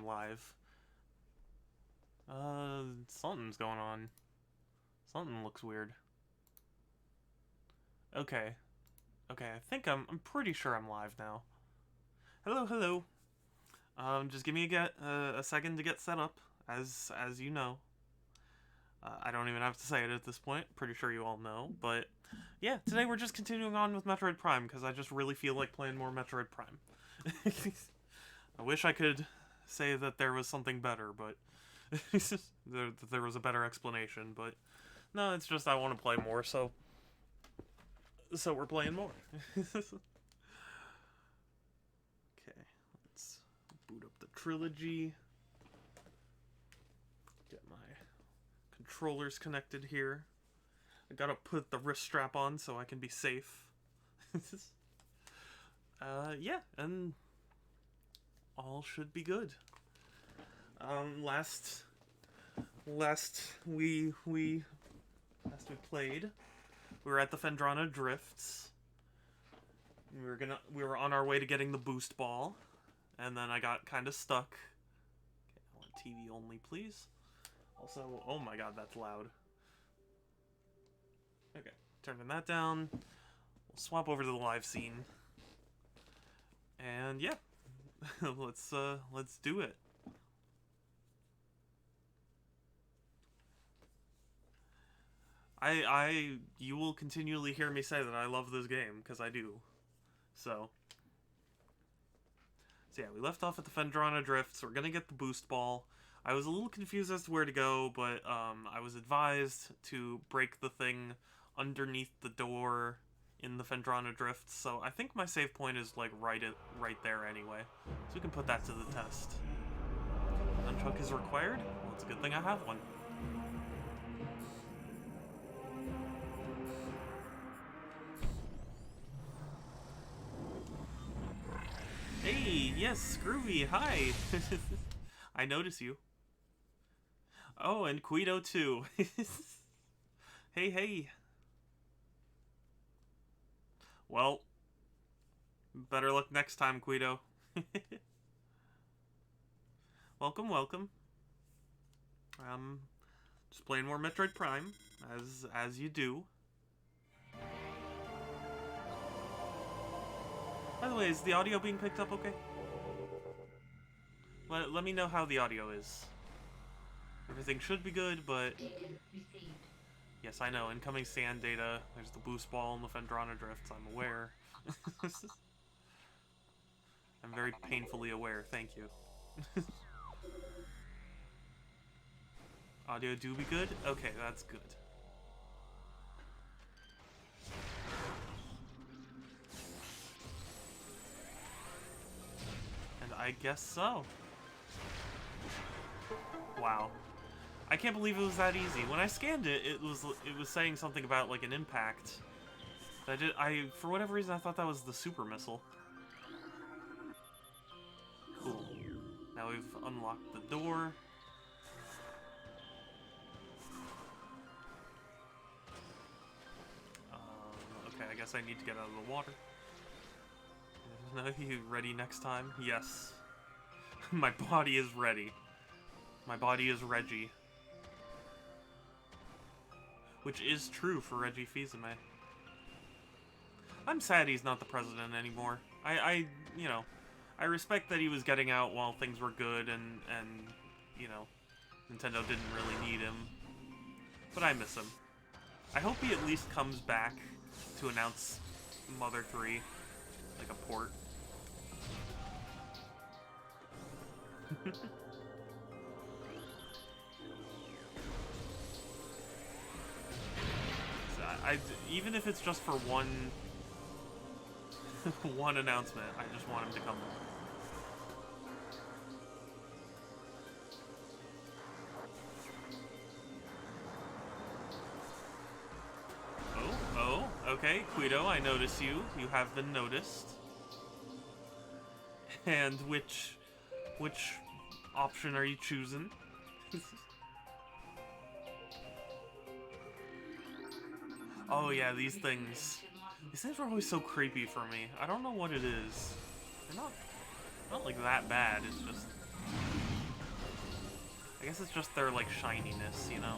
I'm live. Something's going on. Something looks weird. Okay. Okay, I'm pretty sure I'm live now. Hello, hello. Just give me a second to get set up, as you know. I don't even have to say it at this point. Pretty sure you all know, but yeah, today we're just continuing on with Metroid Prime because I just really feel like playing more Metroid Prime. I wish I could say that there was something better, but that there was a better explanation, but no, it's just I want to play more, so we're playing more. Okay, let's boot up the Trilogy. Get my controllers connected here. I gotta put the wrist strap on so I can be safe. Yeah, and all should be good. Last we played, we were at the Phendrana Drifts. We were on our way to getting the boost ball, and then I got kind of stuck. Okay, I want TV only, please. Also, oh my god, that's loud. Okay, turning that down. We'll swap over to the live scene. And yeah, let's do it. You will continually hear me say that I love this game, because I do. So yeah, we left off at the Phendrana Drifts. We're gonna get the boost ball. I was a little confused as to where to go, but I was advised to break the thing underneath the door in the Phendrana Drifts. So I think my save point is like right there anyway. So we can put that to the test. Nunchuck is required? Well, it's a good thing I have one. Hey, yes, Groovy, hi! I notice you. Oh, and Guido too. Hey, hey. Well, better luck next time, Guido. Welcome, welcome. Just playing more Metroid Prime, as you do. By the way, is the audio being picked up okay? Let me know how the audio is. Everything should be good, but... Yes, I know, incoming sand data, there's the boost ball and the Phendrana Drifts, I'm aware. I'm very painfully aware, thank you. Audio do be good? Okay, that's good. And I guess so. Wow. I can't believe it was that easy. When I scanned it, it was saying something about like an impact. I for whatever reason I thought that was the super missile. Cool. Now we've unlocked the door. Okay, I guess I need to get out of the water. No, you ready next time? Yes. My body is ready. My body is Reggie. Which is true for Reggie Fils-Aimé. I'm sad he's not the president anymore. You know, I respect that he was getting out while things were good and you know, Nintendo didn't really need him. But I miss him. I hope he at least comes back to announce Mother 3, like a port. Even if it's just for one one announcement, I just want him to come. Oh, okay, Guido, I notice you. You have been noticed. And which option are you choosing? Oh yeah, these things are always so creepy for me. I don't know what it is. They're not like that bad. It's just guess it's just their, like, shininess, you know?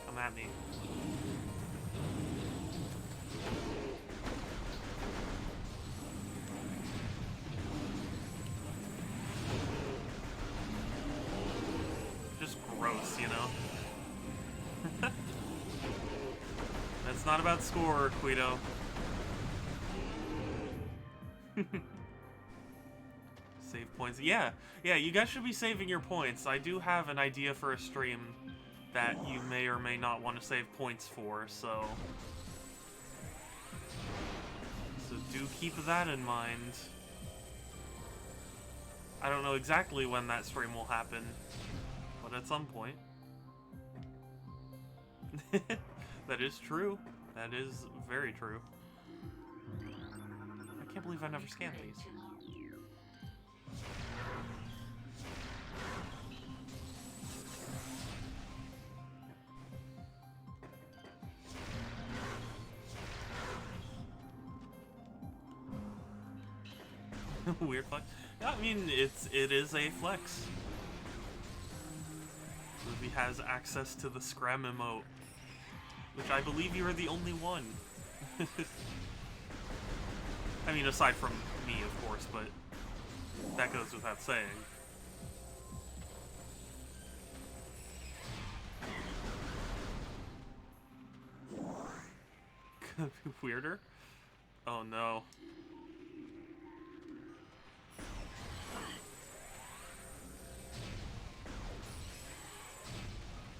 Come at me. Just gross, you know? It's not about score, Guido. Save points. Yeah, you guys should be saving your points. I do have an idea for a stream that you may or may not want to save points for, so do keep that in mind. I don't know exactly when that stream will happen, but at some point. That is true. That is very true. I can't believe I never scanned these. Weird flex. Yeah, I mean, it is a flex. Ruby has access to the Scram emote, which I believe you are the only one. I mean, aside from me, of course, but that goes without saying. Could be weirder? Oh no.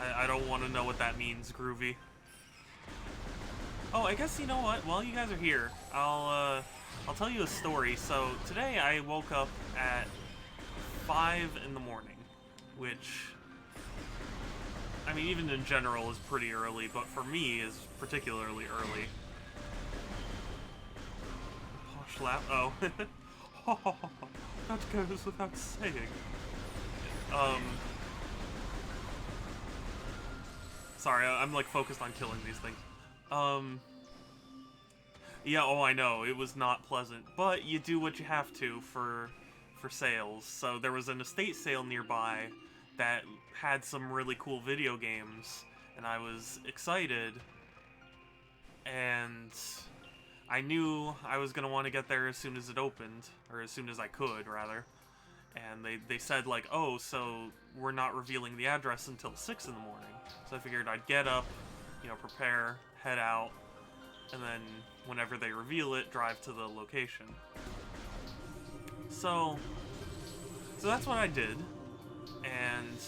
I don't want to know what that means, Groovy. Oh, I guess you know what? While you guys are here, I'll tell you a story. So today I woke up at 5 in the morning, which, I mean, even in general is pretty early, but for me is particularly early. Posh lap. Oh. That goes without saying. Sorry, I'm like focused on killing these things. Yeah, oh, I know, it was not pleasant, but you do what you have to for sales. So there was an estate sale nearby that had some really cool video games, and I was excited, and I knew I was gonna want to get there as soon as it opened, or as soon as I could, rather. And they said, like, oh, so we're not revealing the address until 6 in the morning. So I figured I'd get up, you know, prepare, head out, and then whenever they reveal it, drive to the location. So that's what I did, and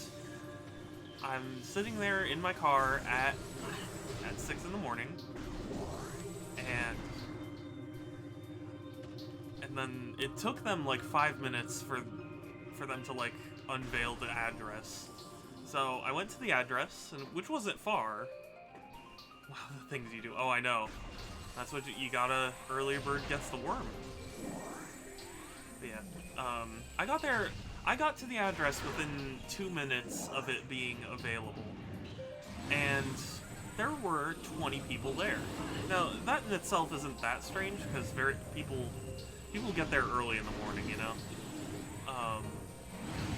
I'm sitting there in my car at 6 in the morning, and then it took them like 5 minutes for them to like unveil the address. So I went to the address, which wasn't far. Wow, the things you do. Oh, I know. That's what you gotta. Earlier bird gets the worm. But yeah, I got there. I got to the address within 2 minutes of it being available, and there were 20 people there. Now that in itself isn't that strange because people get there early in the morning, you know.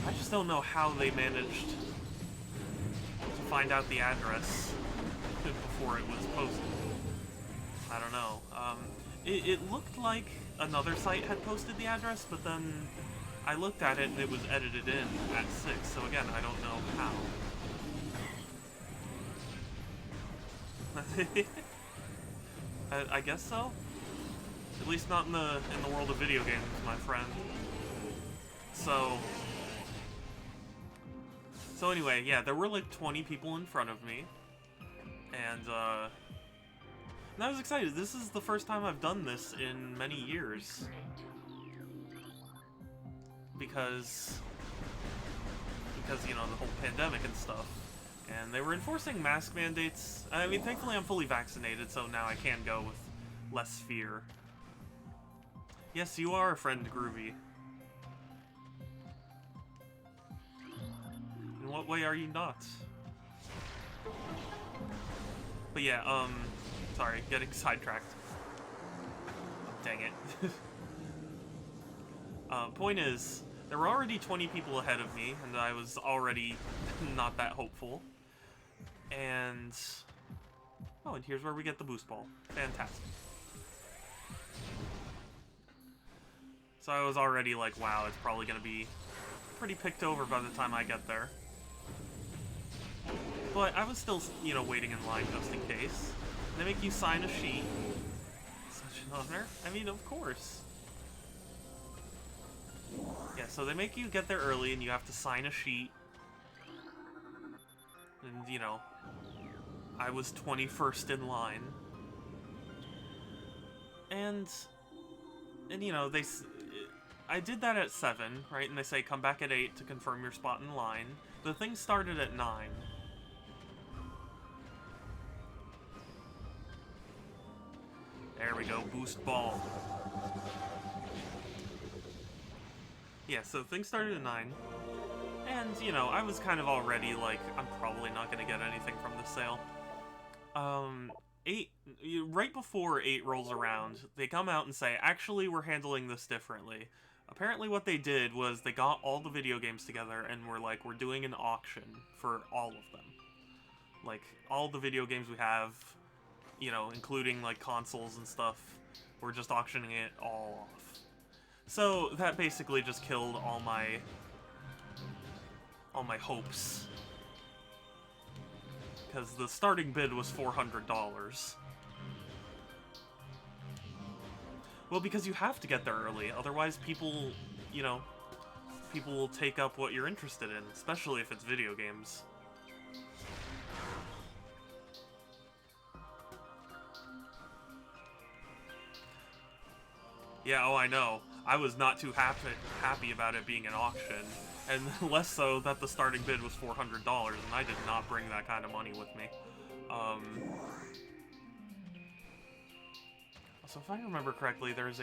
I just don't know how they managed to find out the address before it was posted. I don't know. It looked like another site had posted the address, but then I looked at it and it was edited in at 6, so again, I don't know how. I guess so. At least not in the world of video games, my friend. So anyway, yeah, there were like 20 people in front of me, and I was excited. This is the first time I've done this in many years, because you know, the whole pandemic and stuff, and they were enforcing mask mandates. I mean, thankfully I'm fully vaccinated, so now I can go with less fear. Yes, you are a friend, Groovy. In what way are you not? But yeah, sorry, getting sidetracked. Dang it. Point is, there were already 20 people ahead of me, and I was already not that hopeful. And... oh, and here's where we get the boost ball. Fantastic. So I was already like, wow, it's probably going to be pretty picked over by the time I get there. But I was still, you know, waiting in line just in case. They make you sign a sheet. Such an honor. I mean, of course. Yeah, so they make you get there early and you have to sign a sheet. And, you know, I was 21st in line. And you know, I did that at 7, right? And they say come back at 8 to confirm your spot in line. The thing started at 9. There we go, boost ball. Yeah, so things started at 9. And, you know, I was kind of already like, I'm probably not going to get anything from this sale. 8, right before 8 rolls around, they come out and say, actually, we're handling this differently. Apparently what they did was they got all the video games together and were like, we're doing an auction for all of them. Like, all the video games we have, you know, including, like, consoles and stuff, we're just auctioning it all off. So, that basically just killed all my hopes. Because the starting bid was $400. Well, because you have to get there early, otherwise people, you know, people will take up what you're interested in, especially if it's video games. Yeah, oh, I know. I was not too happy about it being an auction, and less so that the starting bid was $400, and I did not bring that kind of money with me. So if I remember correctly, there's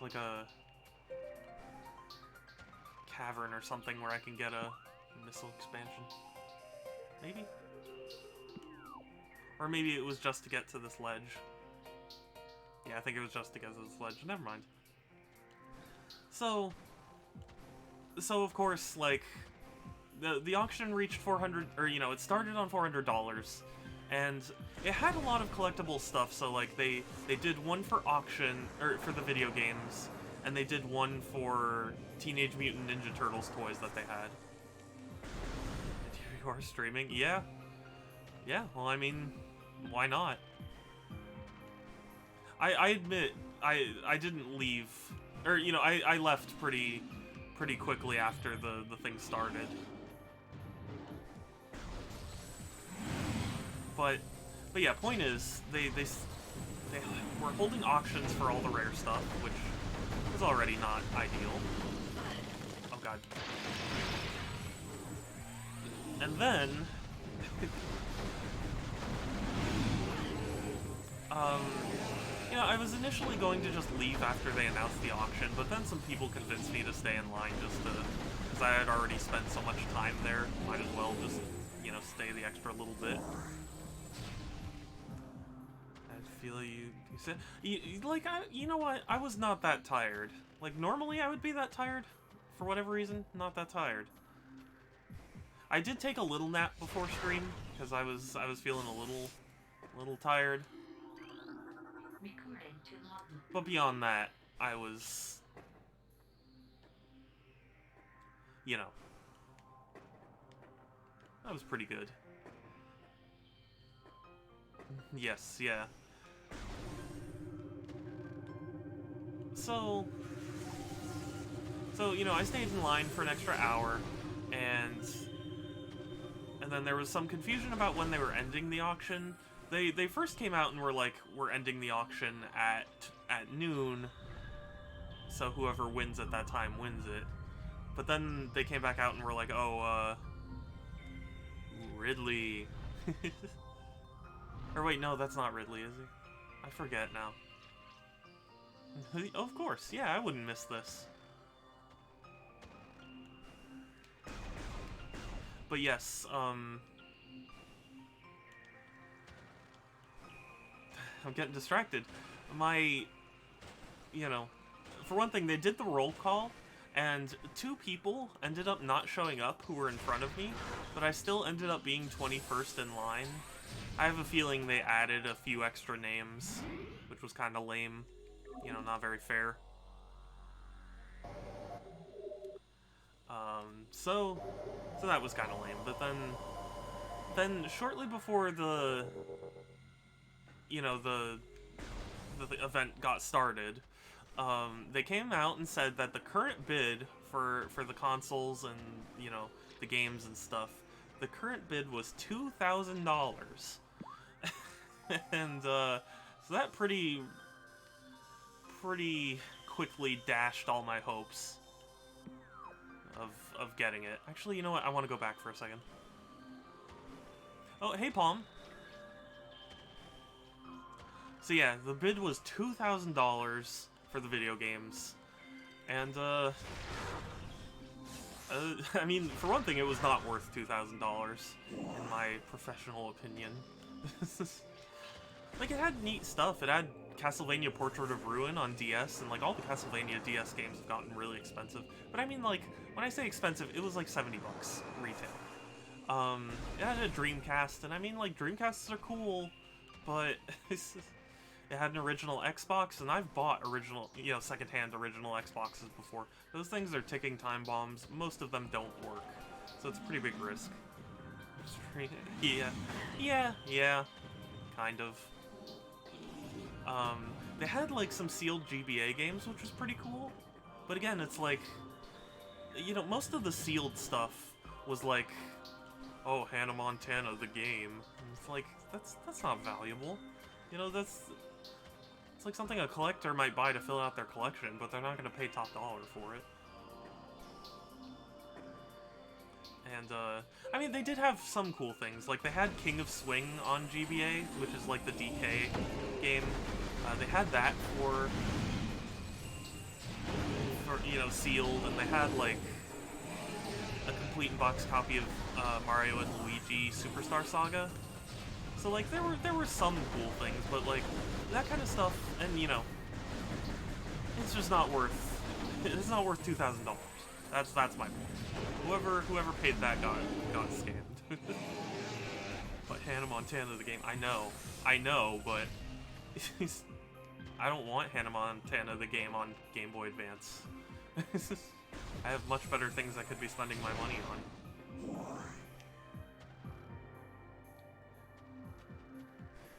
like a cavern or something where I can get a missile expansion. Maybe? Or maybe it was just to get to this ledge. Yeah, I think it was just to get to this ledge. Never mind. So of course, like, the auction reached 400, or, you know, it started on $400, and it had a lot of collectible stuff, so, like, they did one for auction, or for the video games, and they did one for Teenage Mutant Ninja Turtles toys that they had. And here you are streaming? Yeah. Yeah, well, I mean, why not? I admit, I didn't leave, or, you know, I left pretty quickly after the thing started. But yeah, point is, they were holding auctions for all the rare stuff, which is already not ideal. Oh god. And then... you know, I was initially going to just leave after they announced the auction, but then some people convinced me to stay in line just to... because I had already spent so much time there, might as well just, you know, stay the extra little bit. I feel you said... like, you know what? I was not that tired. Like, normally I would be that tired. For whatever reason, not that tired. I did take a little nap before stream, because I was feeling a little tired. But beyond that, I was... you know. That was pretty good. Yes, yeah. So, you know, I stayed in line for an extra hour, and then there was some confusion about when they were ending the auction. They first came out and were like, we're ending the auction at noon, so whoever wins at that time wins it. But then they came back out and were like, oh, Ridley. Or wait, no, that's not Ridley, is he? I forget now. Of course, yeah, I wouldn't miss this. But yes, I'm getting distracted. You know, for one thing, they did the roll call, and 2 people ended up not showing up who were in front of me, but I still ended up being 21st in line. I have a feeling they added a few extra names, which was kind of lame. You know, not very fair. So that was kind of lame. But then shortly before the event got started, they came out and said that the current bid for the consoles and, you know, the games and stuff, the current bid was $2,000. And so that pretty quickly dashed all my hopes of getting it. Actually, you know what? I want to go back for a second. Oh, hey, Palm. So yeah, the bid was $2,000 for the video games. And, I mean, for one thing, it was not worth $2,000, in my professional opinion. Like, it had neat stuff. It had Castlevania Portrait of Ruin on DS, and, like, all the Castlevania DS games have gotten really expensive. But I mean, like, when I say expensive, it was like $70 retail. It had a Dreamcast, and I mean, like, Dreamcasts are cool, but it had an original Xbox, and I've bought original, you know, secondhand original Xboxes before. Those things are ticking time bombs. Most of them don't work, so it's a pretty big risk. Yeah, kind of. They had, like, some sealed GBA games, which was pretty cool. But again, it's like, you know, most of the sealed stuff was like, oh, Hannah Montana, the game. And it's like, that's not valuable. You know, it's like something a collector might buy to fill out their collection, but they're not going to pay top dollar for it. And, I mean, they did have some cool things. Like, they had King of Swing on GBA, which is, like, the DK game. They had that for, you know, sealed, and they had, like, a complete in-box copy of Mario and Luigi Superstar Saga. So, like, there were some cool things, but, like, that kind of stuff, and, you know, it's just not worth, it's not worth $2,000. That's my point. Whoever paid that got scammed. But Hannah Montana the game, I know, but I don't want Hannah Montana the game on Game Boy Advance. I have much better things I could be spending my money on.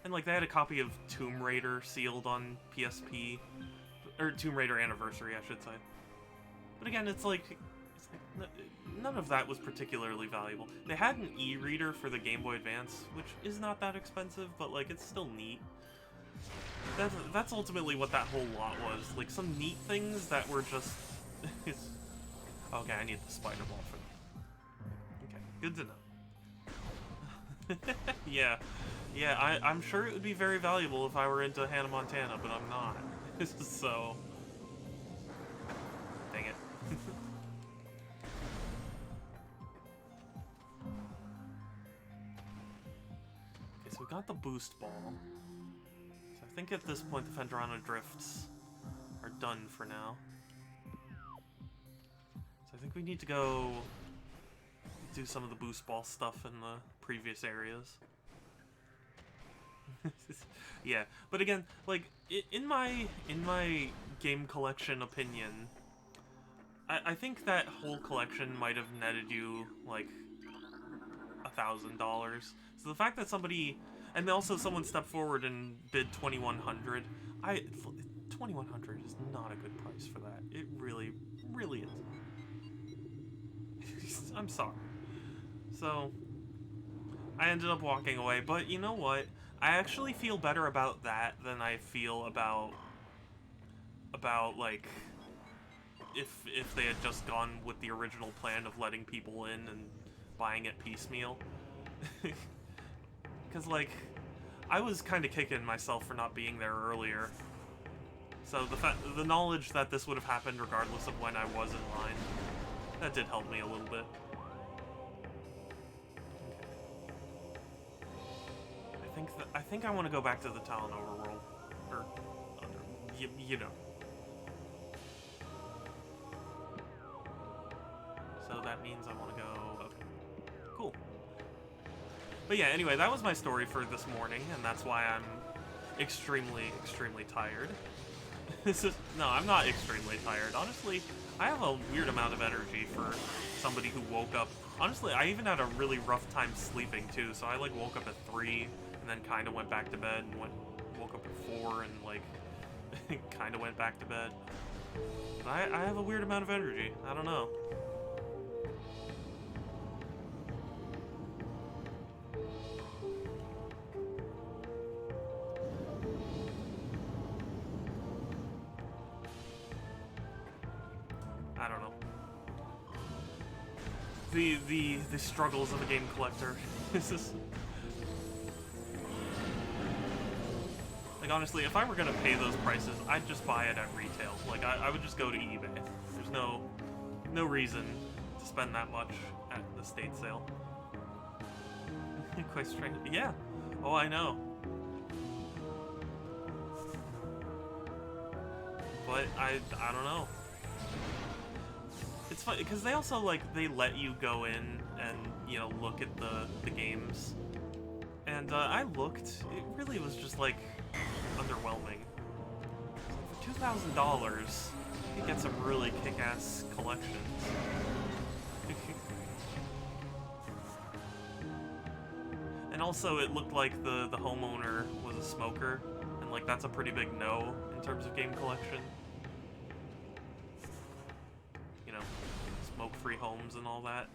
And, like, they had a copy of Tomb Raider sealed on PSP, or Tomb Raider Anniversary, I should say. But again, it's like none of that was particularly valuable. They had an e-reader for the Game Boy Advance, which is not that expensive, but, like, it's still neat. That's ultimately what that whole lot was. Like, some neat things that were just... Okay, I need the spider ball for that. Okay, good to know. Yeah, I'm sure it would be very valuable if I were into Hannah Montana, but I'm not. So... Dang it. Okay, so we got the boost ball. So I think at this point the Phendrana drifts are done for now. So I think we need to go do some of the boost ball stuff in the previous areas. Yeah, but again, like, in my game collection opinion, I think that whole collection might have netted you, like, $1,000. So the fact that somebody, and also someone stepped forward and bid $2,100, $2,100 is not a good price for that. It really, really isn't. I'm sorry. So, I ended up walking away, but you know what? I actually feel better about that than I feel about like, if they had just gone with the original plan of letting people in and buying it piecemeal. Because, like, I was kind of kicking myself for not being there earlier. So the knowledge that this would have happened regardless of when I was in line, that did help me a little bit. I think I want to go back to the town overworld, or you know. that means I want to go... Okay. Cool. But yeah, anyway, that was my story for this morning, and that's why I'm extremely, extremely tired. No, I'm not extremely tired. Honestly, I have a weird amount of energy for somebody who woke up. Honestly, I even had a really rough time sleeping too, so I like woke up at 3 and then kind of went back to bed and woke up at 4 and like kind of went back to bed. But I have a weird amount of energy. I don't know. I don't know. The struggles of a game collector. This is like, honestly, if I were gonna pay those prices, I'd just buy it at retail. Like I would just go to eBay. There's no reason to spend that much at the state sale. Quite strange. Yeah. Oh, I know. But I don't know. It's fun because they also they let you go in and look at the games, and I looked. It really was just like underwhelming. For $2,000, you get some really kick-ass collections. And also, it looked like the homeowner was a smoker, and like that's a pretty big no in terms of game collection. Smoke-free homes and all that.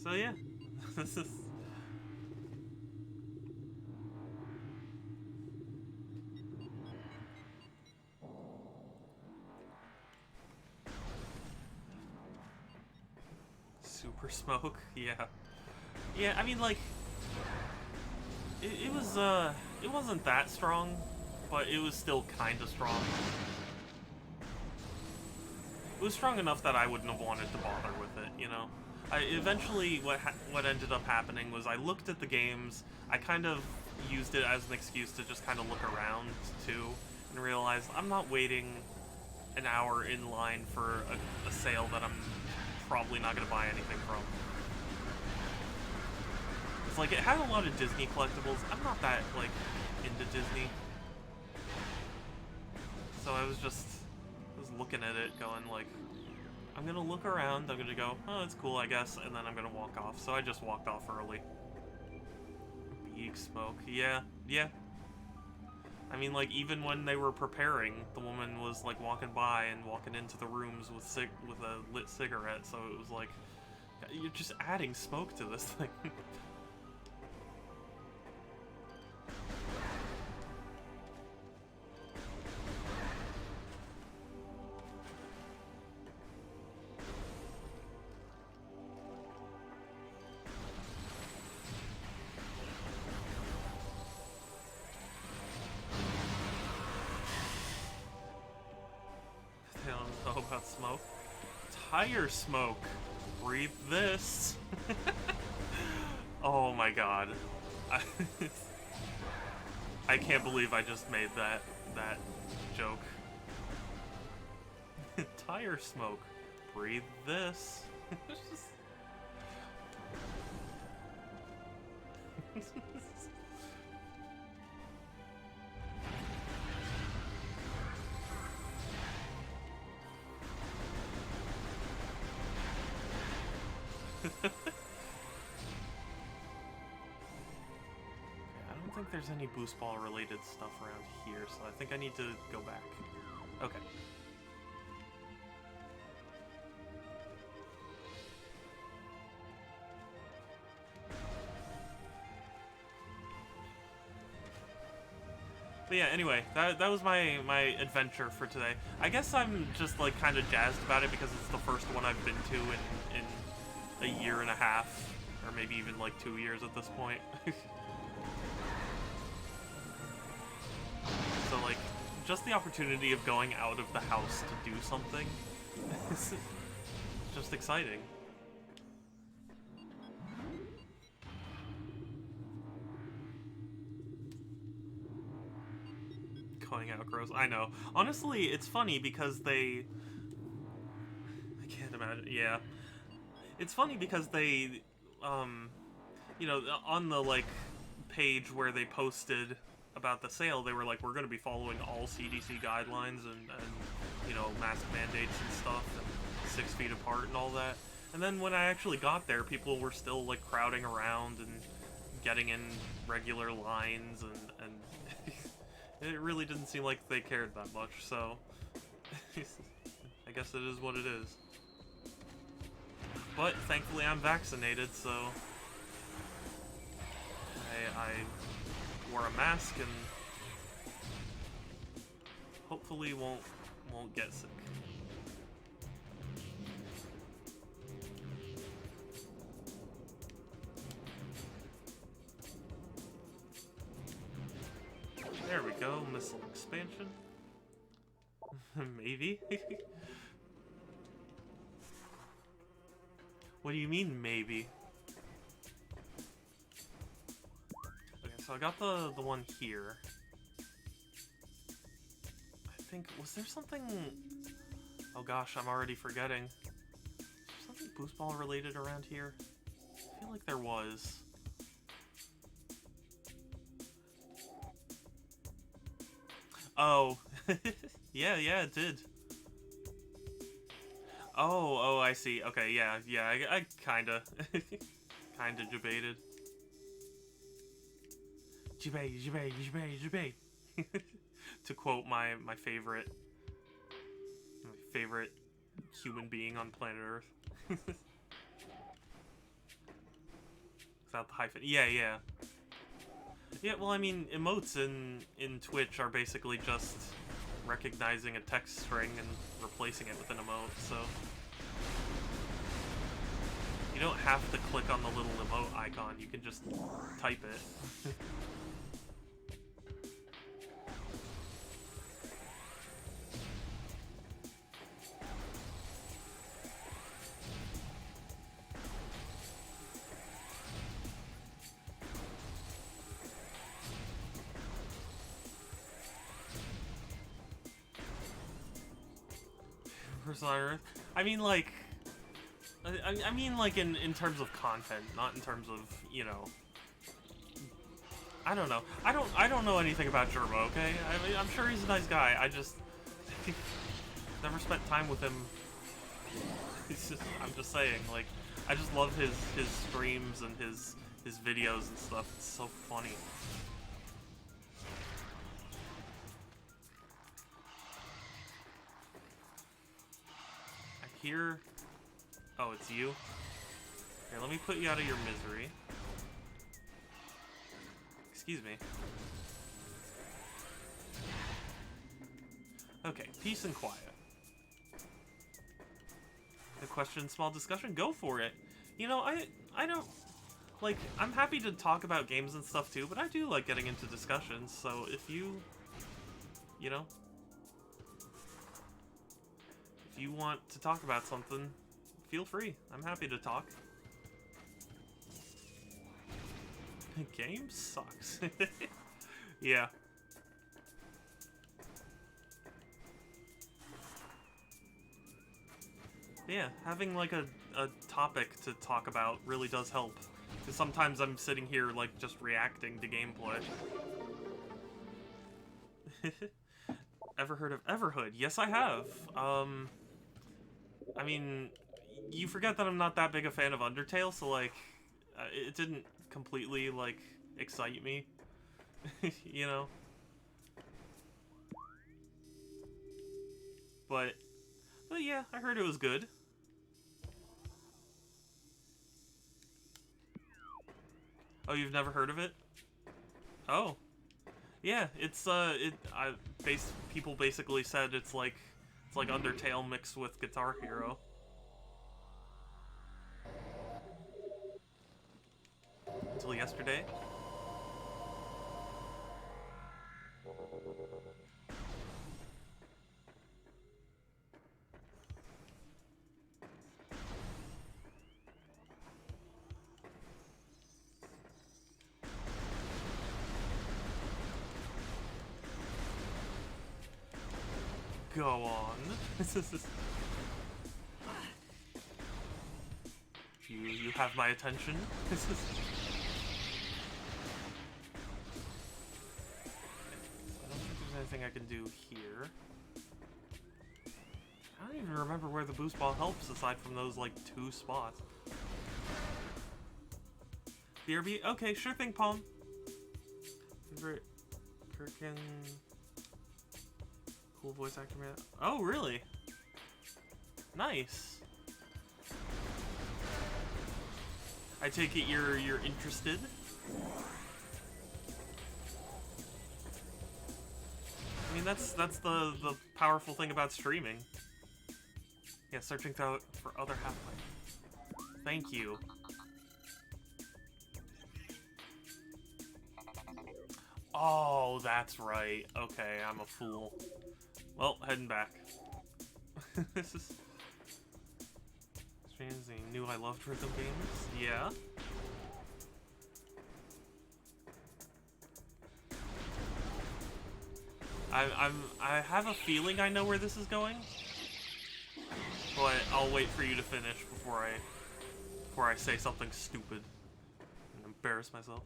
So yeah, this is... Super smoke, yeah. Yeah, I mean, like... It wasn't that strong, but it was still kinda strong. It was strong enough that I wouldn't have wanted to bother with it, Eventually, what ended up happening was I looked at the games, I kind of used it as an excuse to just kind of look around, too, and realized I'm not waiting an hour in line for a sale that I'm probably not going to buy anything from. It's like, it had a lot of Disney collectibles. I'm not that, into Disney. So I was looking at it going, I'm gonna look around, I'm gonna go, oh, it's cool, I guess, and then I'm gonna walk off. So I just walked off early. Big smoke. Yeah. I mean, even when they were preparing, the woman was, walking by and walking into the rooms with a lit cigarette, so it was like, you're just adding smoke to this thing. About smoke. Tire smoke. Breathe this. Oh my god. I can't believe I just made that joke. Tire smoke. Breathe this. I don't think there's any boost ball related stuff around here, so I think I need to go back. Okay. But yeah, anyway, that was my adventure for today. I guess I'm just kind of jazzed about it because it's the first one I've been to in a year and a half, or maybe even 2 years at this point. So just the opportunity of going out of the house to do something is just exciting. going out gross. I know. Honestly, it's funny because they... I can't imagine. Yeah. It's funny because they, you know, on the, like, page where they posted about the sale, they were like, we're going to be following all CDC guidelines and, you know, mask mandates and stuff, and 6 feet apart and all that. And then when I actually got there, people were still, like, crowding around and getting in regular lines, and it really didn't seem like they cared that much, so I guess it is what it is. But thankfully I'm vaccinated, so I wore a mask and hopefully won't get sick. There we go, missile expansion. Maybe? What do you mean, maybe? Okay, so I got the one here. I think, was there something... Oh gosh, I'm already forgetting. Was there something boost ball related around here? I feel like there was. Oh. yeah, it did. Oh, I see. Okay, yeah, I kinda, kinda debated. Jibay. To quote my favorite human being on planet Earth. Without the hyphen. Yeah. Yeah, well, I mean, emotes in Twitch are basically just recognizing a text string and replacing it with an emote, so you don't have to click on the little emote icon, you can just type it. Person on Earth. I mean, like, I mean, like, in terms of content, not in terms of, you know. I don't know. I don't know anything about Gerbo, okay? I mean, I'm sure he's a nice guy. I just never spent time with him. I'm just saying, like, I just love his streams and his videos and stuff. It's so funny. Here. Oh, it's you? Here, let me put you out of your misery. Excuse me. Okay, peace and quiet. A question, small discussion? Go for it. You know, I don't... Like, I'm happy to talk about games and stuff too, but I do like getting into discussions, so if you... You know... If you want to talk about something, feel free. I'm happy to talk. The game sucks. Yeah. Yeah, having like a topic to talk about really does help. Because sometimes I'm sitting here like just reacting to gameplay. Ever heard of Everhood? Yes, I have. I mean, you forget that I'm not that big a fan of Undertale, so, like, it didn't completely, like, excite me. You know? But yeah, I heard it was good. Oh, you've never heard of it? Oh. Yeah, it's, people basically said it's like Undertale mixed with Guitar Hero. Until yesterday. Go on. You have my attention. I don't think there's anything I can do here. I don't even remember where the boost ball helps aside from those, like, 2 spots. BRB? Okay, sure thing, Palm. Favorite Kirkin... Cool voice actor, man. Oh, really? Nice. I take it you're interested? I mean, that's the powerful thing about streaming. Yeah, searching for other Half-Life. Thank you. Oh, that's right. Okay, I'm a fool. Well, heading back. This is... Strange, he knew I loved rhythm games? Yeah. I have a feeling I know where this is going, but I'll wait for you to finish before I say something stupid and embarrass myself.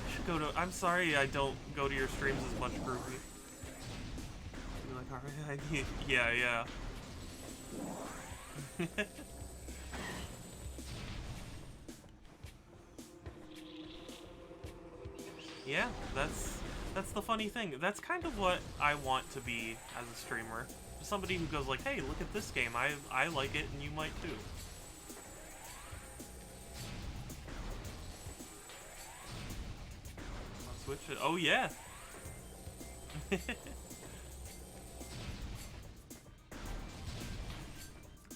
I should go to. I'm sorry I don't go to your streams as much, Groovy. You're like, alright, I need. Yeah. Yeah, that's the funny thing. That's kind of what I want to be as a streamer. Somebody who goes like, hey, look at this game. I like it and you might too. I'll switch it. Oh yeah.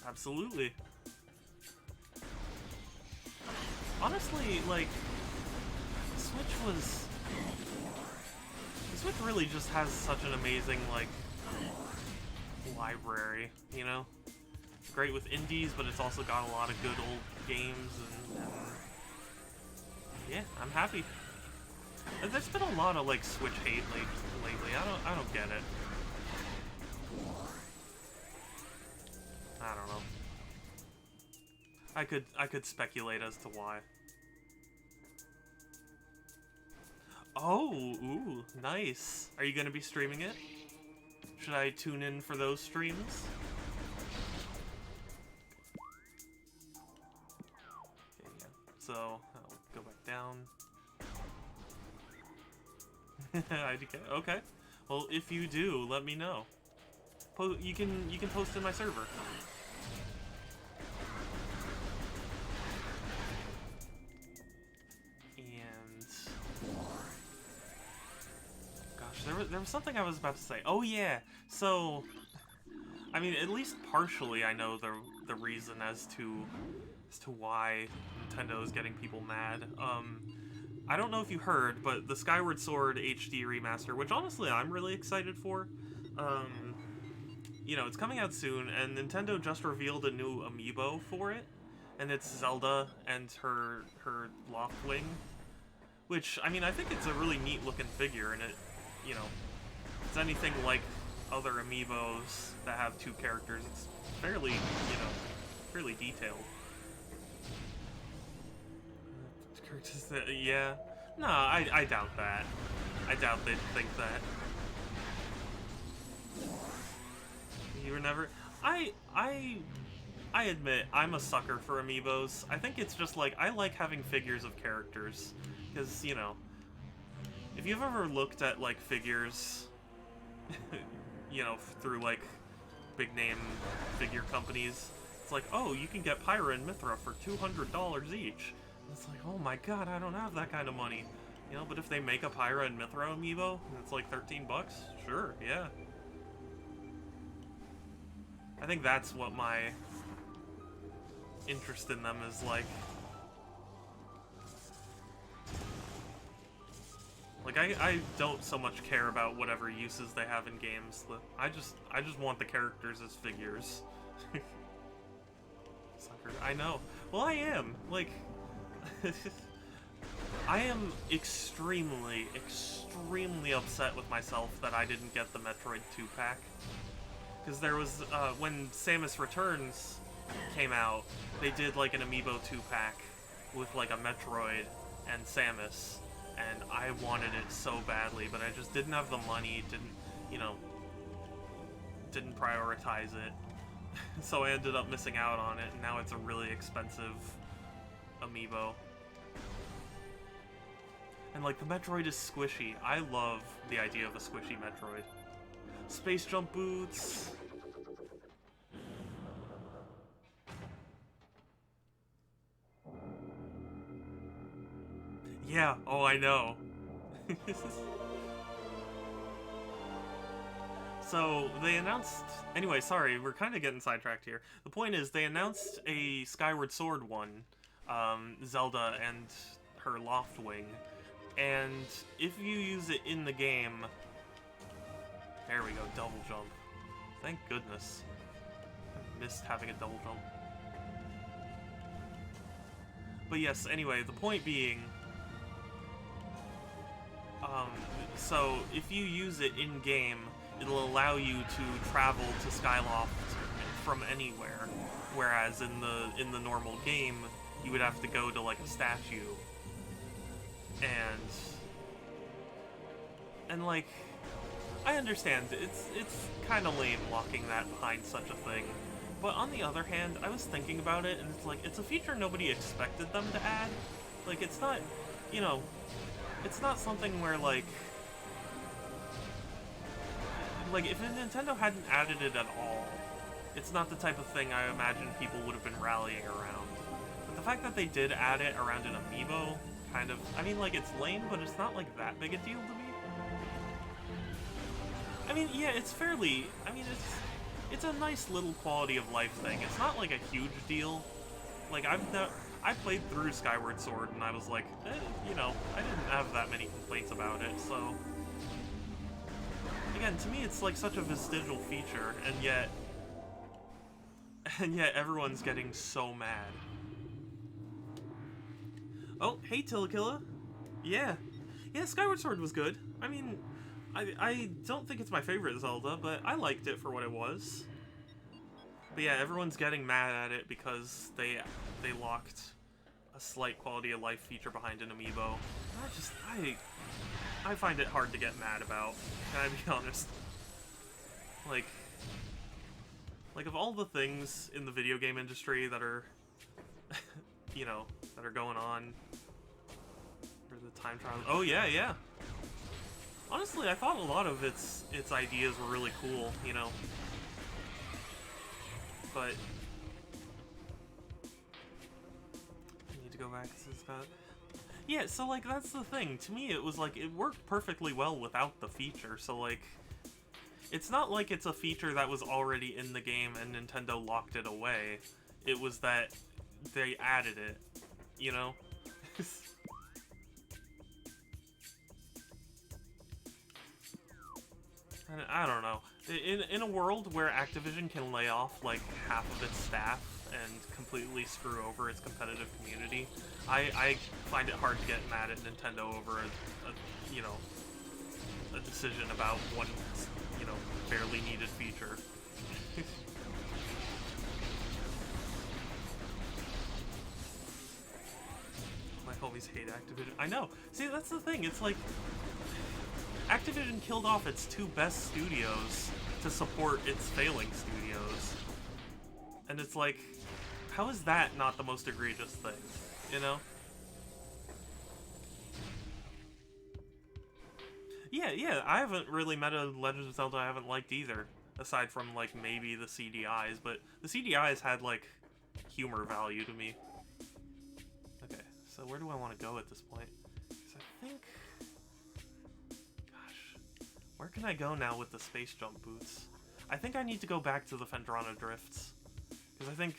Absolutely. Honestly, like, the Switch really just has such an amazing, like, library, you know? It's great with indies, but it's also got a lot of good old games, and yeah, I'm happy. There's been a lot of, like, Switch hate lately. I don't get it. I don't know. I could speculate as to why. Oh, ooh, nice. Are you gonna be streaming it? Should I tune in for those streams? Okay, yeah. So, I'll go back down. IDK, okay. Well, if you do, let me know. You can post in my server. There was something I was about to say. Oh yeah. So, I mean, at least partially, I know the reason as to why Nintendo is getting people mad. I don't know if you heard, but the Skyward Sword HD remaster, which honestly I'm really excited for. You know, it's coming out soon, and Nintendo just revealed a new amiibo for it, and it's Zelda and her Loftwing, which I mean I think it's a really neat looking figure, and it. You know, if it's anything like other amiibos that have 2 characters, it's fairly, you know, fairly detailed. Yeah. No, I doubt that. I doubt they'd think that. You were never... I admit, I'm a sucker for amiibos. I think it's just like, I like having figures of characters. Because, you know... If you've ever looked at, like, figures, you know, through, like, big-name figure companies, it's like, oh, you can get Pyra and Mithra for $200 each. And it's like, oh my god, I don't have that kind of money. You know, but if they make a Pyra and Mithra amiibo, and it's like 13 bucks, sure, yeah. I think that's what my interest in them is like. Like, I don't so much care about whatever uses they have in games. I just want the characters as figures. Sucker. I know. Well, I am. Like, I am extremely, extremely upset with myself that I didn't get the Metroid 2-pack. Because there was, when Samus Returns came out, they did like an Amiibo 2-pack with like a Metroid and Samus, and I wanted it so badly, but I just didn't have the money, didn't prioritize it. So I ended up missing out on it, and now it's a really expensive Amiibo. And like, the Metroid is squishy. I love the idea of a squishy Metroid. Space jump boots. Yeah, oh, I know. So, they announced... Anyway, sorry, we're kind of getting sidetracked here. The point is, they announced a Skyward Sword one, Zelda and her Loftwing, and if you use it in the game... There we go, double jump. Thank goodness. I missed having a double jump. But yes, anyway, the point being... so, if you use it in-game, it'll allow you to travel to Skyloft from anywhere, whereas in the normal game, you would have to go to like a statue, and like, I understand it's kind of lame locking that behind such a thing, but on the other hand, I was thinking about it, and it's like, it's a feature nobody expected them to add. Like, it's not, you know, it's not something where like if Nintendo hadn't added it at all, it's not the type of thing I imagine people would have been rallying around. But the fact that they did add it around an Amiibo, kind of, I mean, like, it's lame, but it's not, like, that big a deal to me. I mean, yeah, it's fairly, I mean, it's a nice little quality of life thing. It's not, like, a huge deal. Like, I played through Skyward Sword, and I was like, you know, I didn't have that many complaints about it, so... Again, to me, it's like such a vestigial feature, and yet everyone's getting so mad. Oh, hey, Tilakilla. Yeah, Skyward Sword was good. I mean, I don't think it's my favorite Zelda, but I liked it for what it was. But yeah, everyone's getting mad at it because they locked a slight quality of life feature behind an Amiibo. I find it hard to get mad about, can I be honest? Like, of all the things in the video game industry that are, you know, that are going on, for the time trial. Oh yeah. Honestly, I thought a lot of its ideas were really cool, you know. But I need to go back to that. Yeah, so, like, that's the thing. To me, it was, like, it worked perfectly well without the feature, so, like, it's not like it's a feature that was already in the game and Nintendo locked it away. It was that they added it, you know? And I don't know. In a world where Activision can lay off, like, half of its staff and completely screw over its competitive community, I find it hard to get mad at Nintendo over a decision about one, you know, barely needed feature. My homies hate Activision. I know. See, that's the thing. It's like, Activision killed off its two best studios to support its failing studios. And it's like, how is that not the most egregious thing, you know? Yeah, I haven't really met a Legend of Zelda I haven't liked either, aside from, like, maybe the CDIs, but the CDIs had, like, humor value to me. Okay, so where do I want to go at this point? Because I think... Gosh, where can I go now with the space jump boots? I think I need to go back to the Phendrana drifts, because I think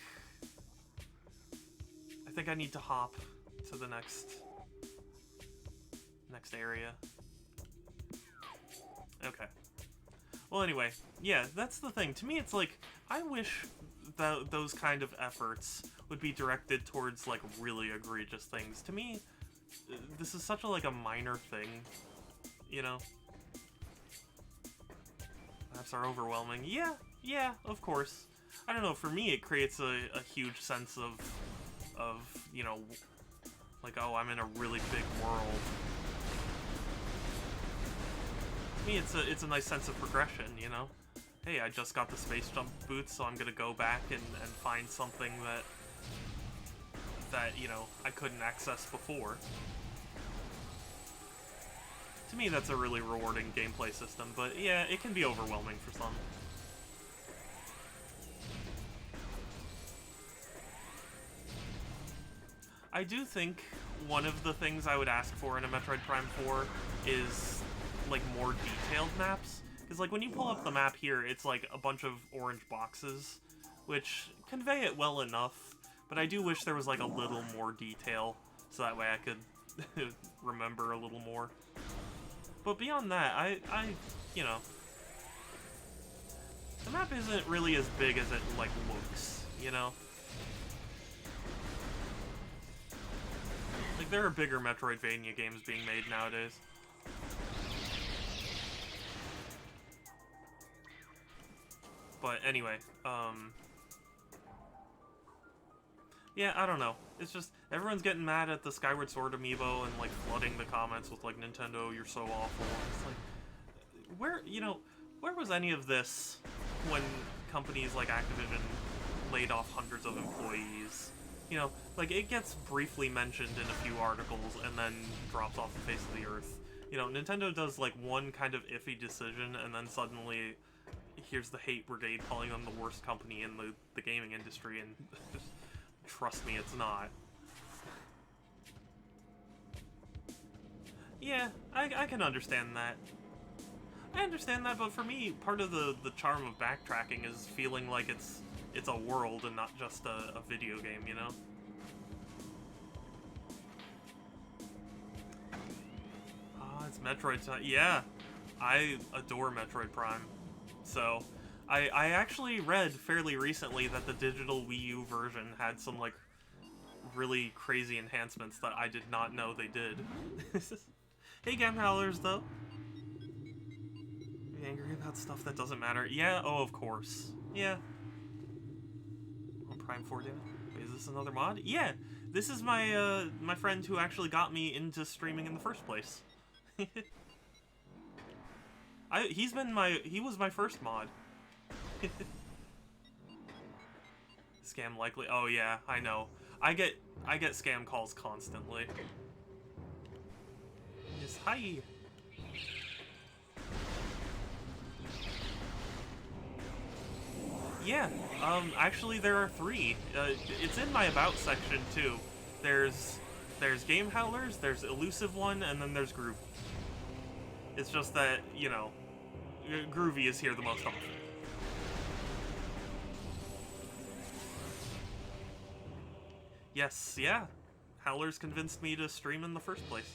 I need to hop to the next area. Okay. Well, anyway, yeah, that's the thing. To me, it's like, I wish that those kind of efforts would be directed towards, like, really egregious things. To me, this is such a, like, a minor thing, you know? Maps are overwhelming. Yeah, of course. I don't know, for me it creates a huge sense of, you know, like, oh, I'm in a really big world. To me, it's a nice sense of progression, you know? Hey, I just got the space jump boots, so I'm gonna go back and find something that, you know, I couldn't access before. To me, that's a really rewarding gameplay system, but yeah, it can be overwhelming for some. I do think one of the things I would ask for in a Metroid Prime 4 is, like, more detailed maps. Because, like, when you pull up the map here, it's, like, a bunch of orange boxes, which convey it well enough, but I do wish there was, like, a little more detail, so that way I could remember a little more. But beyond that, I you know, the map isn't really as big as it, like, looks, you know? Like, there are bigger Metroidvania games being made nowadays. But anyway, yeah, I don't know. It's just, everyone's getting mad at the Skyward Sword amiibo and, like, flooding the comments with, like, Nintendo, you're so awful. It's like, where was any of this when companies like Activision laid off hundreds of employees? You know, like, it gets briefly mentioned in a few articles and then drops off the face of the earth. You know, Nintendo does, like, one kind of iffy decision and then suddenly here's the hate brigade calling them the worst company in the gaming industry, and trust me, it's not. Yeah, I can understand that. I understand that, but for me, part of the charm of backtracking is feeling like it's a world and not just a video game, you know? Ah, it's Metroid time. Yeah, I adore Metroid Prime. So, I actually read fairly recently that the digital Wii U version had some, like, really crazy enhancements that I did not know they did. Hey, Game Howlers, though. Are you angry about stuff that doesn't matter? Yeah, oh, of course. Yeah. On Prime 4 damage? Wait, is this another mod? Yeah! This is my, my friend who actually got me into streaming in the first place. He was my first mod. Scam likely. Oh yeah, I know. I get scam calls constantly. Yes, hi. Yeah. Actually, there are 3. It's in my about section too. There's Game Howlers, there's Elusive One, and then there's Groovy. It's just that, you know, Groovy is here the most often. Yes, yeah. Howlers convinced me to stream in the first place.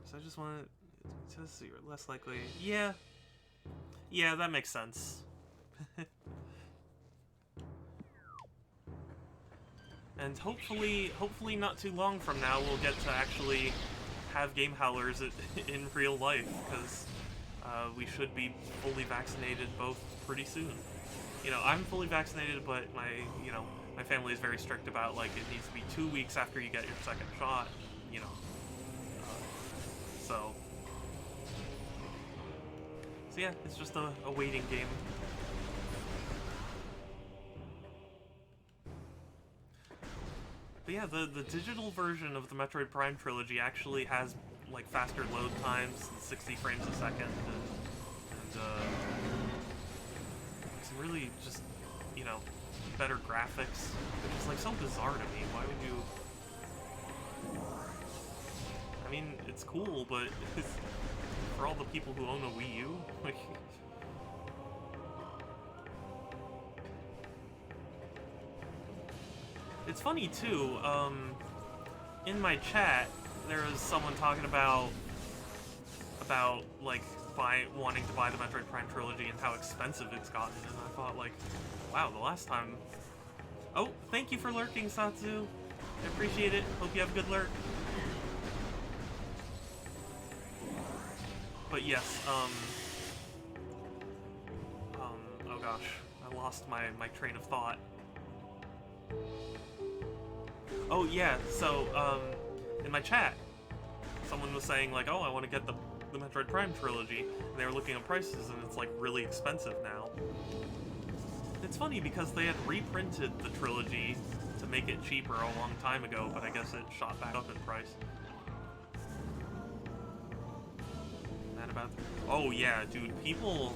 So I just want to see you're less likely. Yeah. Yeah, that makes sense. And hopefully not too long from now, we'll get to actually have Game Howlers in real life, because we should be fully vaccinated both pretty soon. You know, I'm fully vaccinated, but my family is very strict about, like, it needs to be 2 weeks after you get your second shot, you know. So yeah, it's just a waiting game. But yeah, the digital version of the Metroid Prime trilogy actually has, like, faster load times, 60 frames a second, and some really just, you know, better graphics, which is, like, so bizarre to me. Why would you... I mean, it's cool, but for all the people who own a Wii U, like... It's funny, too, in my chat, there was someone talking about like, wanting to buy the Metroid Prime trilogy and how expensive it's gotten, and I thought, like, wow, the last time... Oh, thank you for lurking, Satsu! I appreciate it. Hope you have a good lurk. But yes, oh gosh, I lost my train of thought. Oh yeah, so, in my chat, someone was saying like, oh, I want to get the Metroid Prime trilogy, and they were looking at prices, and it's like really expensive now. It's funny because they had reprinted the trilogy to make it cheaper a long time ago, but I guess it shot back up in price. Mad about that? Oh yeah, dude, people,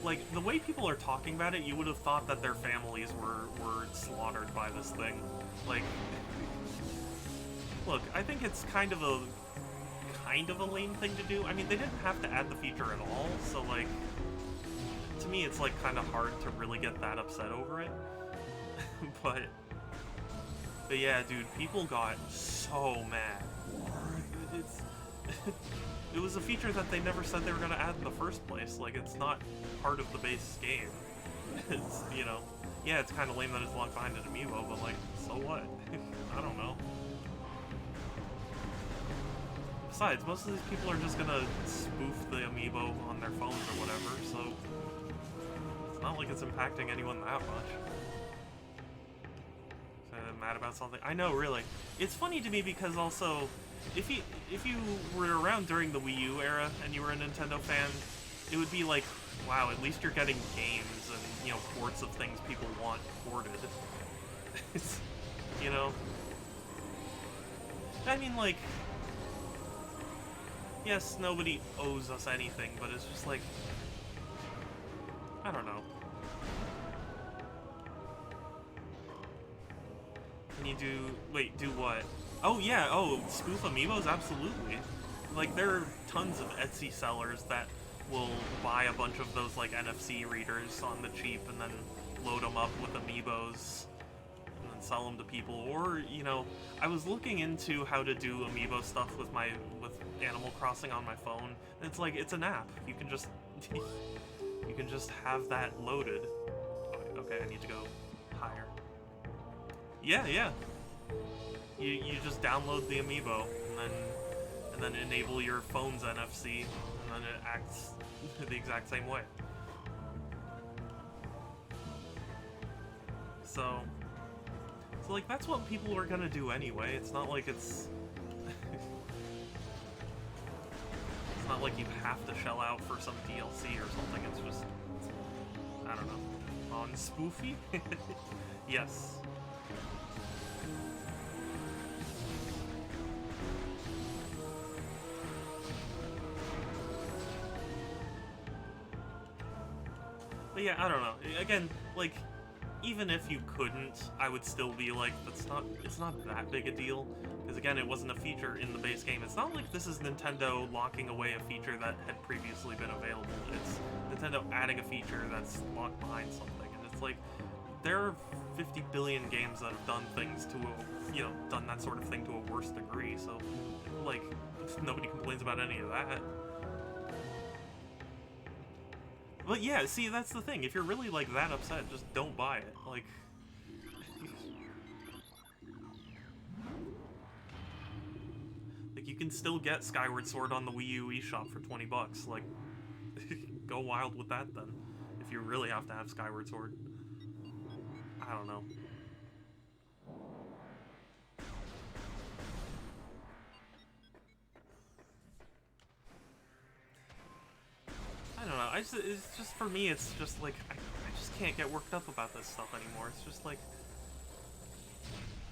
like, the way people are talking about it, you would have thought that their families were slaughtered by this thing. Like, look, I think it's kind of a lame thing to do. I mean, they didn't have to add the feature at all, so like, to me it's like kind of hard to really get that upset over it. but yeah, dude, people got so mad. It's it was a feature that they never said they were gonna add in the first place. Like, it's not part of the base game. It's, you know, yeah, it's kind of lame that it's locked behind an amiibo, but like, so what? I don't know. Besides, most of these people are just gonna spoof the amiibo on their phones or whatever, so it's not like it's impacting anyone that much. So I'm mad about something. I know, really. It's funny to me because also, if you were around during the Wii U era and you were a Nintendo fan, it would be like, wow, at least you're getting games and, you know, ports of things people want ported. It's, you know? I mean, like, yes, nobody owes us anything, but it's just like, I don't know. Can you do, wait, do what? Oh yeah, oh, spoof amiibos? Absolutely. Like, there are tons of Etsy sellers that will buy a bunch of those, like, NFC readers on the cheap and then load them up with amiibos and then sell them to people. Or, you know, I was looking into how to do amiibo stuff with Animal Crossing on my phone, and it's like, it's an app. You can just you can just have that loaded. Okay, I need to go higher. Yeah. You just download the amiibo and then enable your phone's NFC, and then it acts the exact same way. So like, that's what people are gonna do anyway. It's not like it's it's not like you have to shell out for some DLC or something. It's just, I don't know, on spoofy. Yes. But yeah, I don't know. Again, like, even if you couldn't, I would still be like, it's not that big a deal. Because again, it wasn't a feature in the base game. It's not like this is Nintendo locking away a feature that had previously been available. It's Nintendo adding a feature that's locked behind something. And it's like, there are 50 billion games that have done things to a, you know, done that sort of thing to a worse degree. So, like, nobody complains about any of that. But yeah, see, that's the thing. If you're really, like, that upset, just don't buy it. Like, like, you can still get Skyward Sword on the Wii U eShop for $20. Like, go wild with that then. If you really have to have Skyward Sword. I don't know. I don't know. It's just, for me, it's just like, I just can't get worked up about this stuff anymore. It's just like,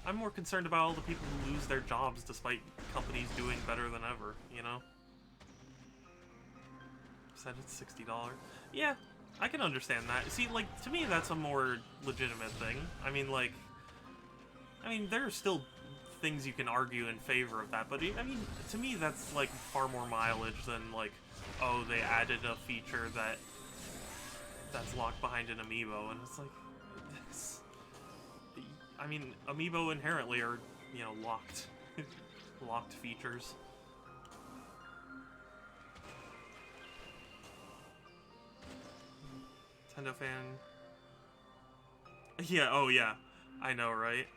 I'm more concerned about all the people who lose their jobs despite companies doing better than ever, you know? Said it's $60. Yeah, I can understand that. See, like, to me, that's a more legitimate thing. I mean, like, there are still things you can argue in favor of that, but I mean, to me, that's, like, far more mileage than, like, oh, they added a feature that's locked behind an amiibo, and it's like, I mean, amiibo inherently are, you know, locked, locked features. Nintendo fan. Yeah, oh yeah, I know, right?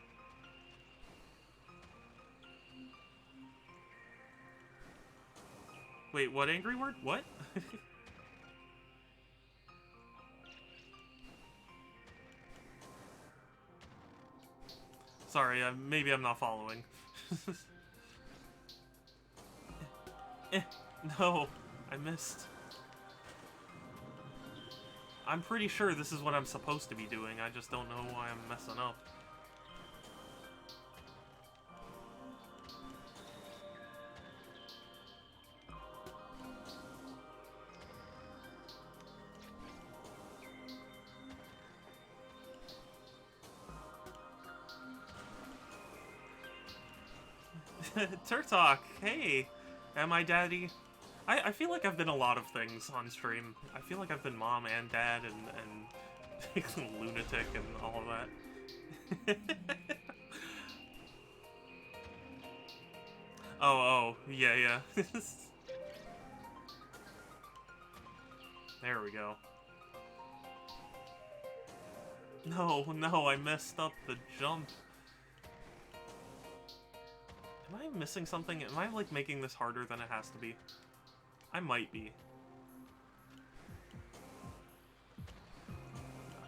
Wait, what angry word? What? Sorry, maybe I'm not following. Eh, no, I missed. I'm pretty sure this is what I'm supposed to be doing, I just don't know why I'm messing up. Turtok, hey! Am I daddy? I feel like I've been a lot of things on stream. I feel like I've been mom and dad and lunatic and all of that. Oh, yeah. There we go. No, I messed up the jump. Am I missing something? Am I, like, making this harder than it has to be? I might be.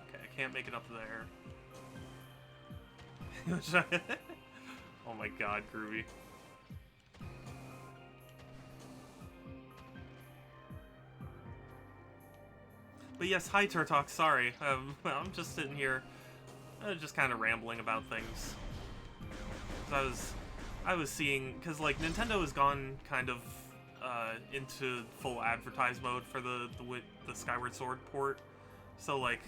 Okay, I can't make it up there. Oh my god, Groovy. But yes, hi Turtok, sorry. I'm just sitting here, just kind of rambling about things. I was seeing, because like Nintendo has gone kind of into full advertise mode for the Skyward Sword port, so like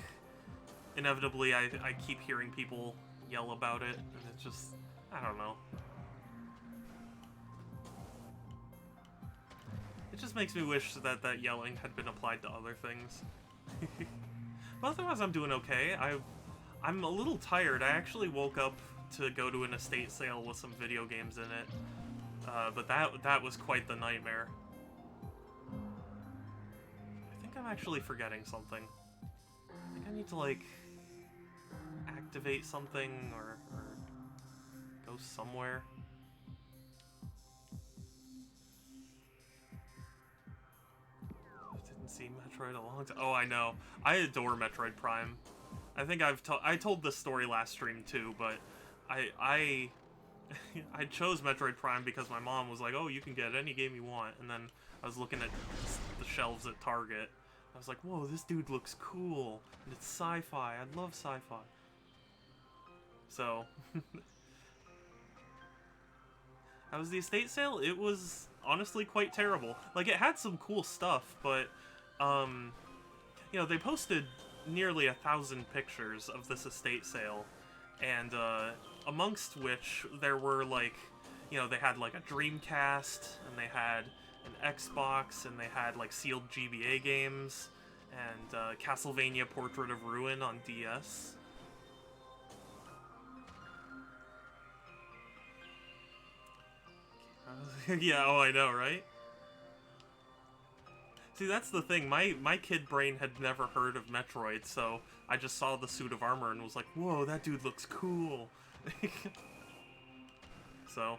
inevitably I keep hearing people yell about it, and it's just, I don't know. It just makes me wish that that yelling had been applied to other things. But otherwise I'm doing okay. I'm a little tired. I actually woke up to go to an estate sale with some video games in it. But that was quite the nightmare. I think I'm actually forgetting something. I think I need to, like, activate something or go somewhere. I didn't see Metroid a long time. Oh, I know. I adore Metroid Prime. I think I told this story last stream too, but I chose Metroid Prime because my mom was like, "Oh, you can get any game you want," and then I was looking at the shelves at Target. I was like, "Whoa, this dude looks cool, and it's sci-fi. I love sci-fi." So, how was the estate sale? It was honestly quite terrible. Like, it had some cool stuff, but you know, they posted nearly 1,000 pictures of this estate sale, and amongst which there were, like, you know, they had like a Dreamcast, and they had an Xbox, and they had like sealed GBA games, and Castlevania Portrait of Ruin on DS. Yeah, oh, I know, right? See, that's the thing. My kid brain had never heard of Metroid, so I just saw the suit of armor and was like, "Whoa, that dude looks cool." So,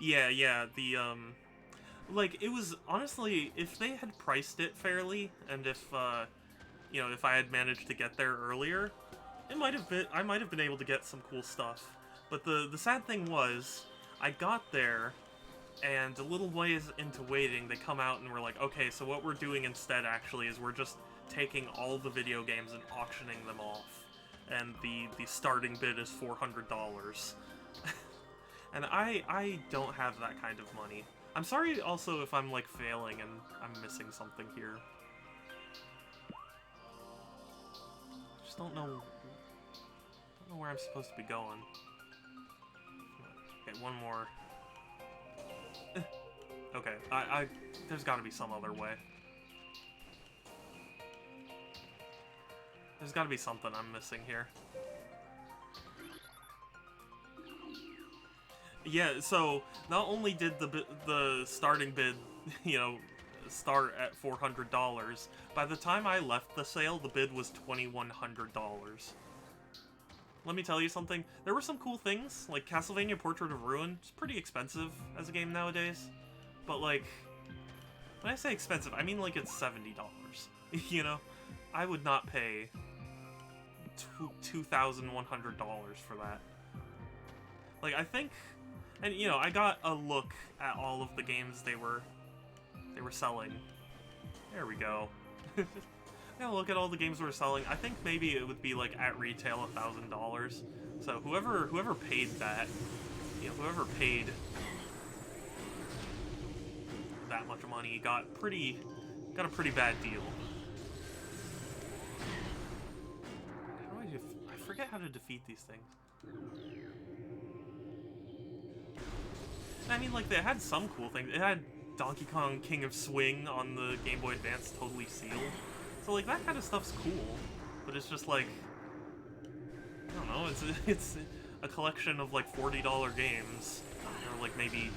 yeah, the like, it was honestly, if they had priced it fairly, and if you know, if I had managed to get there earlier, I might have been able to get some cool stuff. But the sad thing was, I got there, and a little ways into waiting, they come out and we're like, okay, so what we're doing instead actually is we're just taking all the video games and auctioning them off. And the starting bid is $400. And I don't have that kind of money. I'm sorry also if I'm like failing and I'm missing something here. I just don't know where I'm supposed to be going. Okay, one more. Okay, there's gotta be some other way. There's gotta be something I'm missing here. Yeah, so not only did the starting bid, you know, start at $400, by the time I left the sale, the bid was $2,100. let me tell you something. There were some cool things, like Castlevania Portrait of Ruin. It's pretty expensive as a game nowadays. But, like, when I say expensive, I mean, like, it's $70. You know? I would not pay $2,100 for that. Like, I think... And, you know, I got a look at all of the games they were selling. There we go. Yeah, look at all the games we're selling. I think maybe it would be like at retail $1,000. So whoever paid that, you know, whoever paid that much money got a pretty bad deal. How do I forget how to defeat these things. I mean, like, they had some cool things. It had Donkey Kong King of Swing on the Game Boy Advance totally sealed. So, like, that kind of stuff's cool. But it's just, like, I don't know, it's a collection of, like, $40 games. Or, like, maybe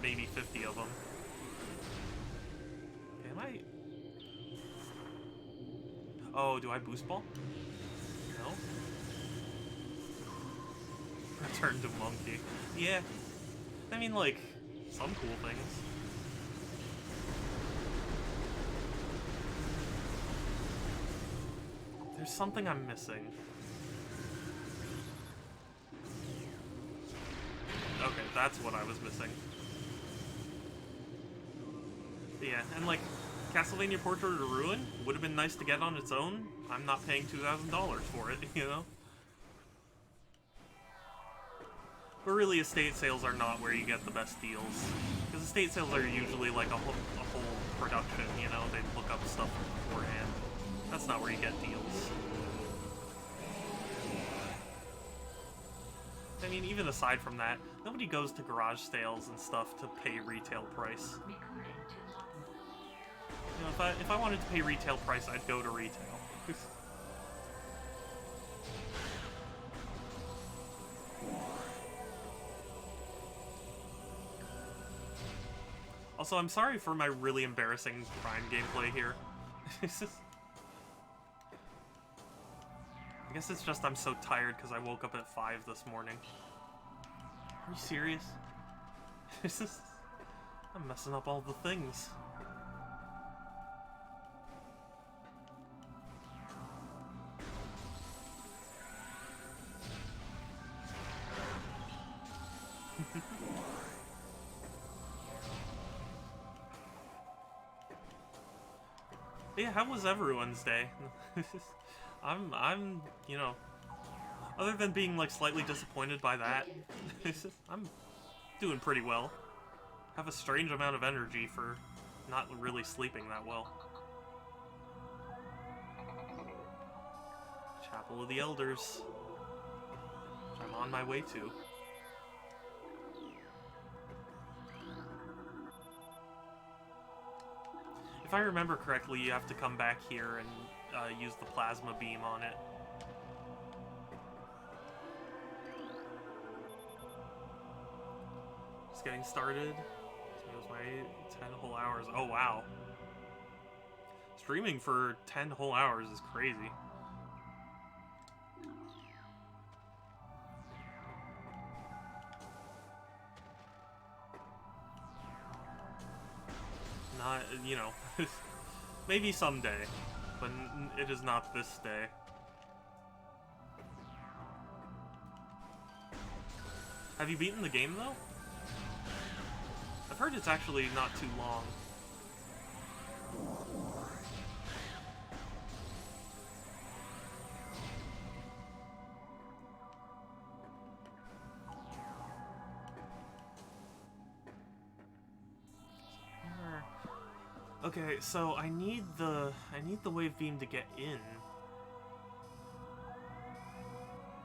50 of them. Okay, am I... Oh, do I boost ball? No? Return to monkey. Yeah. I mean, like, some cool things. There's something I'm missing. Okay, that's what I was missing. But yeah, and like, Castlevania Portrait of Ruin would have been nice to get on its own. I'm not paying $2,000 for it, you know? But really, estate sales are not where you get the best deals. Because estate sales are usually like a whole production, you know? They look up stuff beforehand. That's not where you get deals. I mean, even aside from that, nobody goes to garage sales and stuff to pay retail price. You know, if I wanted to pay retail price, I'd go to retail. Also, I'm sorry for my really embarrassing Prime gameplay here. I guess it's just I'm so tired because I woke up at 5 this morning. Are you serious? I'm messing up all the things. Yeah, how was everyone's day? I'm, you know, other than being, like, slightly disappointed by that, I'm doing pretty well. Have a strange amount of energy for not really sleeping that well. Chapel of the Elders, which I'm on my way to. If I remember correctly, you have to come back here and use the plasma beam on it. Just getting started. So it was my 10 whole hours. Oh, wow. Streaming for 10 whole hours is crazy. Not, you know, maybe someday, but it is not this day. Have you beaten the game, though? I've heard it's actually not too long. Okay, so I need the wave beam to get in.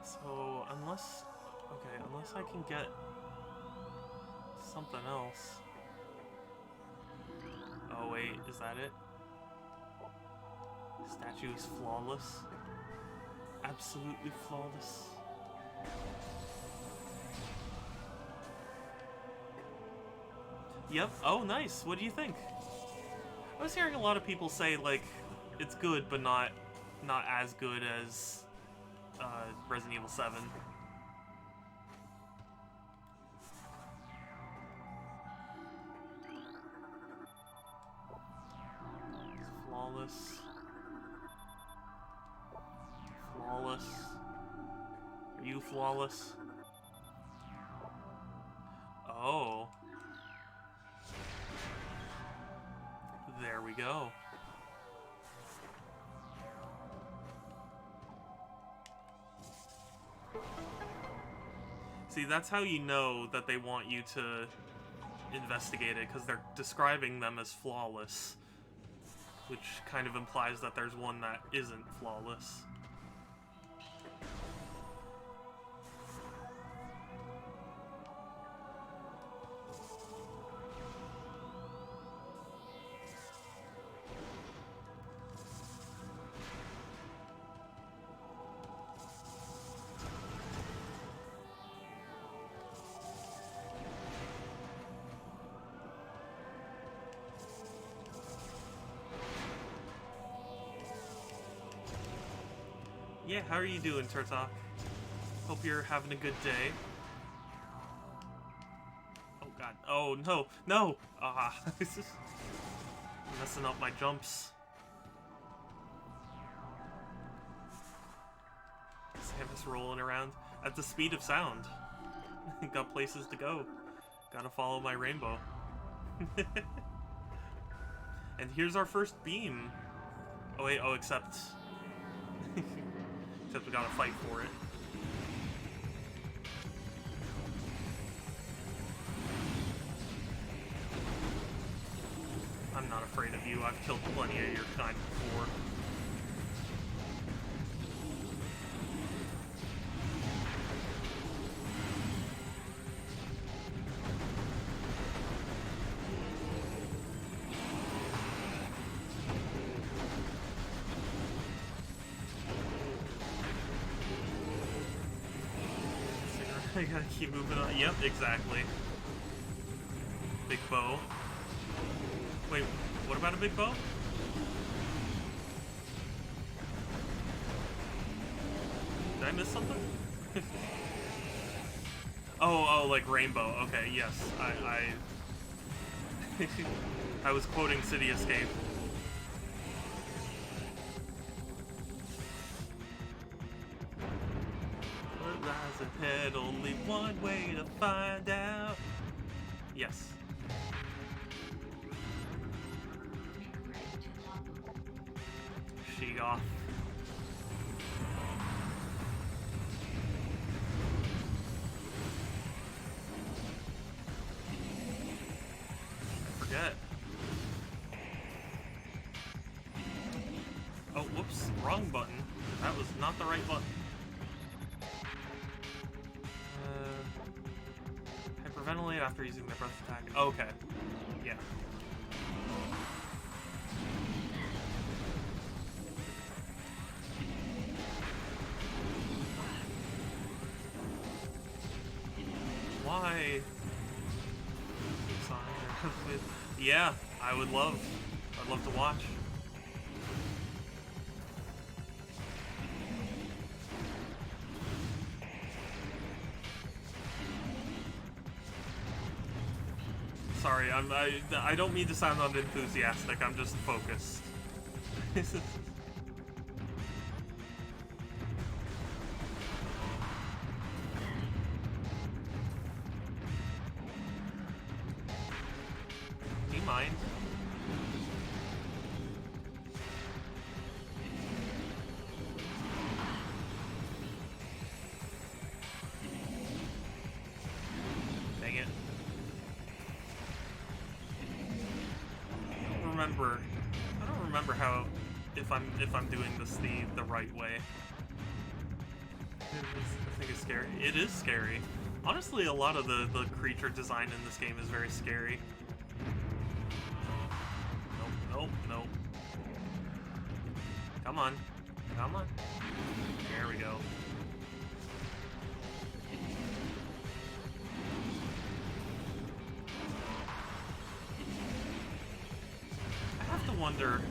So unless I can get something else. Oh wait, is that it? Statue is flawless. Absolutely flawless. Yep. Oh, nice. What do you think? I was hearing a lot of people say, like, it's good, but not as good as Resident Evil 7. Flawless. Flawless. Are you flawless? Oh. There we go. See, that's how you know that they want you to investigate it, because they're describing them as flawless, which kind of implies that there's one that isn't flawless. Yeah, how are you doing, Turtok? Hope you're having a good day. Oh god. Oh no, no! Ah, this is messing up my jumps. Samus rolling around at the speed of sound. Got places to go. Gotta follow my rainbow. And here's our first beam. Oh wait, oh, except we gotta fight for it. I'm not afraid of you. I've killed plenty of your kind before. I gotta keep moving on. Yep, exactly. Big bow. Wait, what about a big bow? Did I miss something? oh, like rainbow. Okay, yes. I was quoting City Escape. Lies ahead, only one way to find out. Yes. She off. Forget. Oh, whoops, wrong button. That was not the right button. Hyperventilate after using the breath attack. Oh, okay. Yeah. Why? Yeah, I'd love to watch. Sorry, I don't mean to sound unenthusiastic, I'm just focused. Do you mind? Dang it. I don't remember how if I'm doing this the right way. I think it's scary. It is scary. Honestly, a lot of the creature design in this game is very scary. Nope. Come on. There we go. Wonder.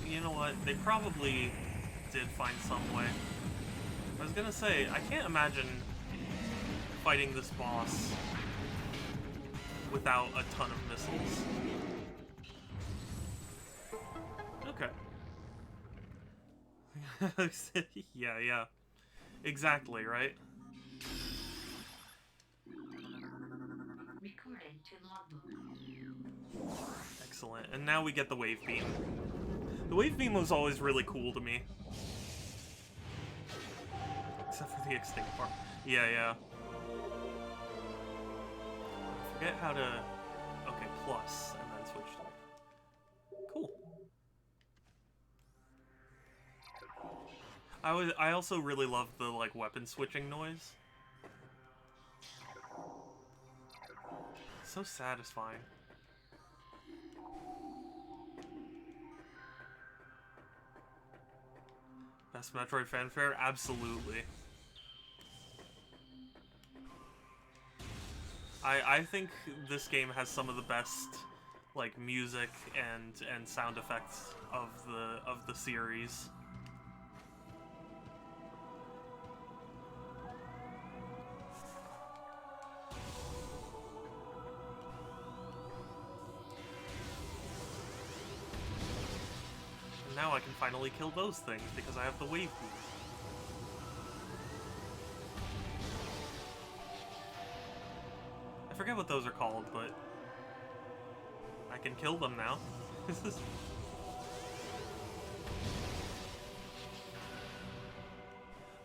You know what? what? They probably did find some way. I was gonna say, I can't imagine fighting this boss without a ton of missiles. Okay. Yeah. Exactly, right? Recording to logbook. Excellent. And now we get the wave beam. The wave beam was always really cool to me. Except for the extinct part. Yeah. Forget how to... Okay, plus, and then switch to... Cool. I also really love the, like, weapon switching noise. So satisfying. Best Metroid fanfare? Absolutely. I think this game has some of the best, like, music and sound effects of the series. And now I can finally kill those things because I have the wave beam. I forget what those are called, but I can kill them now.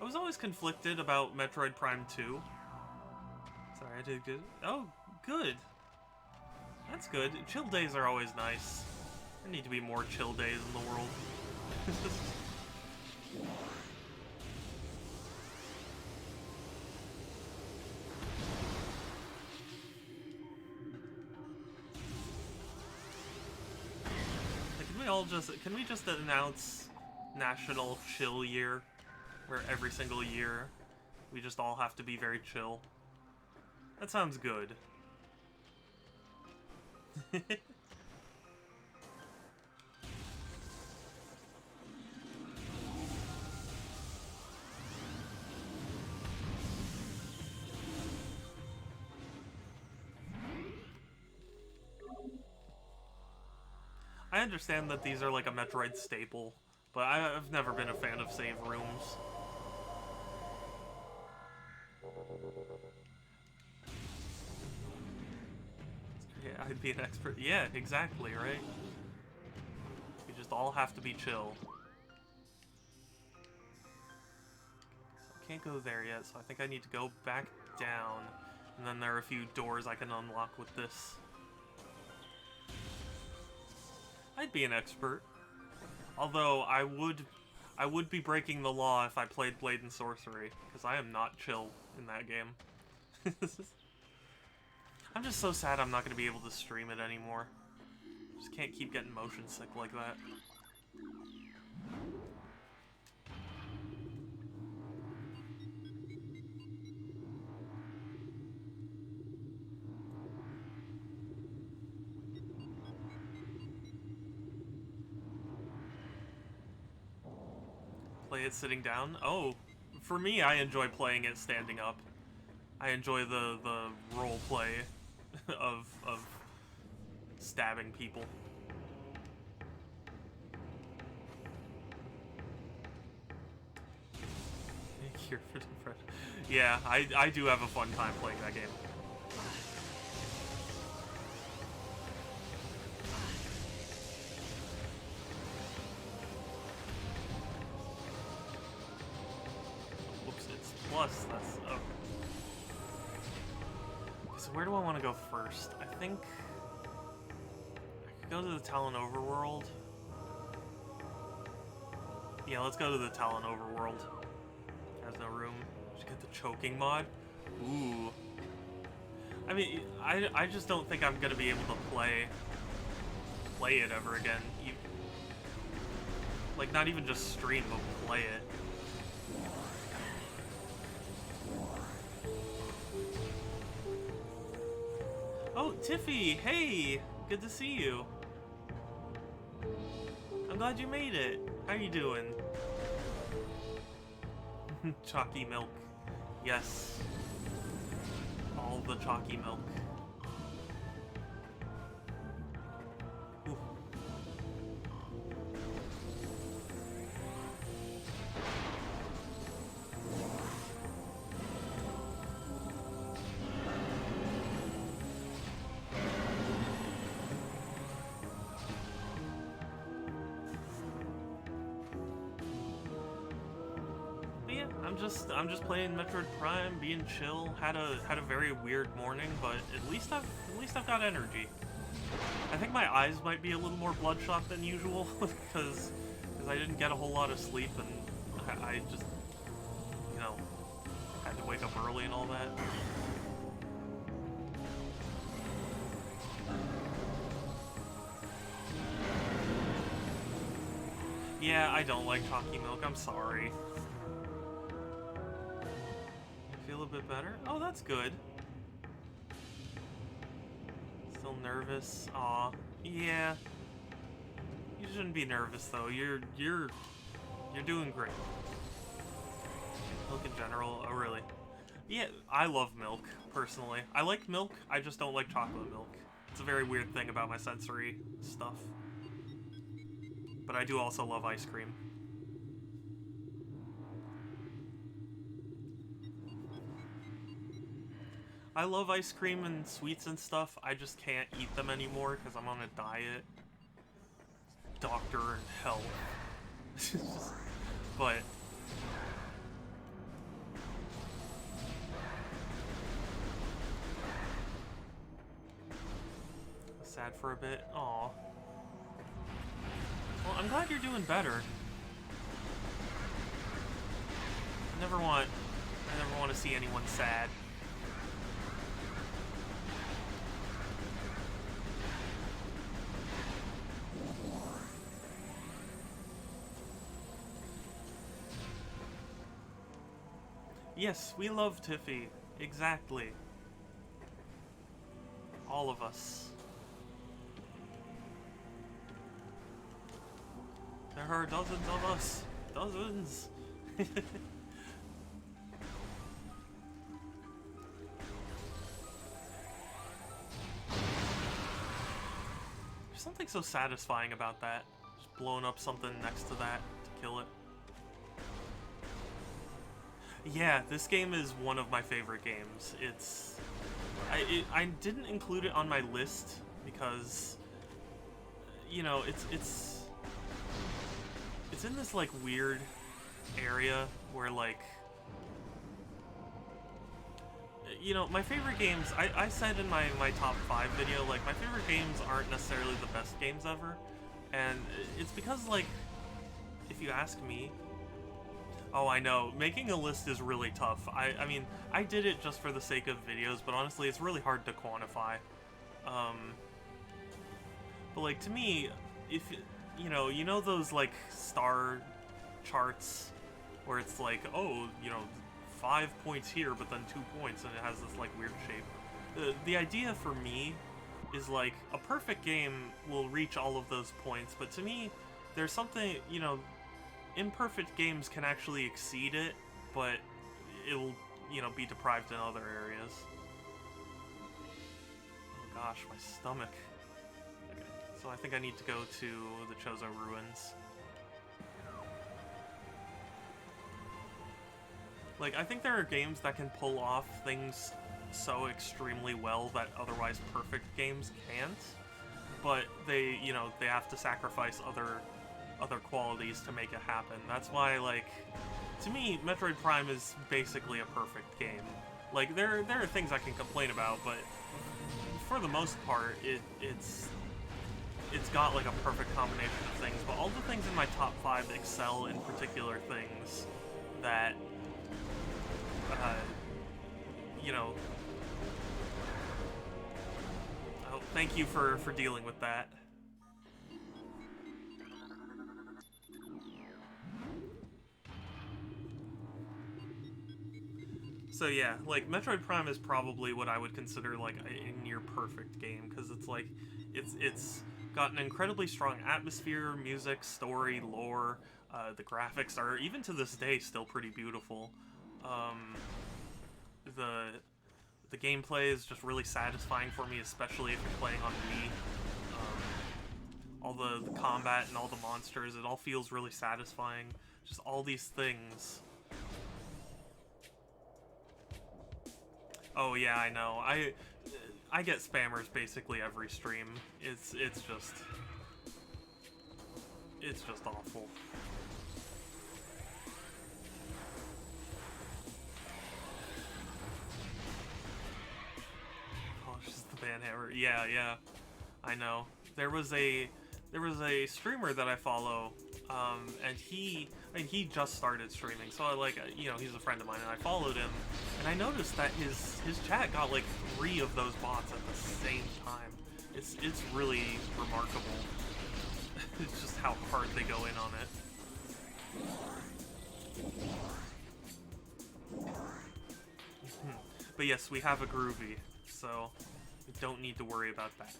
I was always conflicted about Metroid Prime 2. Sorry, I did good. Oh, good. That's good. Chill days are always nice. There need to be more chill days in the world. Can we just announce National Chill Year, where every single year we just all have to be very chill? That sounds good. I understand that these are like a Metroid staple, but I've never been a fan of save rooms. Yeah, I'd be an expert. Yeah, exactly, right? We just all have to be chill. I can't go there yet, so I think I need to go back down. And then there are a few doors I can unlock with this. I'd be an expert. Although I would be breaking the law if I played Blade and Sorcery, because I am not chill in that game. I'm just so sad I'm not going to be able to stream it anymore. Just can't keep getting motion sick like that. Play it sitting down? Oh, for me, I enjoy playing it standing up. I enjoy the role play of stabbing people. Yeah, I do have a fun time playing that game. Whoops, it's plus, that's... Okay. So where do I want to go first? I think... I could go to the Talon Overworld. Yeah, let's go to the Talon Overworld. There's no room. Just get the choking mod. Ooh. I mean, I just don't think I'm gonna be able to play it ever again. Like, not even just stream, but play it. Oh, Tiffy! Hey! Good to see you. I'm glad you made it. How you doing? Chalky milk. Yes. All the chalky milk. Ooh. But yeah, I'm just playing Metroid Prime, being chill. Had a very weird morning, but at least I've got energy. I think my eyes might be a little more bloodshot than usual because I didn't get a whole lot of sleep and I just, you know, had to wake up early and all that. Yeah, I don't like chalky milk. I'm sorry. Feel a bit better? Oh, that's good. Still nervous? Aw. Yeah. You shouldn't be nervous though. You're doing great. Milk in general? Oh really? Yeah, I love milk, personally. I like milk, I just don't like chocolate milk. It's a very weird thing about my sensory stuff. But I do also love ice cream. I love ice cream and sweets and stuff. I just can't eat them anymore because I'm on a diet. Doctor and hell. But sad for a bit. Aw. Well, I'm glad you're doing better. I never want to see anyone sad. Yes, we love Tiffy. Exactly. All of us. There are dozens of us. Dozens. There's something so satisfying about that. Just blowing up something next to that to kill it. Yeah, this game is one of my favorite games. I didn't include it on my list because, you know, it's in this like weird area where like, you know, my favorite games, I said in my top 5 video, like my favorite games aren't necessarily the best games ever, and it's because like, if you ask me, oh, I know. Making a list is really tough. I mean, I did it just for the sake of videos, but honestly, it's really hard to quantify. But like, to me, if, you know those like star charts where it's like, oh, you know, 5 points here, but then 2 points, and it has this like weird shape. The idea for me is like, a perfect game will reach all of those points, but to me, there's something, you know, imperfect games can actually exceed it, but it'll, you know, be deprived in other areas. Oh gosh, my stomach. Okay, so I think I need to go to the Chozo Ruins. Like, I think there are games that can pull off things so extremely well that otherwise perfect games can't, but they, you know, they have to sacrifice other qualities to make it happen. That's why, like, to me, Metroid Prime is basically a perfect game. Like, there are things I can complain about, but for the most part, it's got like a perfect combination of things. But all the things in my top 5 excel in particular things that, you know. Oh, thank you for dealing with that. So yeah, like, Metroid Prime is probably what I would consider like a near perfect game, because it's like, it's got an incredibly strong atmosphere, music, story, lore. The graphics are, even to this day, still pretty beautiful. Um, the the gameplay is just really satisfying for me, especially if you're playing on Wii. All the combat and all the monsters, it all feels really satisfying. Just all these things. Oh yeah, I know. I get spammers basically every stream. It's just awful. Oh, it's just the banhammer. Yeah, yeah. I know. There was a streamer that I follow, and he just started streaming, so I like, he's a friend of mine, and I followed him, and I noticed that his chat got like 3 of those bots at the same time. It's really remarkable. It's just how hard they go in on it. But yes, we have a Groovy, so we don't need to worry about that.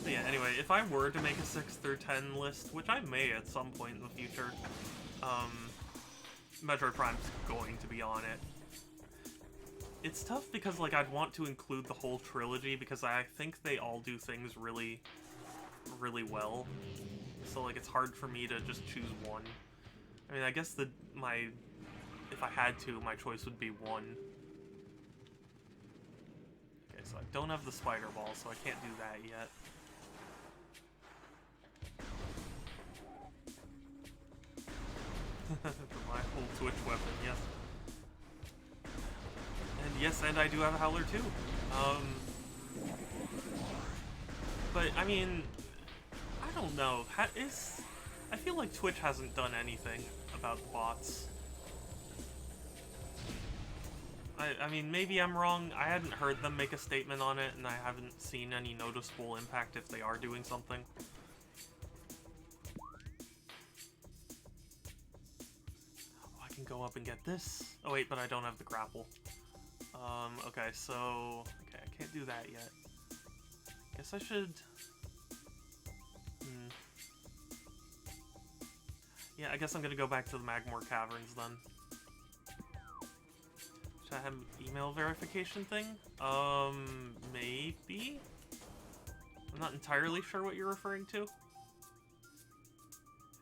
But yeah, anyway, if I were to make a 6 through 10 list, which I may at some point in the future, Metroid Prime's going to be on it. It's tough because, like, I'd want to include the whole trilogy because I think they all do things really, really well. So, like, it's hard for me to just choose one. I mean, I guess if I had to, my choice would be 1. Okay, so I don't have the spider ball, so I can't do that yet. My whole Twitch weapon, yes. And yes, and I do have a Howler too. But I mean, I don't know. I feel like Twitch hasn't done anything about the bots. I mean, maybe I'm wrong. I hadn't heard them make a statement on it, and I haven't seen any noticeable impact if they are doing something. Can go up and get this. Oh wait, but I don't have the grapple. Okay, so... Okay, I can't do that yet. Guess I should... Yeah, I guess I'm gonna go back to the Magmore Caverns then. Should I have an email verification thing? Maybe? I'm not entirely sure what you're referring to.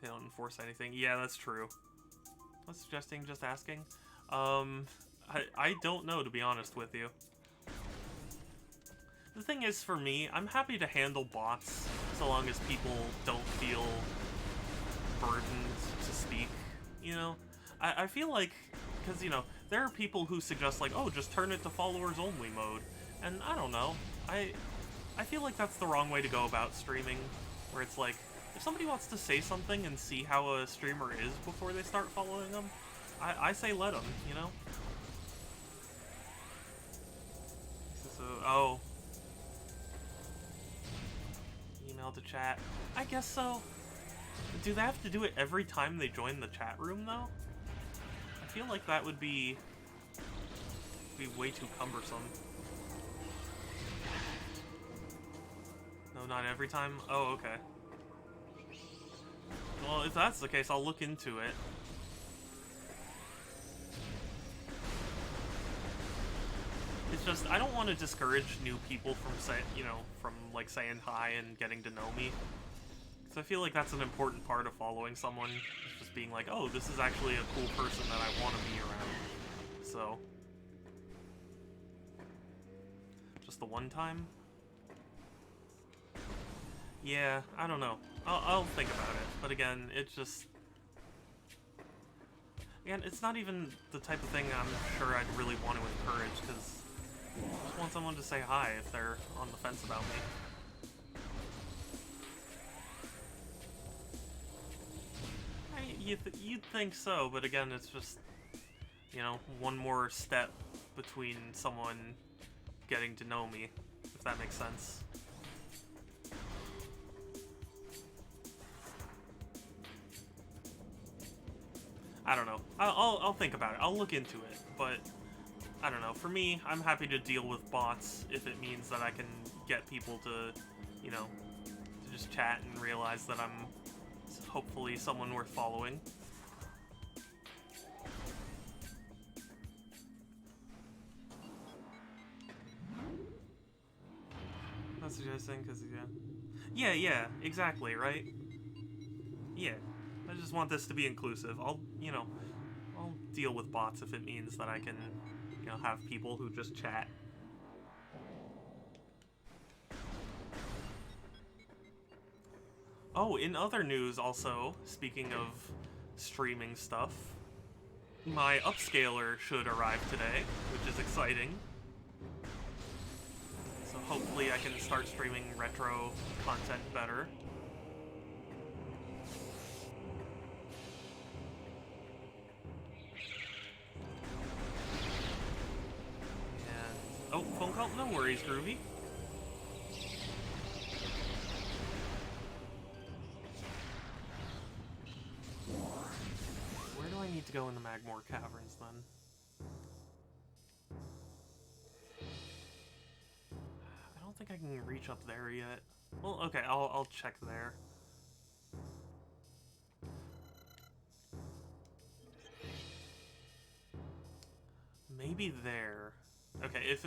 They don't enforce anything. Yeah, that's true. Not suggesting, just asking. I don't know, to be honest with you. The thing is, for me, I'm happy to handle bots so long as people don't feel burdened to speak, you know? I feel like, because, there are people who suggest, like, oh, just turn it to followers-only mode. And I don't know. I feel like that's the wrong way to go about streaming, where it's like, if somebody wants to say something and see how a streamer is before they start following them, I say let them, you know? So, oh. Email to chat. I guess so. Do they have to do it every time they join the chat room, though? I feel like that would be way too cumbersome. No, not every time? Oh, okay. Well, if that's the case, I'll look into it. It's just, I don't want to discourage new people from like saying hi and getting to know me. Because I feel like that's an important part of following someone. It's just being like, oh, this is actually a cool person that I want to be around. So. Just the one time? Yeah, I don't know. I'll think about it. But again, it's just... Again, it's not even the type of thing I'm sure I'd really want to encourage, because I just want someone to say hi if they're on the fence about me. You'd think so, but again, it's just, one more step between someone getting to know me, if that makes sense. I don't know. I'll think about it. I'll look into it, but I don't know. For me, I'm happy to deal with bots if it means that I can get people to, you know, to just chat and realize that I'm hopefully someone worth following. That's suggesting because yeah, exactly, right? Yeah, I just want this to be inclusive. I'll deal with bots if it means that I can, have people who just chat. Oh, in other news, also, speaking of streaming stuff, my upscaler should arrive today, which is exciting. So hopefully I can start streaming retro content better. And, oh, phone call? No worries, Groovy. Where do I need to go in the Magmore Caverns, then? I don't think I can reach up there yet. Well, okay, I'll check there. Maybe there. Okay, if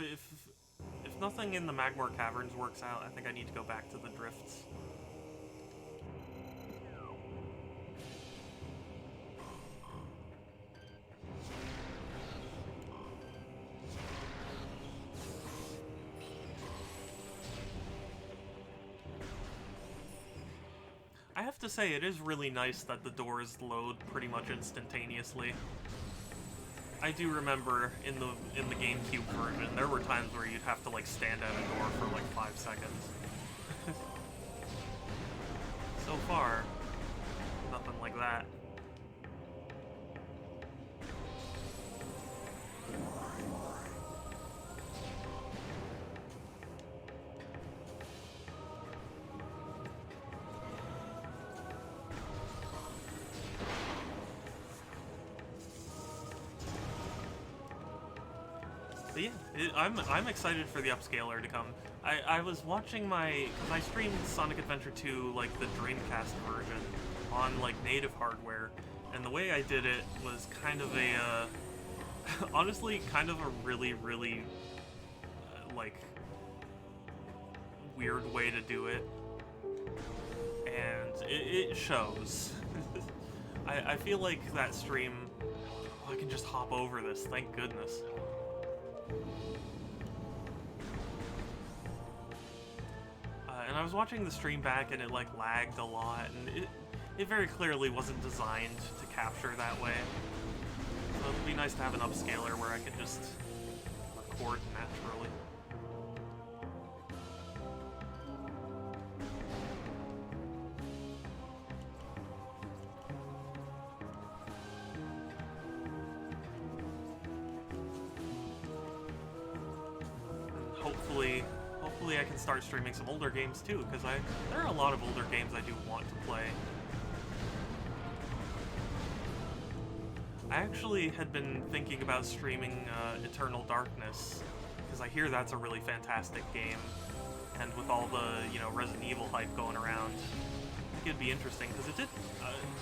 nothing in the Magmore Caverns works out, I think I need to go back to the Drifts. I have to say, it is really nice that the doors load pretty much instantaneously. I do remember in the GameCube version, there were times where you'd have to like stand at a door for like 5 seconds. So far, nothing like that. But yeah, I'm excited for the upscaler to come. I was watching I streamed Sonic Adventure 2, like the Dreamcast version, on like native hardware, and the way I did it was kind of a, honestly, kind of a really, really, like, weird way to do it, and it shows. I feel like that stream, I can just hop over this, thank goodness. And I was watching the stream back and it like lagged a lot, and it very clearly wasn't designed to capture that way. So it'd be nice to have an upscaler where I could just record naturally. And hopefully I can start streaming some older games too, because there are a lot of older games I do want to play. I actually had been thinking about streaming Eternal Darkness, because I hear that's a really fantastic game, and with all the, Resident Evil hype going around, I think it'd be interesting, because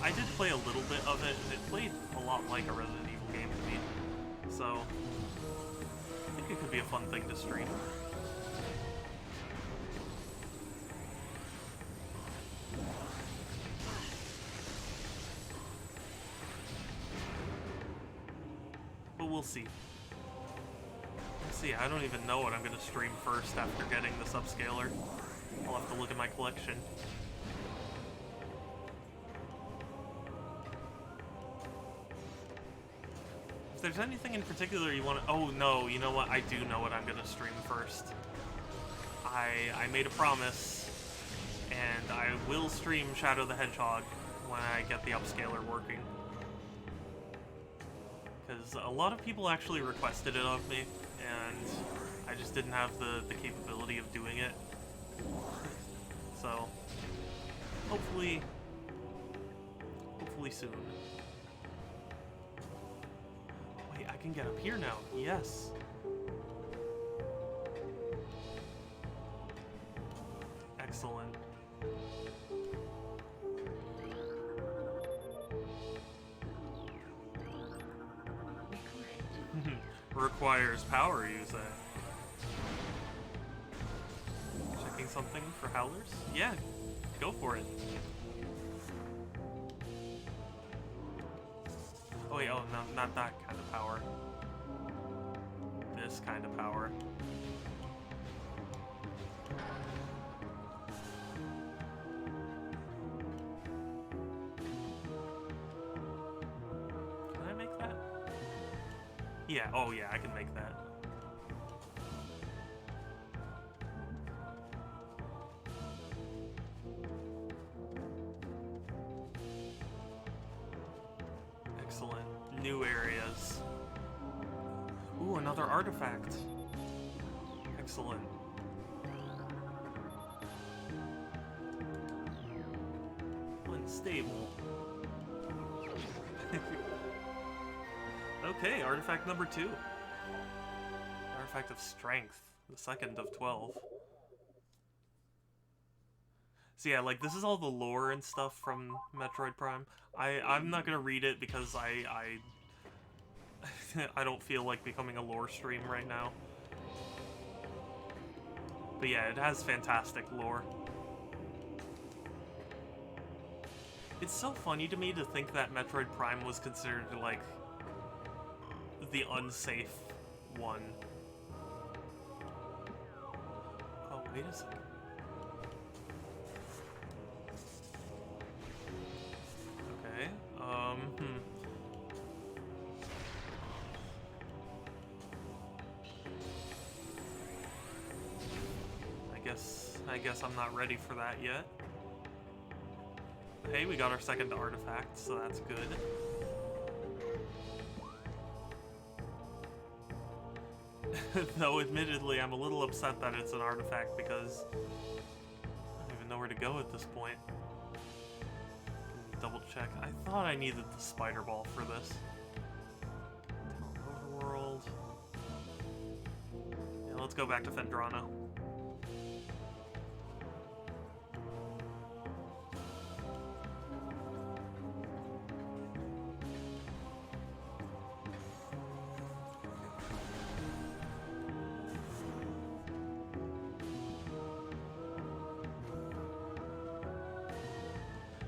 I did play a little bit of it, and it played a lot like a Resident Evil game to me, so I think it could be a fun thing to stream. We'll see. Let's see, I don't even know what I'm going to stream first after getting this upscaler. I'll have to look at my collection. If there's anything in particular you want to... Oh, no, you know what? I do know what I'm going to stream first. I made a promise, and I will stream Shadow the Hedgehog when I get the upscaler working. Because a lot of people actually requested it of me, and I just didn't have the capability of doing it. So, hopefully soon. Wait, I can get up here now. Yes. Excellent. Requires power, you say? Checking something for howlers? Yeah, go for it. Oh wait, oh no, not that kind of power. This kind of power. Can I make that? Yeah, oh yeah, I can make that. Excellent. New areas. Ooh, another artifact. Excellent. Unstable. Okay, artifact number 2. Artifact of Strength, the second of 12. So yeah, like, this is all the lore and stuff from Metroid Prime. I'm not gonna read it because I don't feel like becoming a lore stream right now. But yeah, it has fantastic lore. It's so funny to me to think that Metroid Prime was considered, like, the unsafe one. Oh, wait a second. Okay, I guess I'm not ready for that yet. Hey, we got our second artifact, so that's good. Though, admittedly, I'm a little upset that it's an artifact because I don't even know where to go at this point. Double check. I thought I needed the spider ball for this. Overworld. Yeah, let's go back to Phendrana.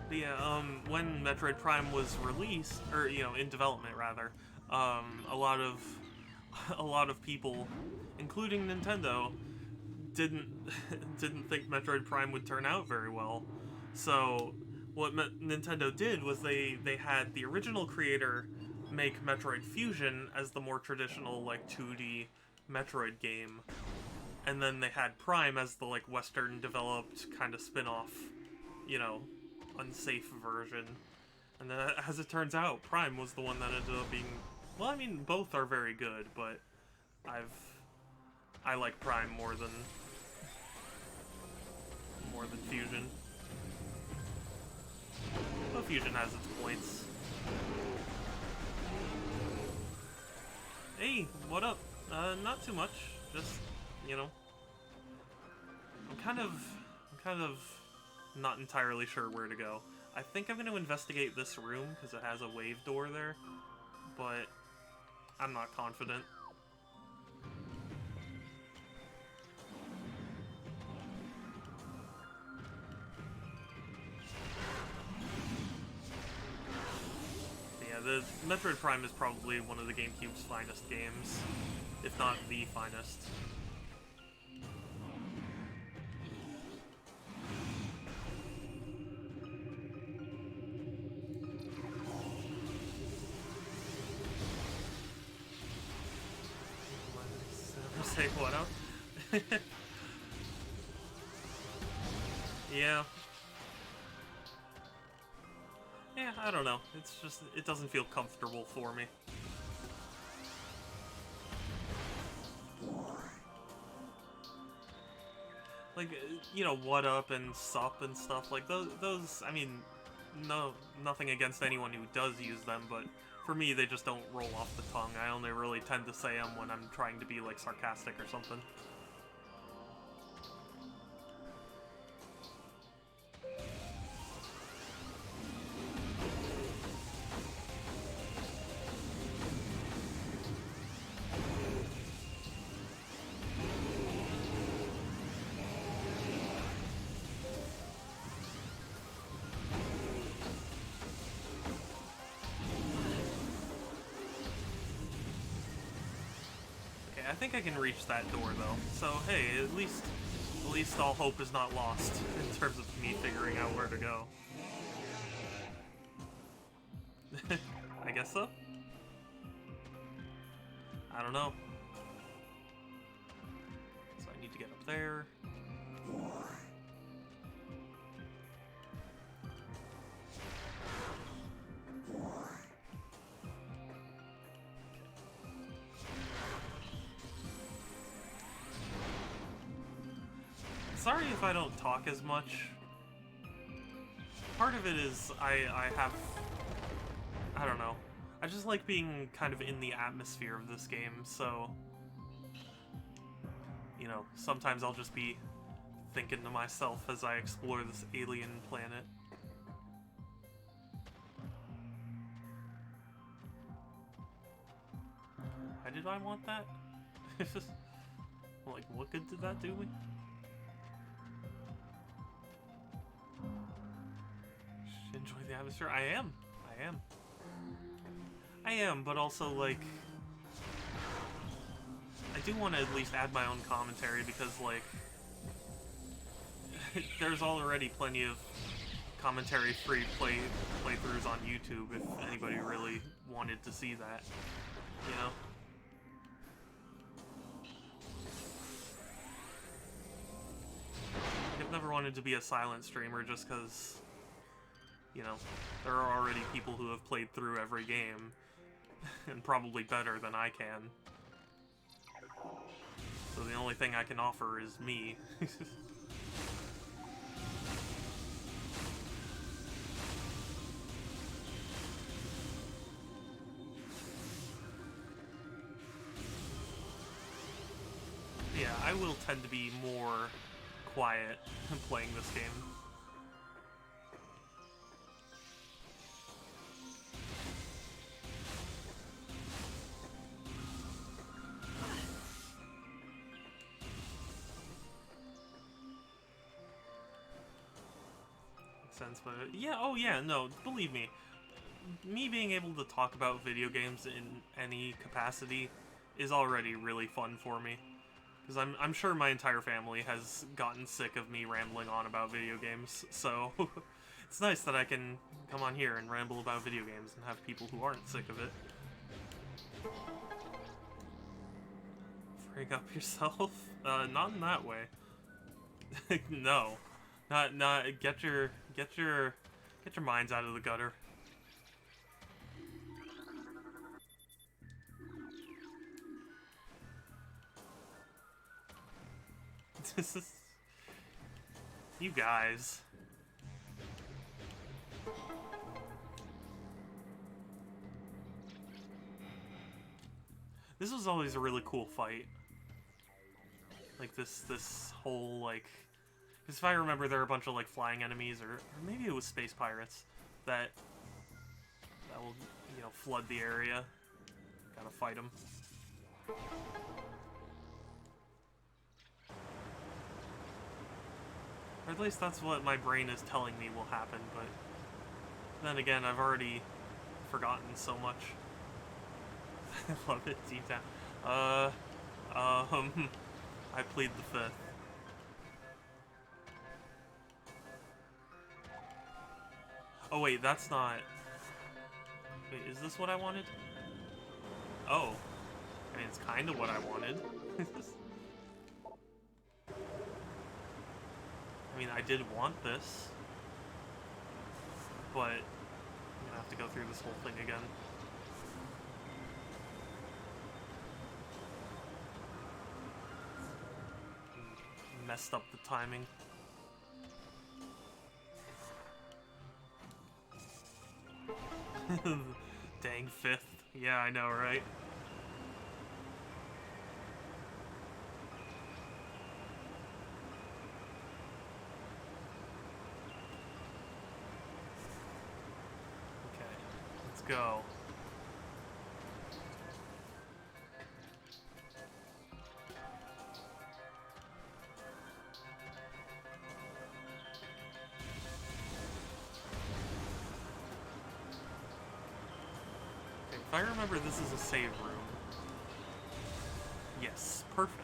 But yeah, when Metroid Prime was released, or in development rather, a lot of people, including Nintendo, didn't didn't think Metroid Prime would turn out very well. So what Nintendo did was they had the original creator make Metroid Fusion as the more traditional like 2D Metroid game, and then they had Prime as the like Western developed kind of spin-off, unsafe version. And then, as it turns out, Prime was the one that ended up being... Well, I mean, both are very good, but I like Prime more than Fusion. But Fusion has its points. Hey, what up? Not too much. Just, I'm kind of not entirely sure where to go. I think I'm going to investigate this room because it has a wave door there, but I'm not confident. Yeah, the Metroid Prime is probably one of the GameCube's finest games, if not the finest. Say what up? Yeah. Yeah, I don't know. It's just, it doesn't feel comfortable for me. Like, what up and sup and stuff, like, those, I mean, nothing against anyone who does use them, but for me, they just don't roll off the tongue. I only really tend to say them when I'm trying to be, like, sarcastic or something. think I can reach that door though. So hey, at least all hope is not lost in terms of me figuring out where to go. I guess so. I don't know. So I need to get up there. Sorry if I don't talk as much. Part of it is I don't know. I just like being kind of in the atmosphere of this game, so you know, sometimes I'll just be thinking to myself as I explore this alien planet. Why did I want that? Like, what good did that do me? Enjoy the atmosphere. I am. I am, but also, like, I do want to at least add my own commentary because, like, there's already plenty of commentary-free playthroughs on YouTube if anybody really wanted to see that, you know? I've never wanted to be a silent streamer just because, you know, there are already people who have played through every game, and probably better than I can. So the only thing I can offer is me. Yeah, I will tend to be more quiet playing this game. Sense, but yeah, oh yeah, no, believe me, being able to talk about video games in any capacity is already really fun for me, because I'm sure my entire family has gotten sick of me rambling on about video games, so it's nice that I can come on here and ramble about video games and have people who aren't sick of it. Freak up yourself? Not in that way. No. Not get your minds out of the gutter. This is you guys. This was always a really cool fight. Like this whole like. Because if I remember, there are a bunch of like flying enemies, or maybe it was space pirates that will, you know, flood the area. Gotta fight them. Or at least that's what my brain is telling me will happen. But then again, I've already forgotten so much. I love it deep down. I plead the fifth. Oh wait, that's not... Wait, is this what I wanted? Oh. I mean, it's kind of what I wanted. I mean, I did want this. But I'm gonna have to go through this whole thing again. Messed up the timing. Dang fifth. Yeah, I know, right? Okay, let's go. If I remember, this is a save room. Yes. perfect.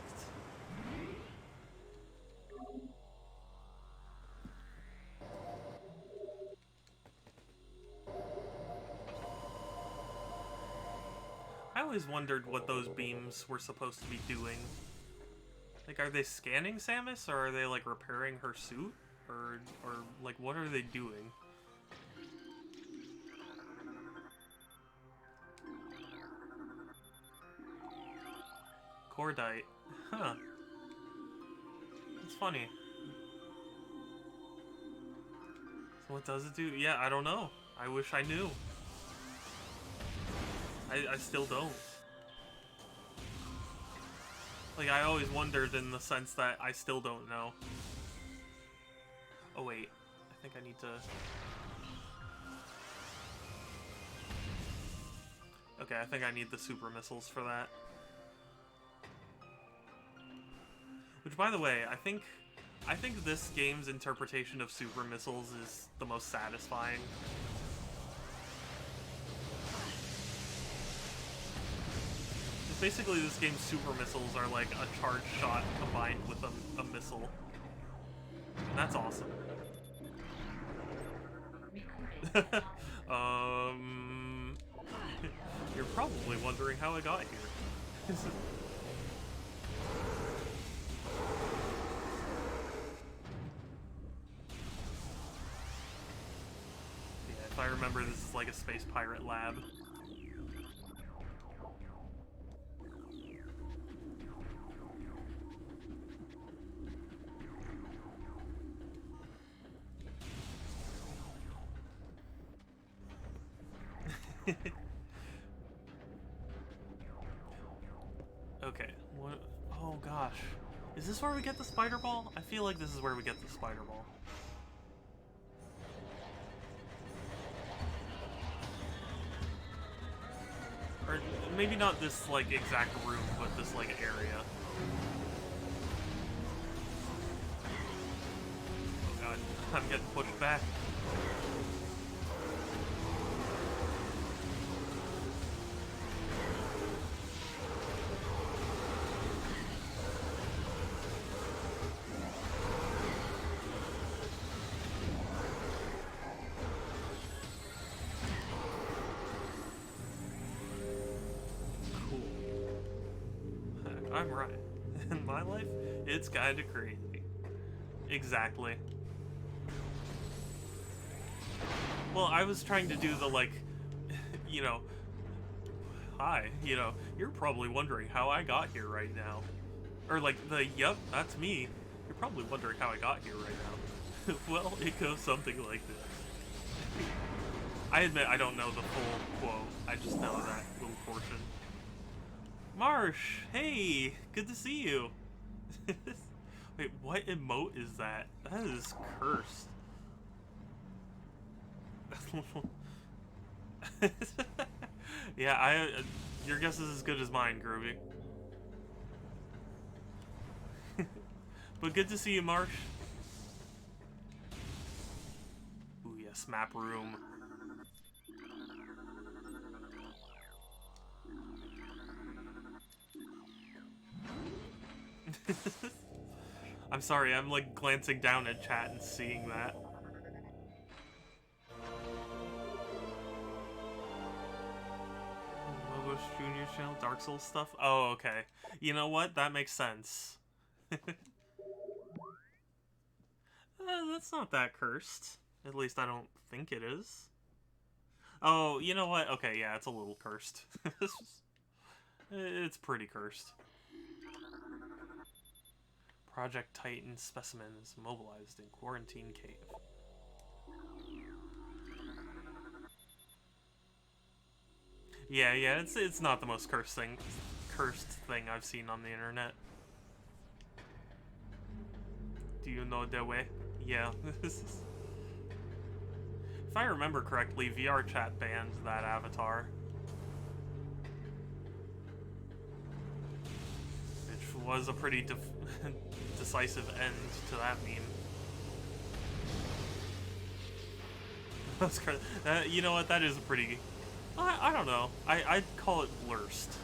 I always wondered what those beams were supposed to be doing. Like, are they scanning Samus, or are they, like, repairing her suit? Or like, what are they doing? Cordite. Huh. It's funny. So what does it do? Yeah, I don't know. I wish I knew. I still don't. Like, I always wondered in the sense that I still don't know. Oh, wait. I think I need to... Okay, I think I need the super missiles for that. Which, by the way, I think this game's interpretation of super missiles is the most satisfying. Basically, this game's super missiles are like a charge shot combined with a missile. And that's awesome. You're probably wondering how I got here. Yeah, if I remember, this is like a space pirate lab. Okay, what? Oh gosh. Is this where we get the spider ball? I feel like this is where we get the spider ball. Or maybe not this, like, exact room, but this, like, area. Oh god, I'm getting pushed back. I'm right. In my life, it's kinda crazy. Exactly. Well, I was trying to do the, like, you know, hi, you know, you're probably wondering how I got here right now. Or, like, yup, that's me. You're probably wondering how I got here right now. Well, it goes something like this. I admit I don't know the full quote. I just know that little portion. Marsh, hey, good to see you. Wait, what emote is that? That is cursed. Yeah, your guess is as good as mine, Groovy. But good to see you, Marsh. Ooh, yes, map room. I'm sorry, I'm like glancing down at chat and seeing that. Logos Junior channel, Dark Souls stuff? Oh, okay. You know what? That makes sense. That's not that cursed. At least I don't think it is. Oh, you know what? Okay, yeah, it's a little cursed. It's pretty cursed. Project Titan specimens mobilized in quarantine cave. Yeah, it's not the most cursed thing I've seen on the internet. Do you know the way? Yeah. If I remember correctly, VR chat banned that avatar. Which was a pretty decisive end to that meme. That's crazy. You know what? That is a pretty... I don't know. I'd call it blurst.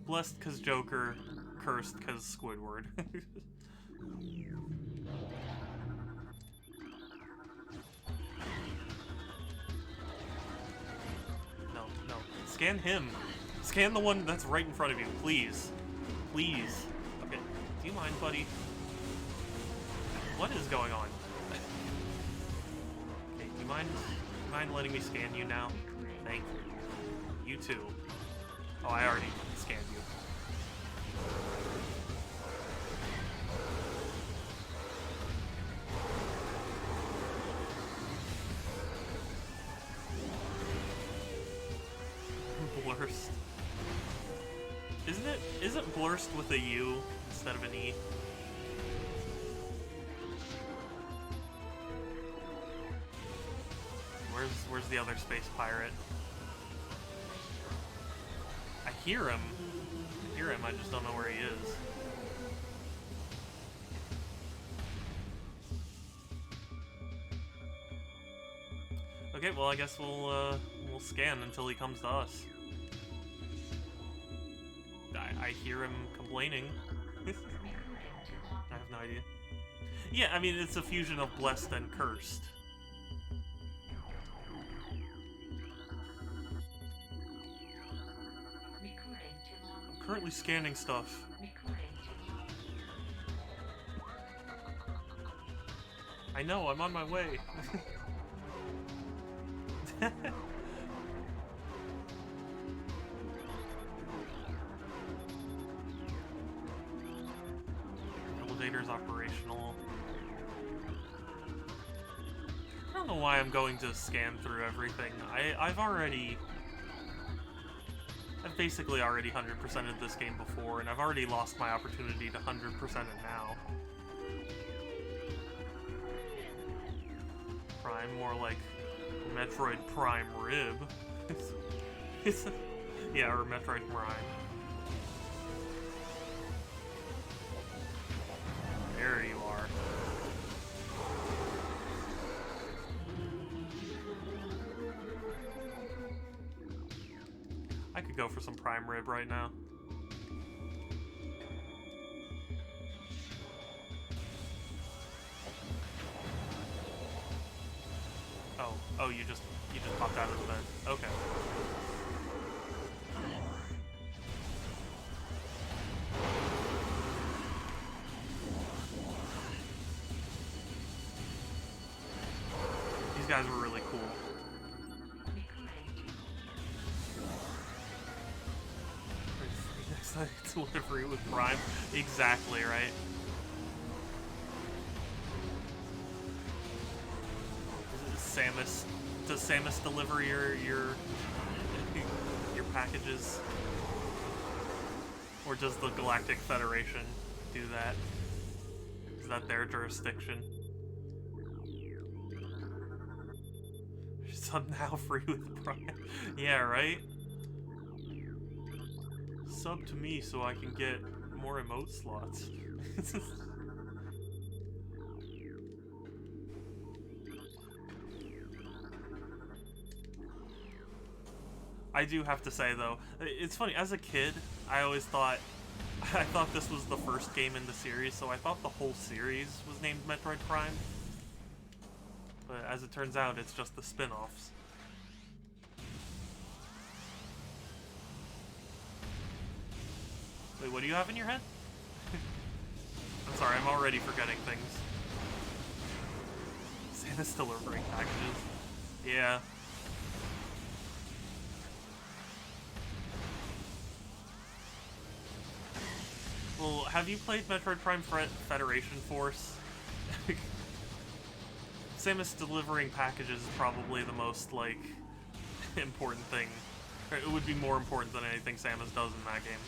Blessed cause Joker, cursed cause Squidward. No, no. Scan him. Scan the one that's right in front of you, please. Please. Okay. Do you mind, buddy? What is going on? Okay, do you mind letting me scan you now? Thank you. You too. Oh, I already scanned you. Blurst. Isn't Blurst with a U instead of an E? Where's the other space pirate? I hear him. I just don't know where he is. Okay, well I guess we'll scan until he comes to us. I hear him complaining. I have no idea. Yeah, I mean, it's a fusion of blessed and cursed. I'm currently scanning stuff. I know, I'm on my way. Elevator's operational. I don't know why I'm going to scan through everything. I've basically already 100%ed this game before, and I've already lost my opportunity to 100% it now. Prime, more like Metroid Prime Rib. Yeah, or Metroid Prime. There you are. I could go for some prime rib right now. Oh, you just popped out of the vent. Okay. These guys were really cool. Delivery with Prime. Exactly, right? Does Samus deliver your packages? Or does the Galactic Federation do that? Is that their jurisdiction? Sub now free with Prime. Yeah, right? Sub to me so I can get more emote slots. I do have to say though, it's funny, as a kid, I thought this was the first game in the series, so I thought the whole series was named Metroid Prime. But as it turns out, it's just the spin-offs. Wait, what do you have in your head? I'm sorry, I'm already forgetting things. Santa's delivering packages. Yeah. Well, have you played Metroid Prime Federation Force? Samus delivering packages is probably the most, like, important thing. It would be more important than anything Samus does in that game.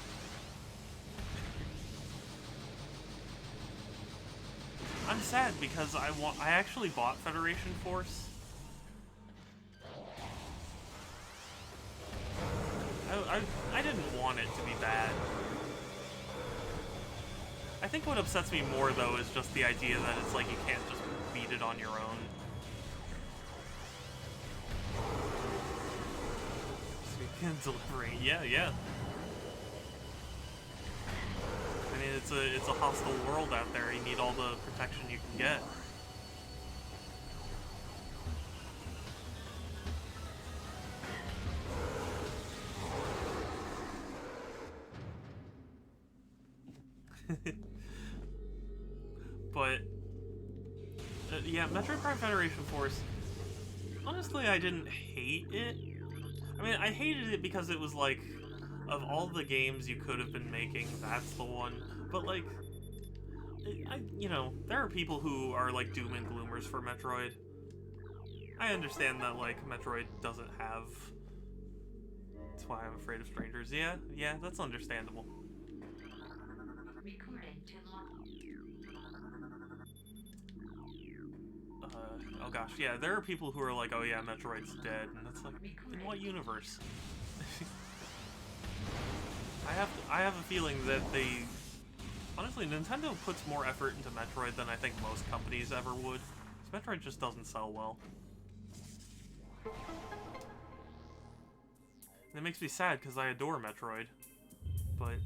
I'm sad because I actually bought Federation Force. I didn't want it to be bad. I think what upsets me more, though, is just the idea that it's like you can't just beat it on your own. Delivering, yeah, yeah. I mean, it's a hostile world out there. You need all the protection you can get. But yeah, Metroid Prime Federation Force. Honestly, I didn't hate it. I mean, I hated it because it was like, of all the games you could have been making, that's the one. But like, there are people who are like doom and gloomers for Metroid. I understand that like Metroid doesn't have. That's why I'm afraid of strangers. Yeah, yeah, that's understandable. Recording to log. Oh gosh, yeah, there are people who are like, oh yeah, Metroid's dead, and it's like, in what universe? I have a feeling that they, honestly, Nintendo puts more effort into Metroid than I think most companies ever would. 'Cause Metroid just doesn't sell well. And it makes me sad because I adore Metroid, but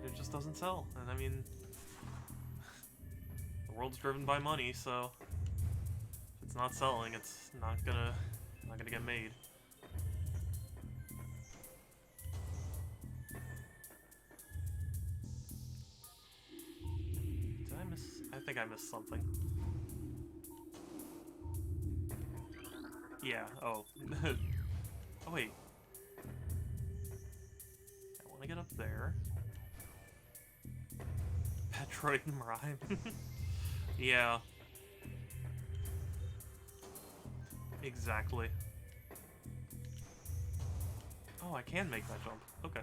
it just doesn't sell. And I mean, the world's driven by money, so if it's not selling, it's not gonna get made. Did I miss? I think I missed something. Yeah. Oh. Oh wait. I want to get up there. Metroid and Rhyme. Yeah. Exactly. Oh, I can make that jump. Okay.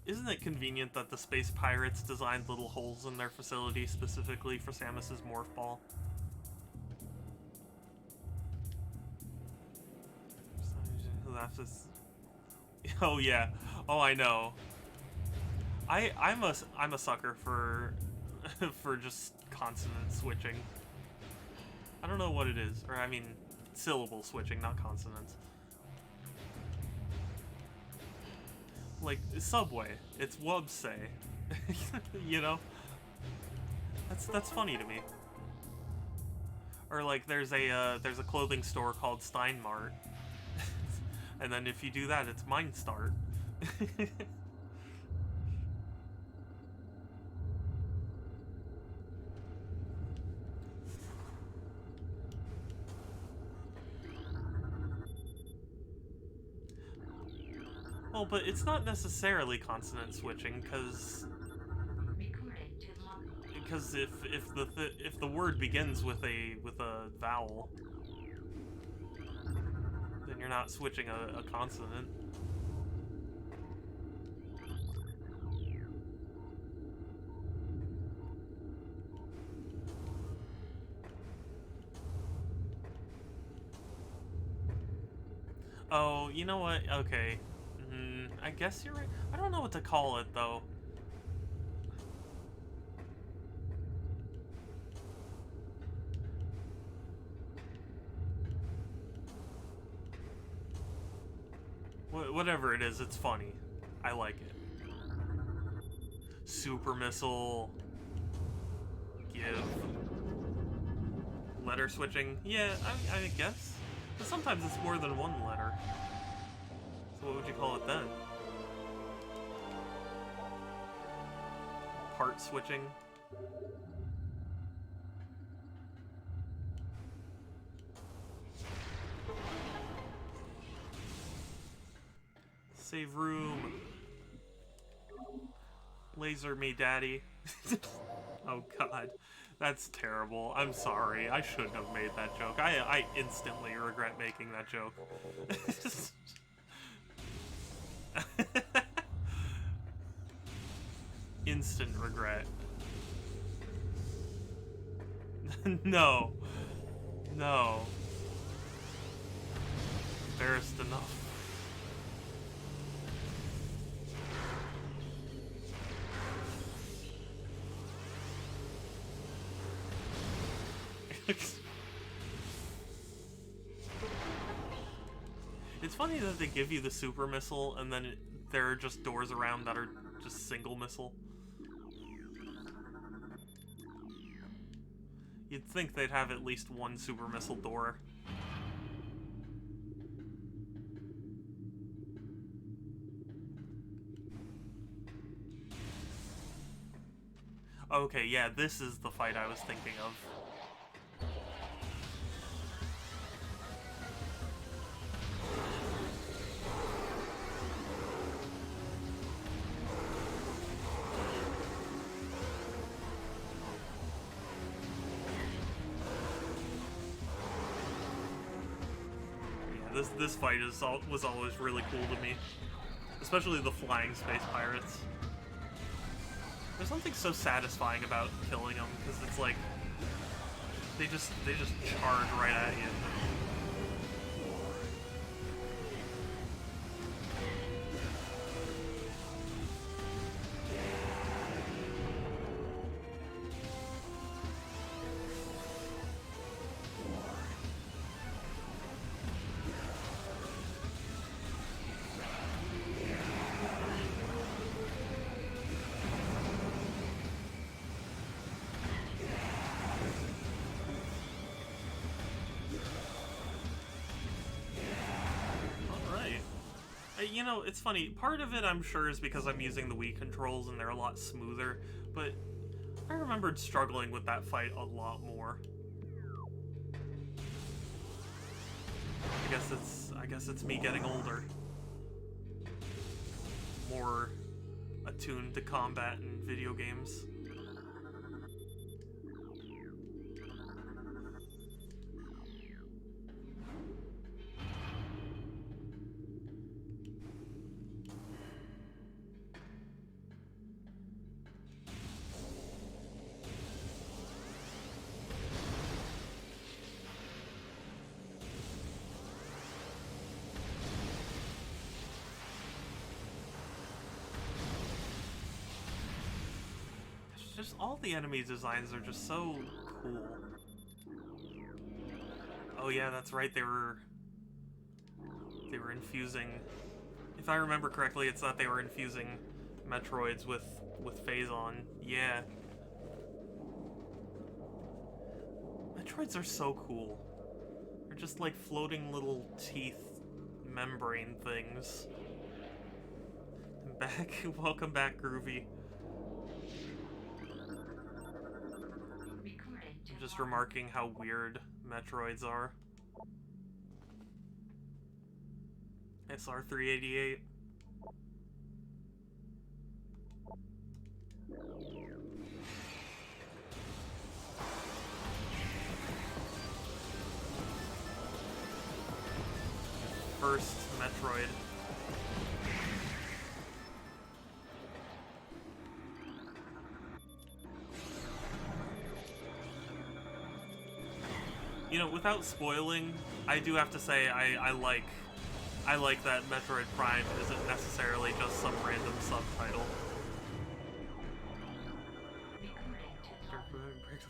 Isn't it convenient that the space pirates designed little holes in their facility specifically for Samus's morph ball? Oh yeah. Oh, I know. I'm a sucker for for just consonant switching. I don't know what it is, or I mean syllable switching, not consonants. Like Subway, it's Wubsay. You know? That's funny to me. Or like there's a clothing store called Steinmart. And then if you do that, it's Mindstart. Well, but it's not necessarily consonant switching, Recording to log. because if the word begins with a vowel, then you're not switching a consonant. Oh, you know what? Okay. I guess you're right. I don't know what to call it, though. Whatever it is, it's funny. I like it. Super missile. Give. Letter switching. Yeah, I guess. But sometimes it's more than one letter. So what would you call it then? Part switching? Save room. Laser me, daddy. Oh god. That's terrible. I'm sorry. I shouldn't have made that joke. I instantly regret making that joke. Instant regret. No. No. Embarrassed enough. It's funny that they give you the super missile and then there are just doors around that are just single missile. You'd think they'd have at least one super missile door. Okay, yeah, this is the fight I was thinking of. This fight was always really cool to me, especially the flying space pirates. There's something so satisfying about killing them because it's like they just charge right at you. You know, it's funny. Part of it, I'm sure, is because I'm using the Wii controls and they're a lot smoother. But I remembered struggling with that fight a lot more. I guess it's me getting older, more attuned to combat in video games. Just all the enemy designs are just so cool. Oh yeah, that's right. They were infusing. If I remember correctly, it's that they were infusing Metroids with Phazon. Yeah. Metroids are so cool. They're just like floating little teeth membrane things. Back, welcome back, Groovy. I'm just remarking how weird Metroids are. SR388. First Metroid. You know, without spoiling, I do have to say I like that Metroid Prime isn't necessarily just some random subtitle. Break the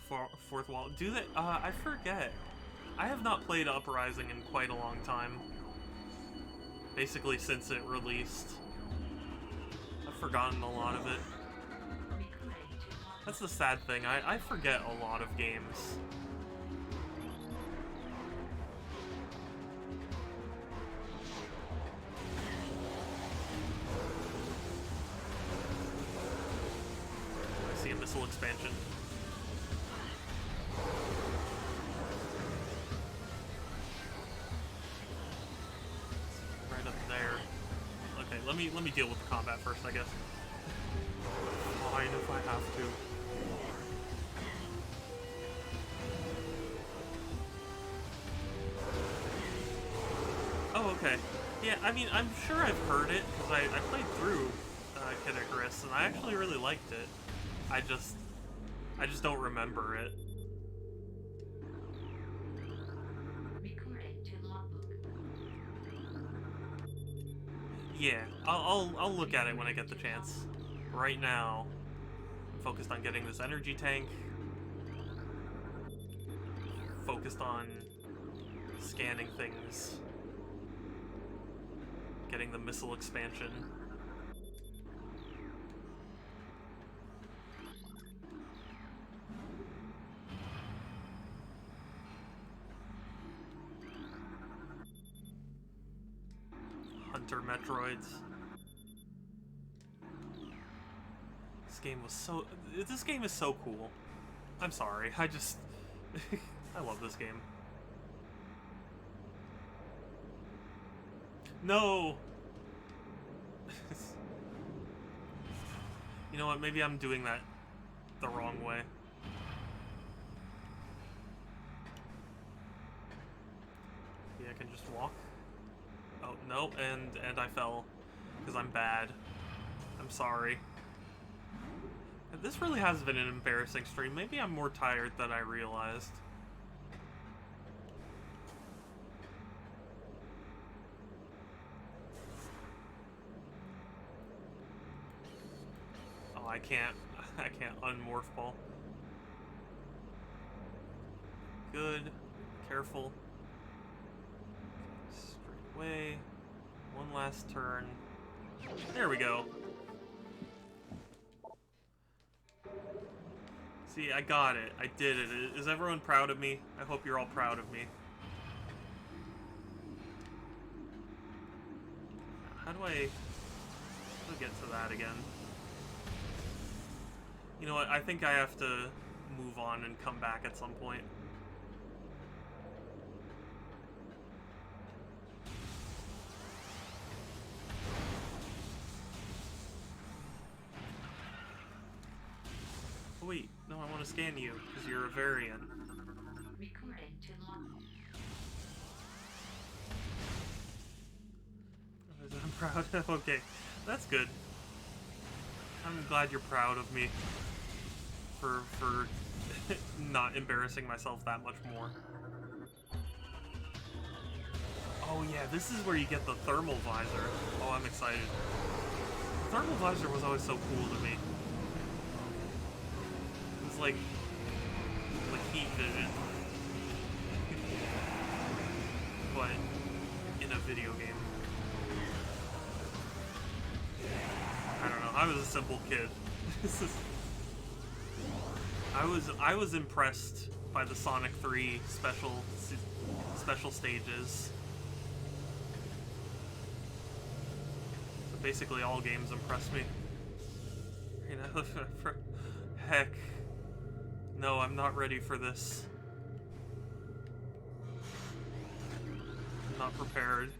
fourth wall. Do they? I forget. I have not played Uprising in quite a long time. Basically since it released. I've forgotten a lot of it. That's the sad thing. I forget a lot of games. I see a missile expansion. Right up there. Okay, let me deal with the combat first, I guess. Fine if I have to. Oh, okay. Yeah, I mean, I'm sure I've heard it, because I played through Kid Icarus, and I actually really liked it. I just don't remember it. Yeah, I'll look at it when I get the chance. Right now, I'm focused on getting this energy tank. focused on scanning things, getting the missile expansion. Hunter Metroids. This game is so cool. I'm sorry, I just... I love this game. No! You know what, maybe I'm doing that the wrong way. Yeah, I can just walk. Oh, no, and I fell. Because I'm bad. I'm sorry. This really has been an embarrassing stream. Maybe I'm more tired than I realized. Oh, I can't unmorph ball. Good. Careful. Straight away. One last turn. There we go. See, I got it. I did it. Is everyone proud of me? I hope you're all proud of me. How do I get to that again? You know what? I think I have to move on and come back at some point. Oh, wait. No, I want to scan you, because you're a variant. Recording to log. I'm proud. Okay, that's good. I'm glad you're proud of me for not embarrassing myself that much more. Oh yeah, this is where you get the thermal visor. Oh, I'm excited. The thermal visor was always so cool to me. It was like heat vision, but in a video game. I don't know. I was a simple kid. I was impressed by the Sonic 3 special stages. So basically, all games impressed me. You know, heck, no, I'm not ready for this. I'm not prepared.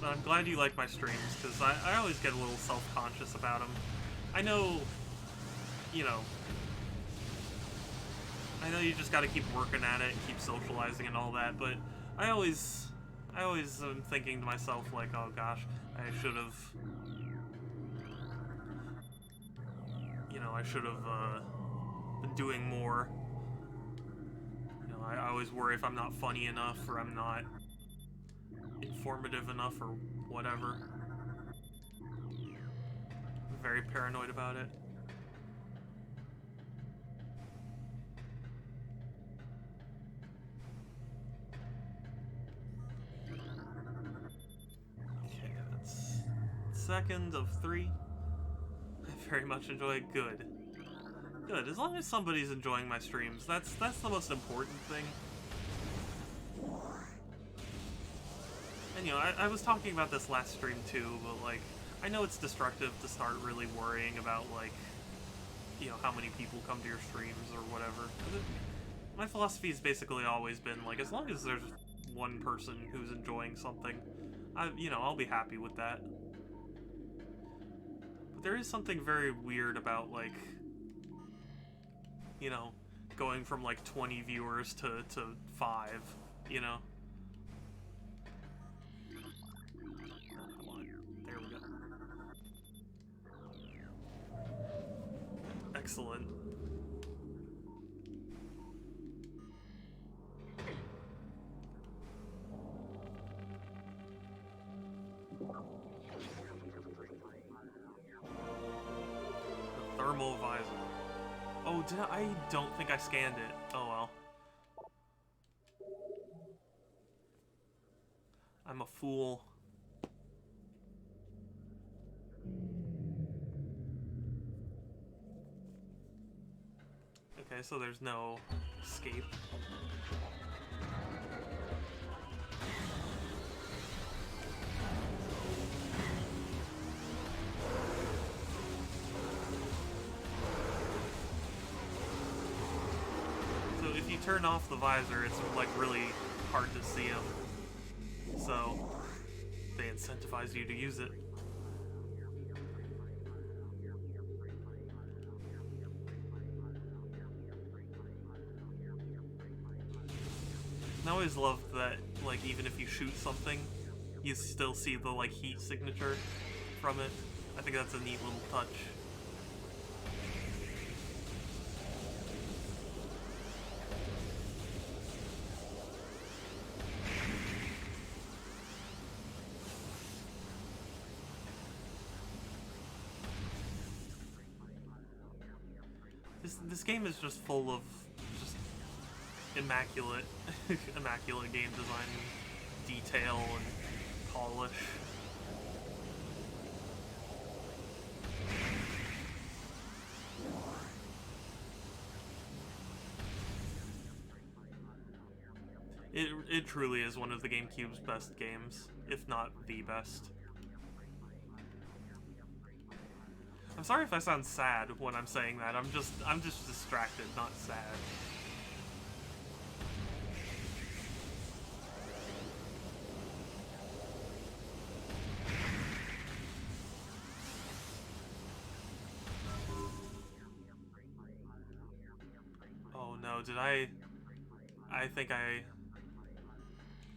But I'm glad you like my streams, because I always get a little self-conscious about them. I know, you know, you just gotta keep working at it, keep socializing and all that, but I always am thinking to myself, like, oh gosh, I should have, you know, been doing more. You know, I always worry if I'm not funny enough, or I'm not informative enough, or whatever. I'm very paranoid about it. Okay, that's second of 3. I very much enjoy it. Good. Good. As long as somebody's enjoying my streams, that's the most important thing. And, you know, I was talking about this last stream too, but, like, I know it's destructive to start really worrying about, like, you know, how many people come to your streams or whatever. My philosophy has basically always been, like, as long as there's one person who's enjoying something, you know, I'll be happy with that. But there is something very weird about, like, you know, going from, like, 20 viewers to 5, you know? Come on. There we go. Excellent. thermal visor. Oh, did I don't think I scanned it. Oh well. I'm a fool. Okay, so there's no escape. So if you turn off the visor, it's like really hard to see them. So they incentivize you to use it. And I always loved that, like, even if you shoot something, you still see the, like, heat signature from it. I think that's a neat little touch. This game is just full of just immaculate immaculate game design, detail, and polish. It truly is one of the GameCube's best games, if not the best. I'm sorry if I sound sad when I'm saying that. I'm just distracted, not sad. Oh no, did I think I...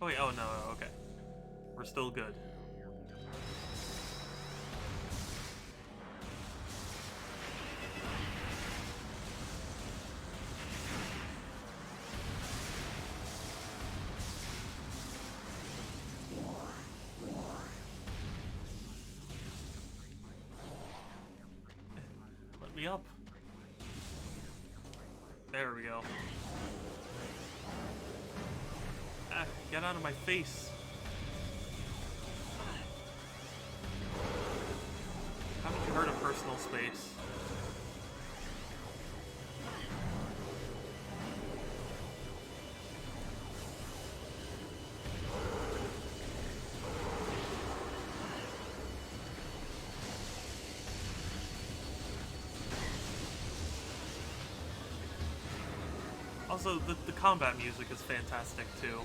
Oh wait, oh no, okay. We're still good. Let me up. There we go. Ah, get out of my face. How did you hurt a personal space? Also, the combat music is fantastic too.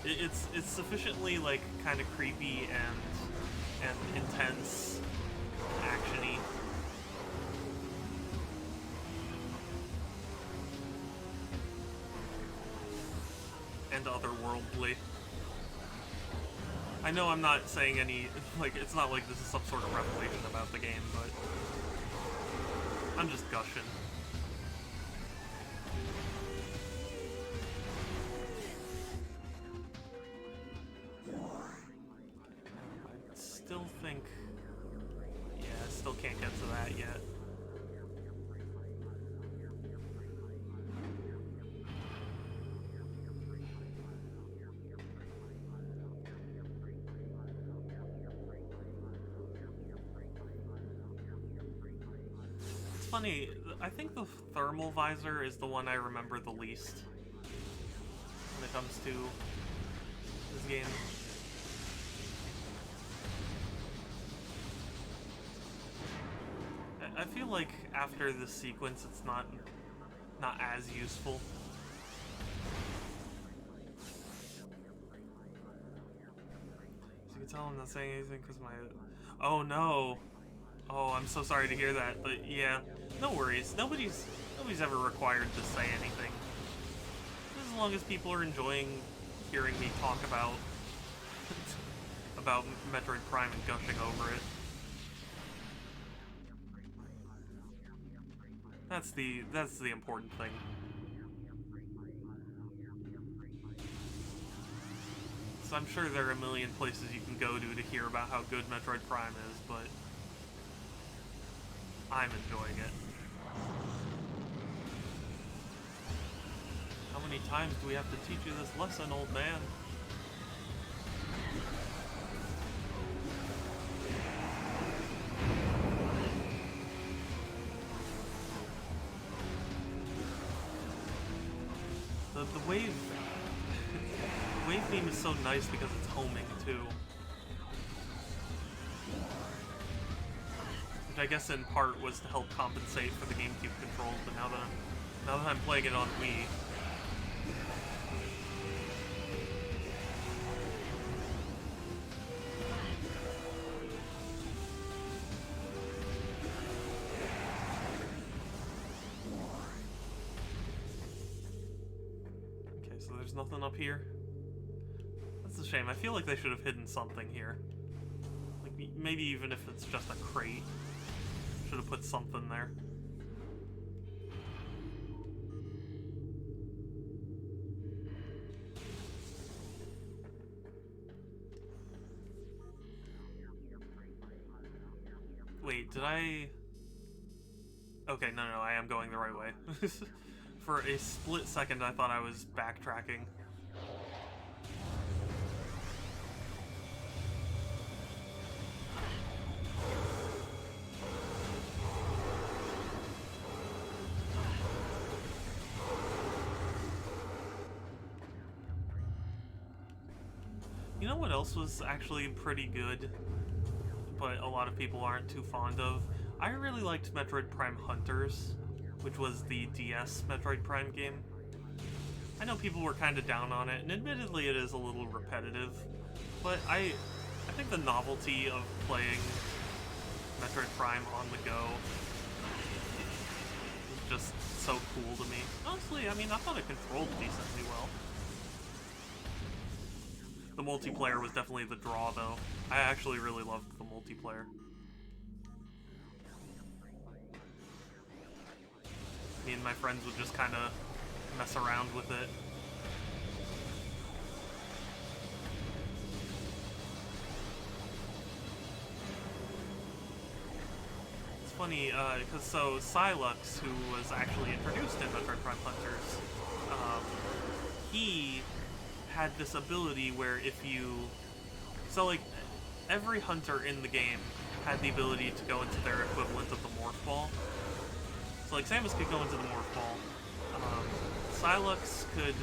It's sufficiently like kind of creepy and intense, actiony. And otherworldly. I know I'm not saying any, like, it's not like this is some sort of revelation about the game, but I'm just gushing. Still can't get to that yet. It's funny, I think the thermal visor is the one I remember the least when it comes to this game. I feel like after this sequence, it's not as useful. As you can tell, I'm not saying anything because my... Oh no! Oh, I'm so sorry to hear that, but yeah, no worries. Nobody's ever required to say anything. As long as people are enjoying hearing me talk about about Metroid Prime and gushing over it. That's the important thing. So I'm sure there are a million places you can go to hear about how good Metroid Prime is, but I'm enjoying it. many times do we have to teach you this lesson, old man? The wave... the wave beam is so nice because it's homing, too. Which I guess in part was to help compensate for the GameCube controls, but now that I'm playing it on Wii... So there's nothing up here. That's a shame. I feel like they should have hidden something here. Like, maybe even if it's just a crate. Should have put something there. Wait, did I... Okay, no, I am going the right way. For a split second, I thought I was backtracking. You know what else was actually pretty good, but a lot of people aren't too fond of? I really liked Metroid Prime Hunters, which was the DS Metroid Prime game. I know people were kind of down on it, and admittedly it is a little repetitive, but I think the novelty of playing Metroid Prime on the go is just so cool to me. Honestly, I mean, I thought it controlled decently well. The multiplayer was definitely the draw, though. I actually really loved the multiplayer. Me and my friends would just kind of mess around with it. It's funny, because so Silux, who was actually introduced in Metroid Prime Hunters, he had this ability where if you... So, like, every hunter in the game had the ability to go into their equivalent of the Morph Ball. So, like, Samus could go into the Morph Ball. Silux could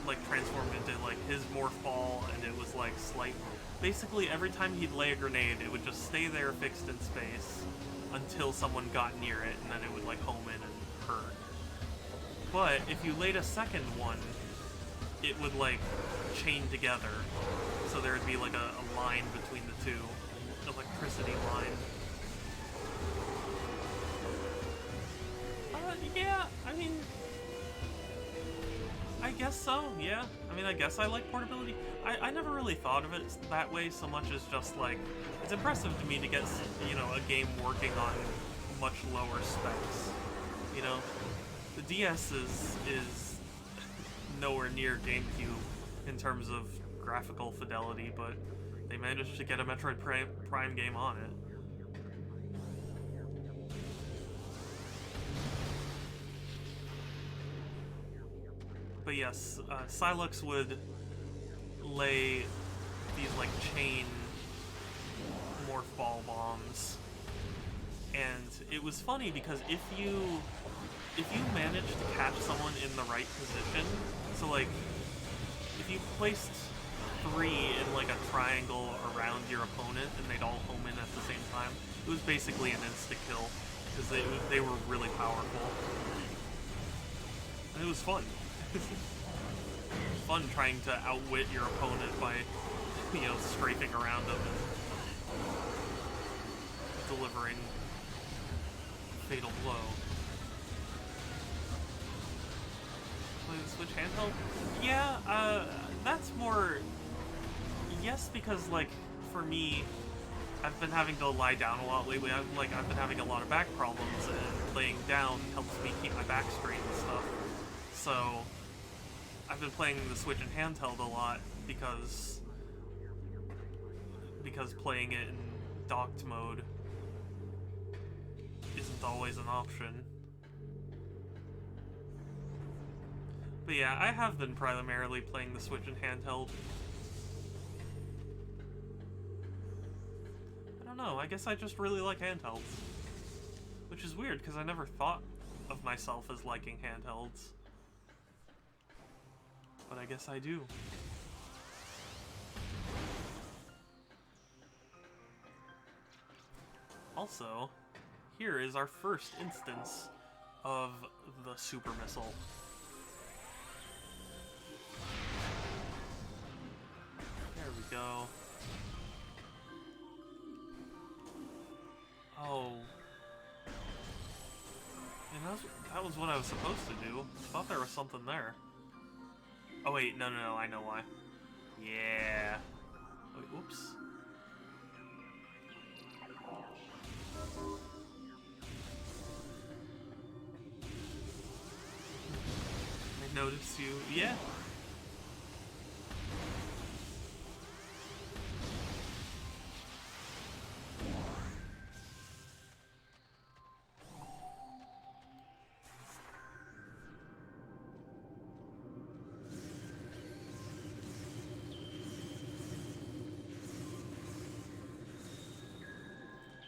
like, transform into, like, his Morph Ball, and it was, like, slight... Basically, every time he'd lay a grenade, it would just stay there fixed in space until someone got near it, and then it would, like, home in and hurt. But if you laid a second one, it would, like, chain together. So there would be, like, a line between the two. An electricity line. Yeah, I mean... I guess so, yeah. I mean, I guess I like portability. I never really thought of it that way so much as just, like... It's impressive to me to get, you know, a game working on much lower specs. You know? The DS is nowhere near GameCube in terms of graphical fidelity, but they managed to get a Metroid Prime game on it. But yes, Silux would lay these, like, chain Morph Ball bombs. And it was funny because if you managed to catch someone in the right position, so, like, if you placed 3 in, like, a triangle around your opponent and they'd all home in at the same time, it was basically an insta-kill, because they were really powerful. And it was fun. Fun trying to outwit your opponent by, you know, strafing around them and delivering a fatal blow. Play the Switch handheld? Yeah, that's more... Yes, because, like, for me, I've been having to lie down a lot lately. I've been having a lot of back problems, and laying down helps me keep my back straight and stuff. So, I've been playing the Switch in handheld a lot because playing it in docked mode isn't always an option. But yeah, I have been primarily playing the Switch in handheld. I don't know, I guess I just really like handhelds. Which is weird, because I never thought of myself as liking handhelds. But I guess I do. Also, here is our first instance of the super missile. There we go. Oh. And that was what I was supposed to do. I thought there was something there. Oh wait, no, I know why. Yeah. Wait, whoops. I noticed you. Yeah.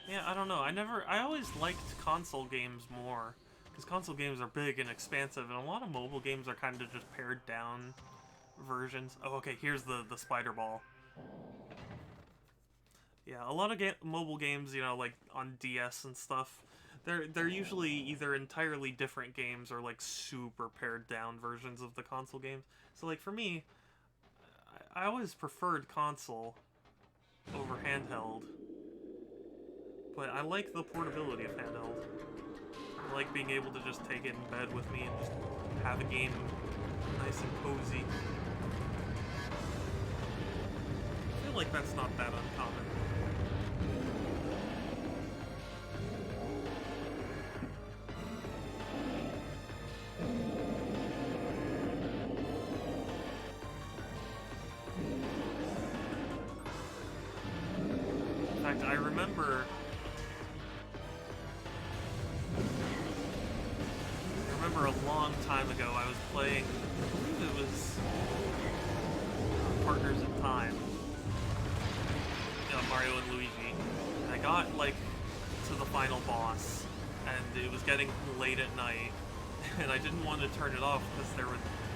Yeah, I don't know. I always liked console games more. Because console games are big and expansive, and a lot of mobile games are kind of just pared down versions. Oh, okay, here's the spider ball. Yeah, a lot of mobile games, you know, like on DS and stuff, they're usually either entirely different games or like super pared down versions of the console games. So like for me, I always preferred console over handheld. But I like the portability of handheld. I like being able to just take it in bed with me and just have a game nice and cozy. I feel like that's not that uncommon. In fact, I remember a long time ago I was playing, I believe it was Partners in Time, you know, Mario and Luigi, and I got like to the final boss, and it was getting late at night, and I didn't want to turn it off because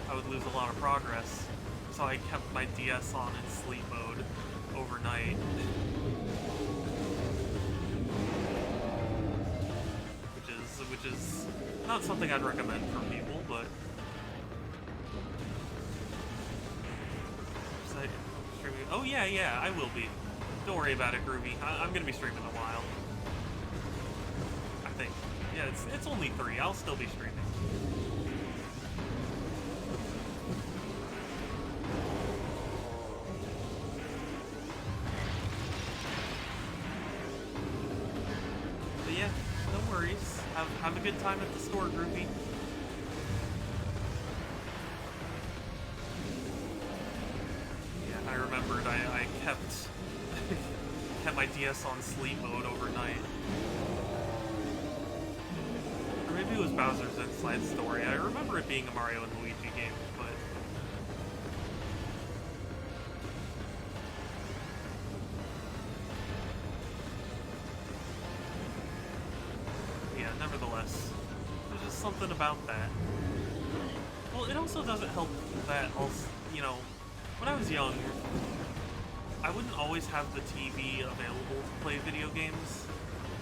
I would lose a lot of progress, so I kept my DS on in sleep mode overnight. Which is not something I'd recommend for people, but streaming. Oh yeah, I will be. Don't worry about it, Groovy. I'm gonna be streaming a while. I think. Yeah, it's only 3. I'll still be streaming. But yeah, no worries. Have a good time at the store, Groovy. Yeah, I remembered I kept kept my DS on sleep mode overnight. Or maybe it was Bowser's Inside Story. I remember it being a Mario and Luigi game, but nevertheless, there's just something about that. Well, it also doesn't help that, also, you know, when I was young, I wouldn't always have the TV available to play video games.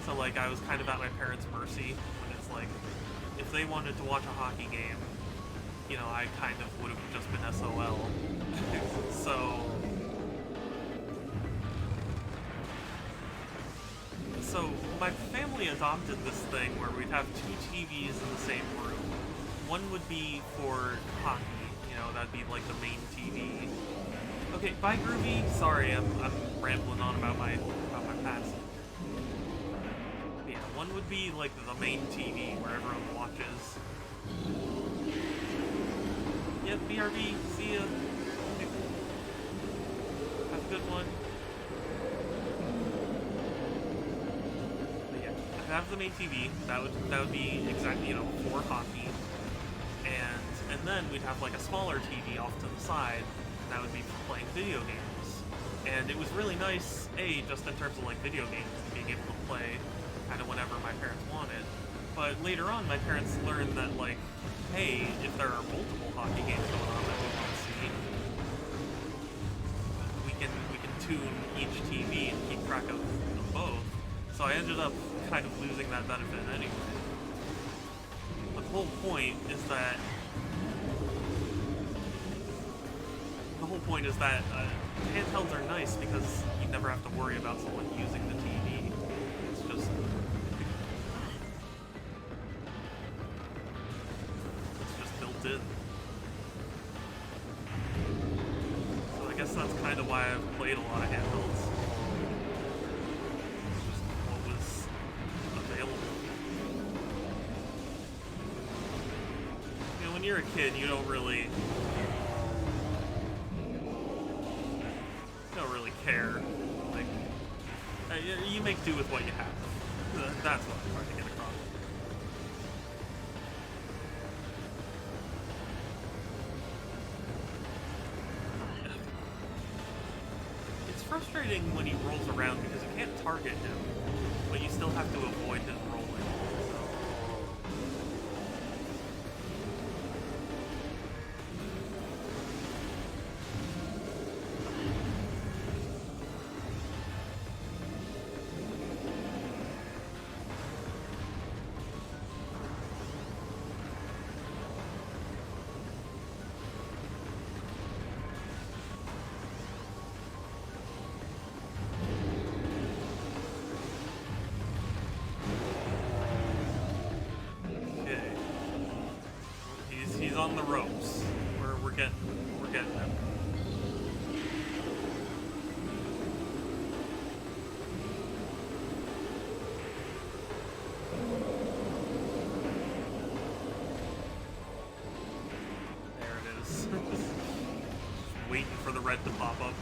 So, like, I was kind of at my parents' mercy when it's like, if they wanted to watch a hockey game, you know, I kind of would have just been SOL. So my family adopted this thing where we'd have 2 TVs in the same room. One would be for hockey, you know, that'd be like the main TV. Okay, bye Groovy. Sorry, I'm rambling on about my past. But yeah, one would be like the main TV where everyone watches. Yep, BRB, see ya. Have a good one. Have the main TV. That would be exactly, you know, for hockey, and And then we'd have like a smaller TV off to the side, and that would be for playing video games. And it was really nice, just in terms of like video games, being able to play kind of whenever my parents wanted. But later on, my parents learned that like, hey, if there are multiple hockey games going on that we want to see, we can tune each TV and keep track of both. So I ended up kind of losing that benefit anyway. But the whole point is that handhelds are nice because you never have to worry about someone using the TV. It's just built in. So I guess that's kind of why I've played a lot of handhelds. It's just what was available. You know, when you're a kid, you don't really care. Like, you make do with what you have. That's what I'm trying to get across. It's frustrating when he rolls around because you can't target him, but you still have to avoid his rolling. He's on the ropes. We're getting him. There it is. Waiting for the red to pop up.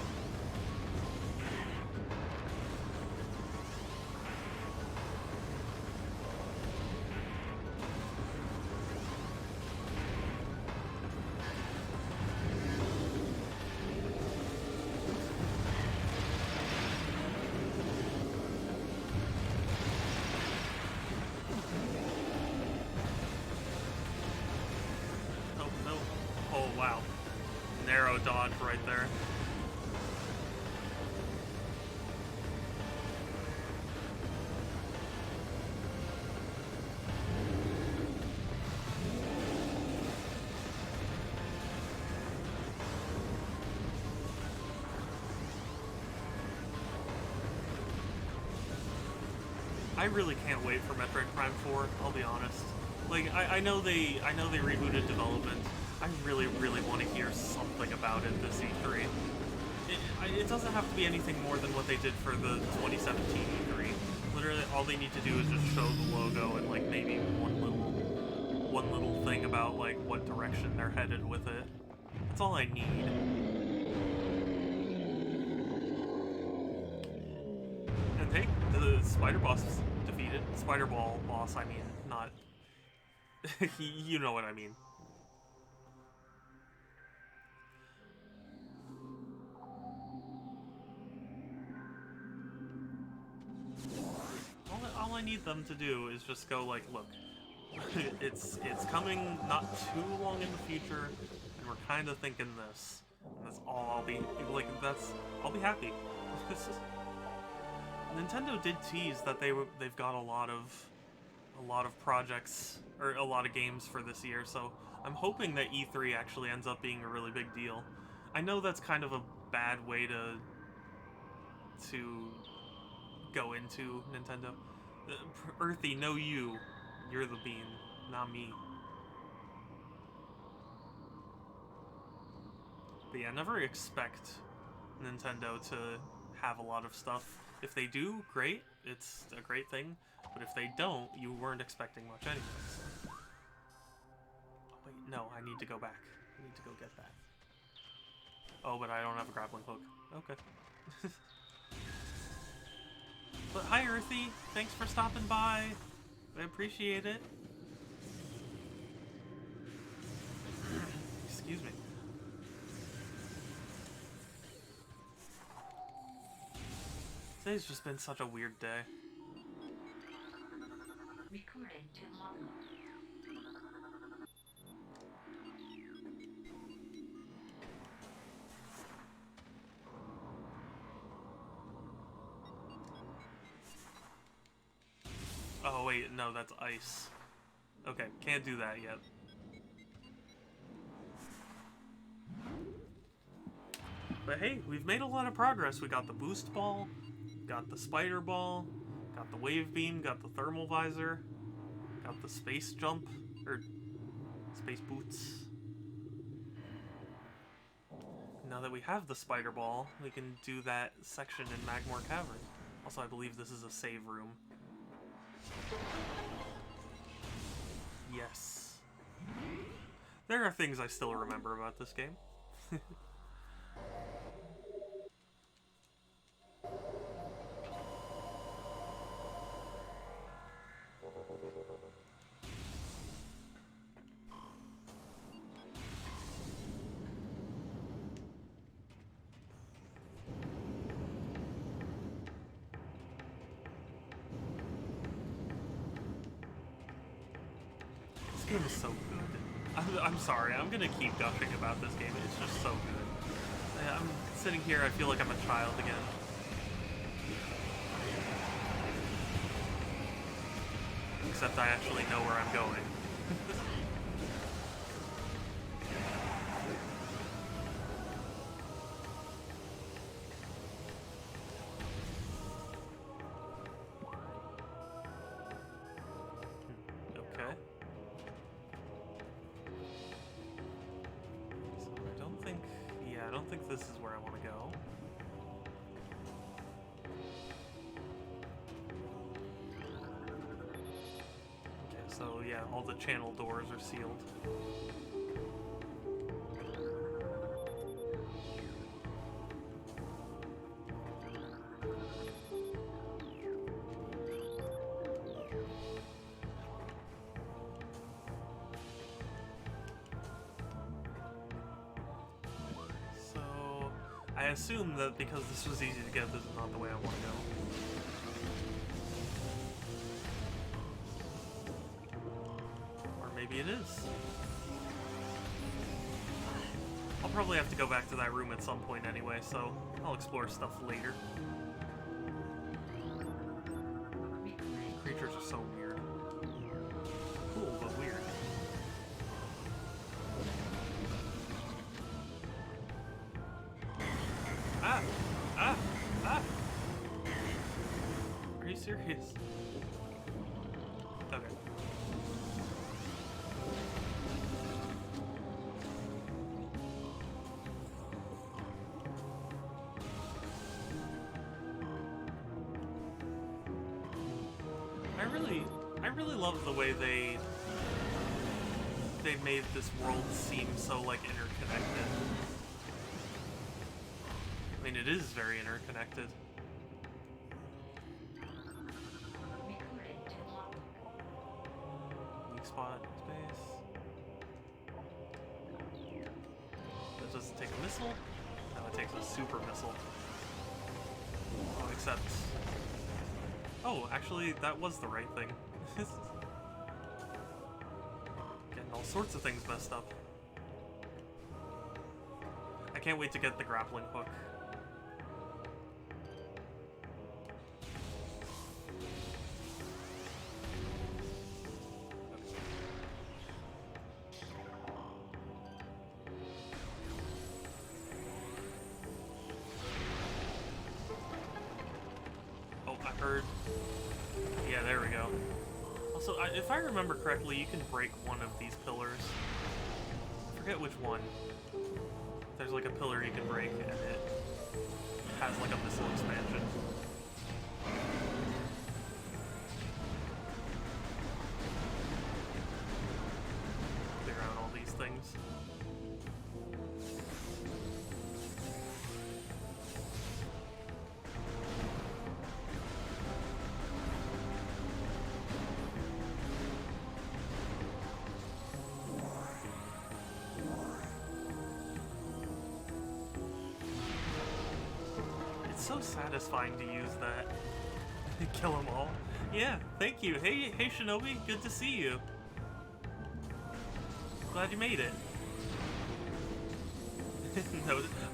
Wow. Narrow dodge right there. I really can't wait for Metroid Prime 4, I'll be honest. Like, I know they rebooted development. I really, really want to hear something about it this E3. It doesn't have to be anything more than what they did for the 2017 E3. Literally, all they need to do is just show the logo and like maybe one little thing about like what direction they're headed with it. That's all I need. And hey, the spider boss is defeated. Spider ball boss, I mean, not. You know what I mean. All I need them to do is just go like, look, it's coming not too long in the future, and we're kind of thinking this. And that's all I'll be like. I'll be happy. Nintendo did tease that they've got a lot of projects or a lot of games for this year, so I'm hoping that E3 actually ends up being a really big deal. I know that's kind of a bad way to go into Nintendo. Earthy, no you. You're the bean, not me. But yeah, never expect Nintendo to have a lot of stuff. If they do, great. It's a great thing. But if they don't, you weren't expecting much anyways. Oh, wait, no, I need to go back. I need to go get that. Oh, but I don't have a grappling hook. Okay. But hi, Earthy. Thanks for stopping by. I appreciate it. Excuse me. Today's just been such a weird day. Recording to log. Oh wait, no, that's ice. Okay, can't do that yet. But hey, we've made a lot of progress. We got the boost ball, got the spider ball, got the wave beam, got the thermal visor, got the space jump, or space boots. Now that we have the spider ball, we can do that section in Magmore Cavern. Also, I believe this is a save room. Yes. There are things I still remember about this game. This game is so good. I'm sorry, I'm gonna keep gushing about this game. It's just so good. I'm sitting here, I feel like I'm a child again. Except I actually know where I'm going. Okay. So I don't think this is where I want to go. Okay, so yeah, all the channel doors are sealed. I assume that because this was easy to get, this is not the way I want to go. Or maybe it is. I'll probably have to go back to that room at some point anyway, so I'll explore stuff later. Creatures are so weird. Cool, but weird. Ah! Ah! Ah! Are you serious? Okay. I really love the way they made this world seem so like interconnected. I mean, it is very interconnected. Weak spot, space. That doesn't take a missile. Now it takes a super missile. Oh, except... Oh, actually, that was the right thing. Getting all sorts of things messed up. I can't wait to get the grappling hook. Heard. Yeah, there we go. Also, if I remember correctly, you can break one of these pillars. I forget which one. There's like a pillar you can break, and it has like a missile expansion. Figure out all these things. so satisfying to use that. Kill them all. Yeah, thank you. Hey Shinobi, good to see you. Glad you made it.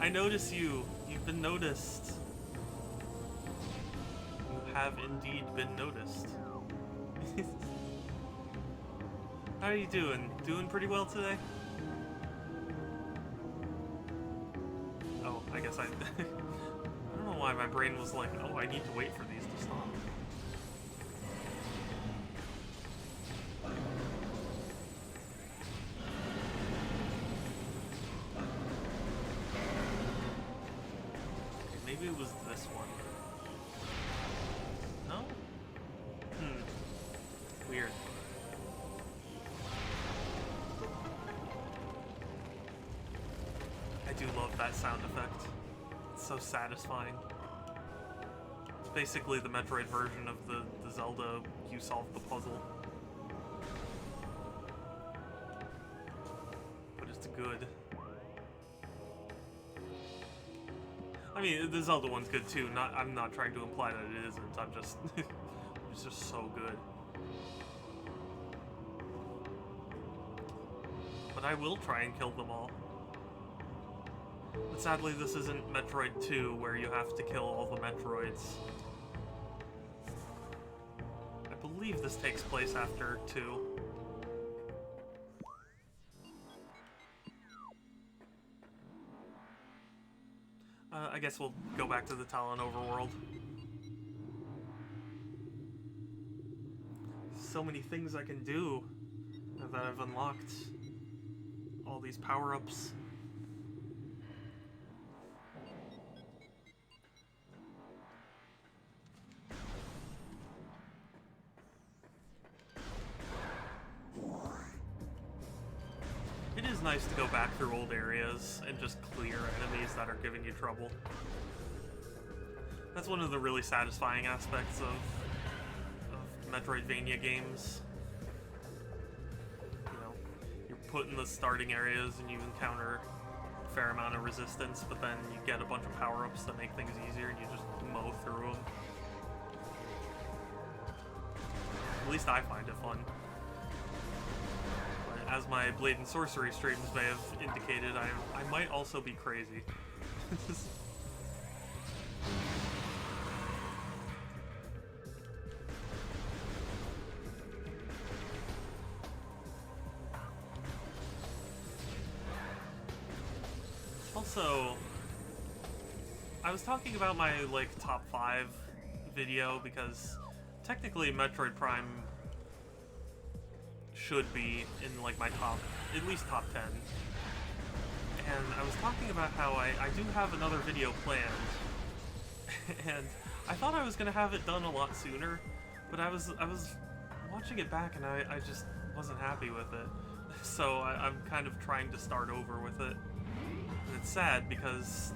I notice you. You've been noticed. You have indeed been noticed. How are you doing? Doing pretty well today? Oh, I guess I don't know why my brain was like, oh, I need to wait for these to stop. Maybe it was this one. No? Weird. I do love that sound effect. It's so satisfying. It's basically the Metroid version of the Zelda you solve the puzzle. But it's good. I mean, the Zelda one's good too. I'm not trying to imply that it isn't. I'm just, it's just so good. But I will try and kill them all. But sadly, this isn't Metroid 2, where you have to kill all the Metroids. I believe this takes place after 2. I guess we'll go back to the Talon overworld. So many things I can do now that I've unlocked all these power-ups. It is nice to go back through old areas and just clear enemies that are giving you trouble. That's one of the really satisfying aspects of Metroidvania games. You know, you're put in the starting areas and you encounter a fair amount of resistance, but then you get a bunch of power-ups that make things easier and you just mow through them. At least I find it fun. As my Blade and Sorcery streams may have indicated, I might also be crazy. Also, I was talking about my top 5 video because technically Metroid Prime should be in my top, at least top 10. And I was talking about how I do have another video planned. And I thought I was gonna have it done a lot sooner, but I was watching it back and I just wasn't happy with it. So I'm kind of trying to start over with it. And it's sad because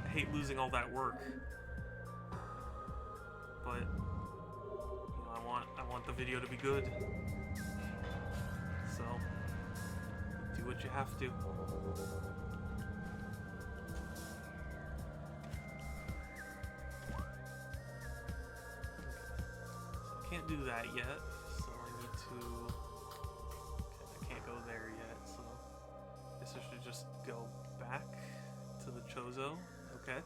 I hate losing all that work. But I want the video to be good. So, do what you have to. I can't do that yet, so I need to... Okay, I can't go there yet, so I guess I should just go back to the Chozo. Okay.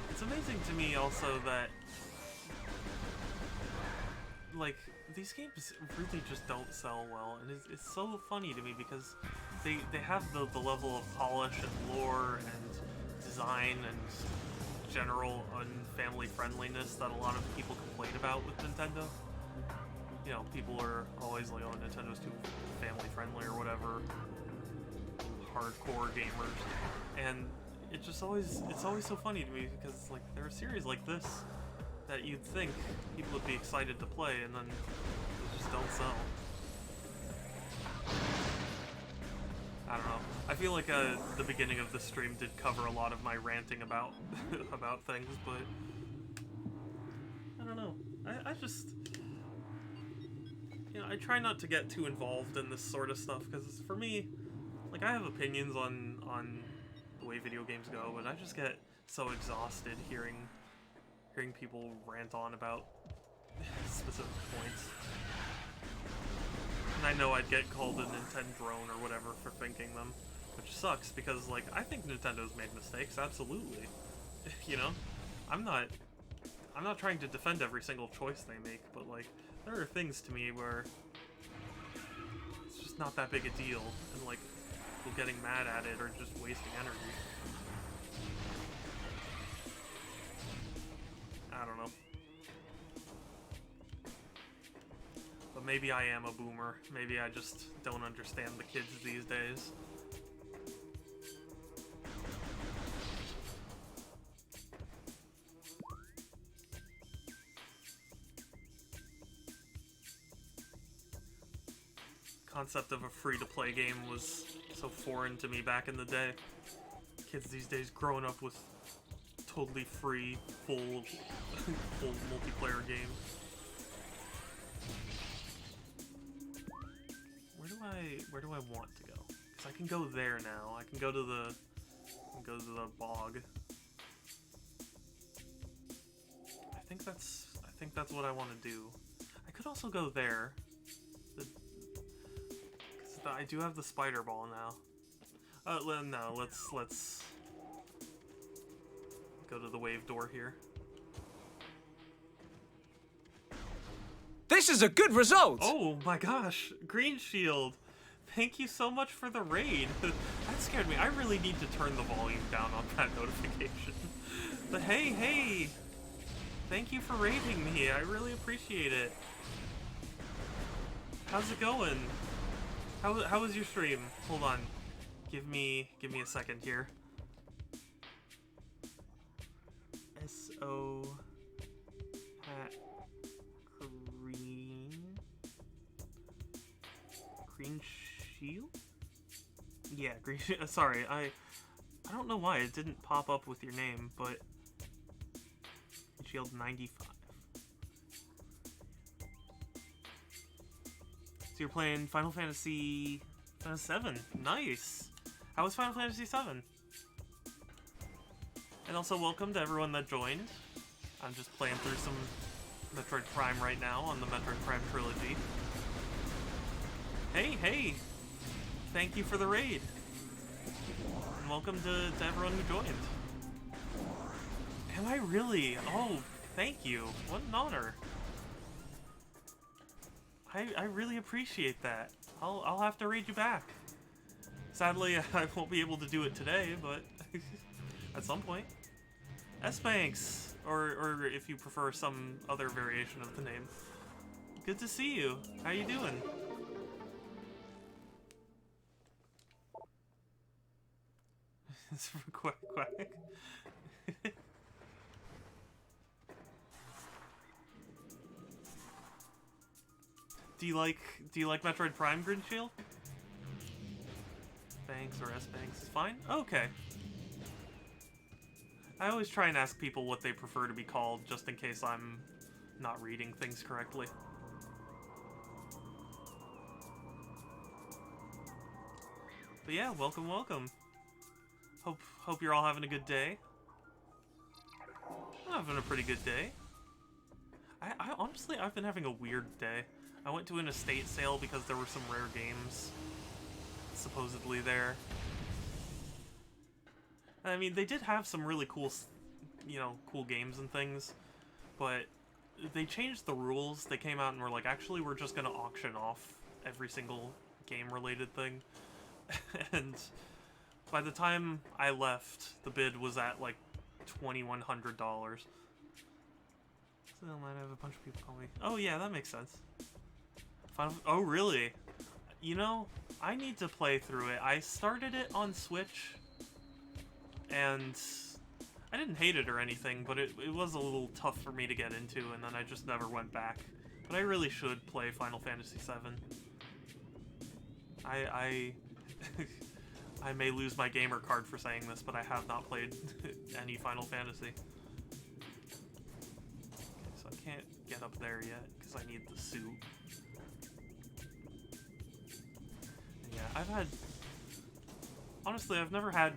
It's amazing to me also that these games really just don't sell well, and it's so funny to me because they have the level of polish and lore and design and general unfamily friendliness that a lot of people complain about with Nintendo. You know, people are always like, oh, Nintendo's too family friendly or whatever, hardcore gamers, and it's always so funny to me because there are series like this that you'd think people would be excited to play, and then they just don't sell. I don't know. I feel like the beginning of the stream did cover a lot of my ranting about about things, but I don't know. I just, I try not to get too involved in this sort of stuff because for me, like I have opinions on the way video games go, but I just get so exhausted hearing people rant on about specific points. And I know I'd get called a Nintendo drone or whatever for thinking them, which sucks because, like, I think Nintendo's made mistakes, absolutely. You know? I'm not trying to defend every single choice they make, but, like, there are things to me where it's just not that big a deal, and, like, people getting mad at it or just wasting energy. I don't know. But maybe I am a boomer. Maybe I just don't understand the kids these days. Concept of a free-to-play game was so foreign to me back in the day. Kids these days growing up with totally free, full multiplayer games. Where do I want to go? Because I can go there now. I can go to the bog. I think that's what I want to do. I could also go there. Because I do have the spider ball now. No, let's go to the wave door here. This is a good result! Oh my gosh, Green Shield. Thank you so much for the raid. That scared me. I really need to turn the volume down on that notification. But hey, thank you for raiding me. I really appreciate it. How's it going? How was your stream? Hold on. Give me a second here. S-O at Green Shield? Yeah, Green Shield. Sorry, I don't know why it didn't pop up with your name, but Green Shield 95. So you're playing Final Fantasy 7. Nice. How was Final Fantasy 7? And also welcome to everyone that joined. I'm just playing through some Metroid Prime right now on the Metroid Prime Trilogy. Hey! Thank you for the raid. And welcome to everyone who joined. Am I really? Oh, thank you. What an honor. I really appreciate that. I'll have to raid you back. Sadly, I won't be able to do it today, but at some point. S-Banks, or if you prefer some other variation of the name. Good to see you. How you doing? It's for Quack Quack. Do you like Metroid Prime, Green Shield? Banks or S-Banks is fine? Okay. I always try and ask people what they prefer to be called, just in case I'm not reading things correctly. But yeah, welcome. Hope you're all having a good day. I'm having a pretty good day. I honestly, I've been having a weird day. I went to an estate sale because there were some rare games supposedly there. I mean, they did have some really cool, cool games and things, but they changed the rules. They came out and were like, actually, we're just gonna auction off every single game-related thing. And by the time I left, the bid was at like $2,100. So I might have a bunch of people call me. Oh yeah, that makes sense. Oh really? You know, I need to play through it. I started it on Switch, and I didn't hate it or anything, but it was a little tough for me to get into, and then I just never went back. But I really should play Final Fantasy VII. I may lose my gamer card for saying this, but I have not played any Final Fantasy. Okay, so I can't get up there yet, because I need the suit. And yeah, I've had... Honestly, I've never had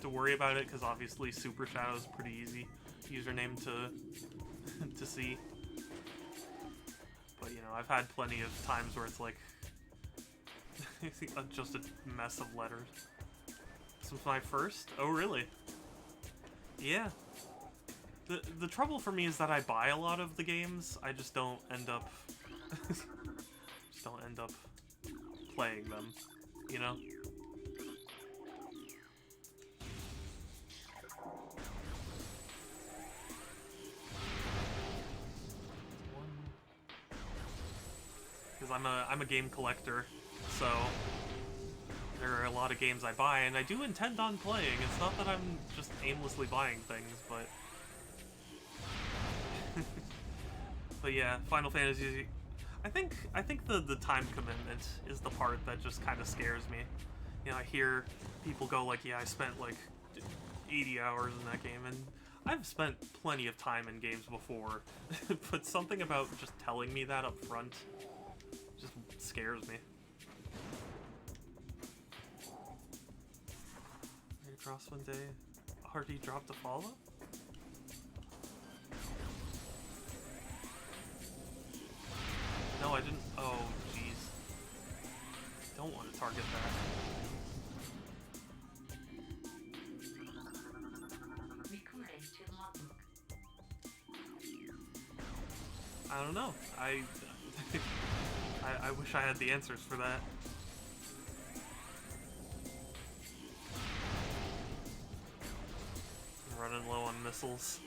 to worry about it, because obviously Super Shadow is pretty easy username to see. But, you know, I've had plenty of times where it's like... just a mess of letters. This was my first? Oh, really? Yeah. The trouble for me is that I buy a lot of the games, I just don't end up... playing them, you know? Because I'm a game collector, so there are a lot of games I buy, and I do intend on playing. It's not that I'm just aimlessly buying things, but... but yeah, Final Fantasy... I think the time commitment is the part that just kind of scares me. You know, I hear people go like, yeah, I spent like 80 hours in that game, and I've spent plenty of time in games before, but something about just telling me that up front just scares me. Right across one day, already dropped a follow? No, I didn't. Oh, jeez. Don't want to target that. Recording to logbook. I don't know. I wish I had the answers for that. I'm running low on missiles.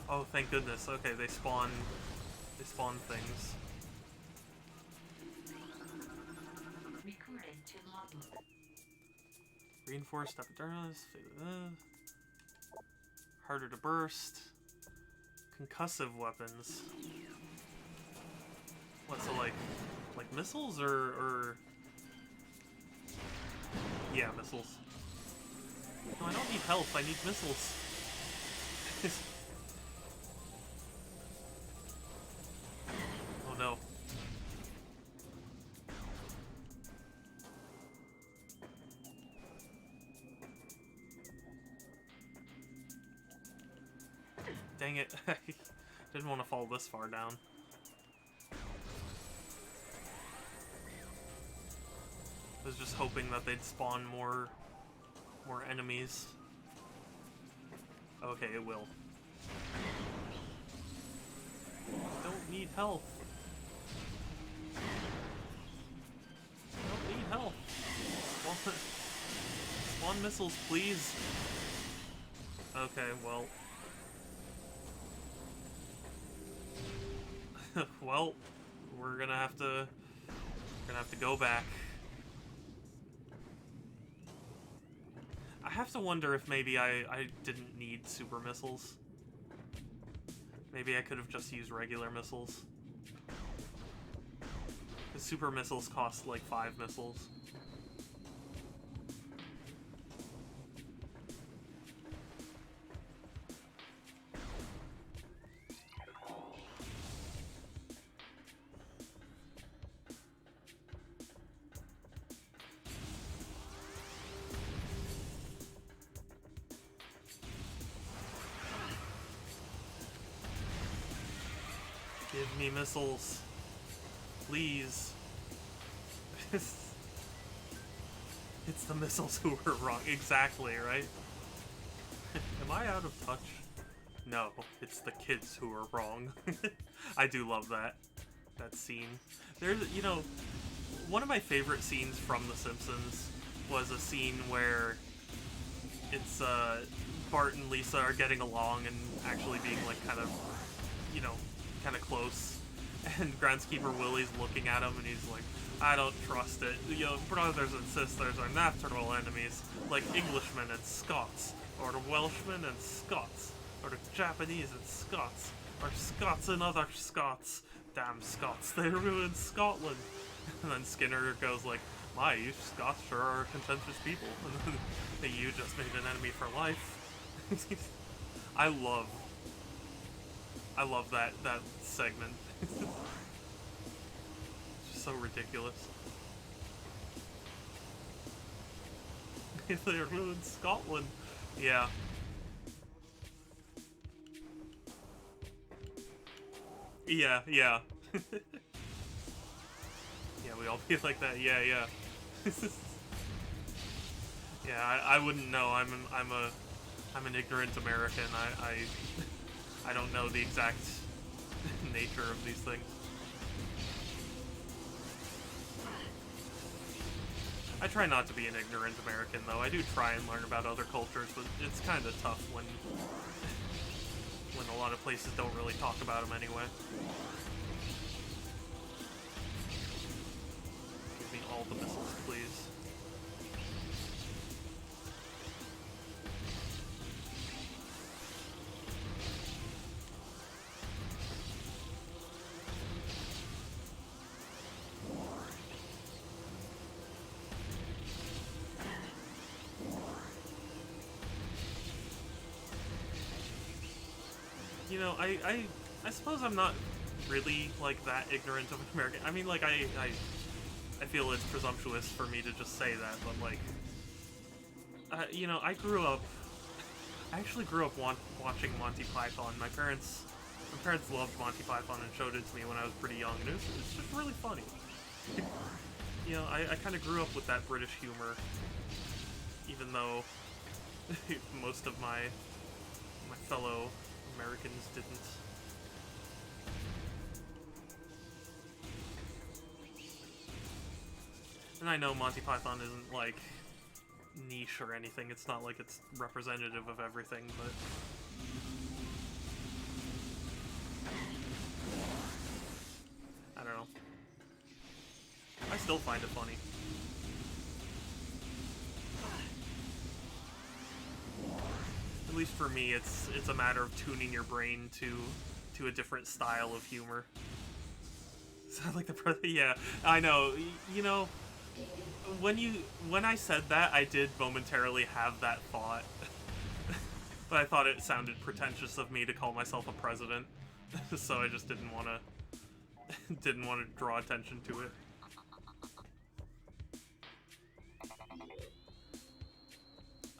Oh, thank goodness. Okay, they spawn things. Recording to logbook. Reinforced epidermis. Harder to burst. Concussive weapons. What, so like missiles or... Yeah, missiles. No, I don't need health, I need missiles. Oh no. Dang it. I didn't want to fall this far down. I was just hoping that they'd spawn more enemies. Okay, it will. Don't need health. Don't need health. Spawn missiles, please. Okay, well. Well, we're gonna have to go back. I have to wonder if maybe I didn't need super missiles. Maybe I could have just used regular missiles. Because super missiles cost like 5 missiles. Give me missiles. Please. It's the missiles who were wrong. Exactly, right? Am I out of touch? No, it's the kids who are wrong. I do love that scene. There's, you know, one of my favorite scenes from The Simpsons was a scene where it's Bart and Lisa are getting along and actually being like kind of, you know, kind of close, and groundskeeper Willie's looking at him and he's like, I don't trust it. You know, brothers and sisters are natural enemies, like Englishmen and Scots, or the Welshmen and Scots, or the Japanese and Scots, or Scots and other Scots. Damn Scots, they ruined Scotland. And then Skinner goes like, my, you Scots sure are contentious people. And then you just made an enemy for life. I love that segment. It's just so ridiculous. They ruined Scotland. Yeah. Yeah, yeah. Yeah, we all be like that. Yeah, yeah. Yeah, I wouldn't know. I'm an ignorant American. I don't know the exact nature of these things. I try not to be an ignorant American, though. I do try and learn about other cultures, but it's kind of tough when a lot of places don't really talk about them anyway. Give me all the missiles, please. You know, I suppose I'm not really, like, that ignorant of American. I mean, like, I feel it's presumptuous for me to just say that, but, like, you know, I actually grew up watching Monty Python. My parents loved Monty Python and showed it to me when I was pretty young, and it's just really funny. You know, I kind of grew up with that British humor, even though most of my fellow Americans didn't. And I know Monty Python isn't, like, niche or anything. It's not like it's representative of everything, but... I don't know. I still find it funny. At least for me, it's a matter of tuning your brain to a different style of humor. Sound like the yeah, I know. You know, when I said that, I did momentarily have that thought, but I thought it sounded pretentious of me to call myself a president, so I just didn't want to draw attention to it.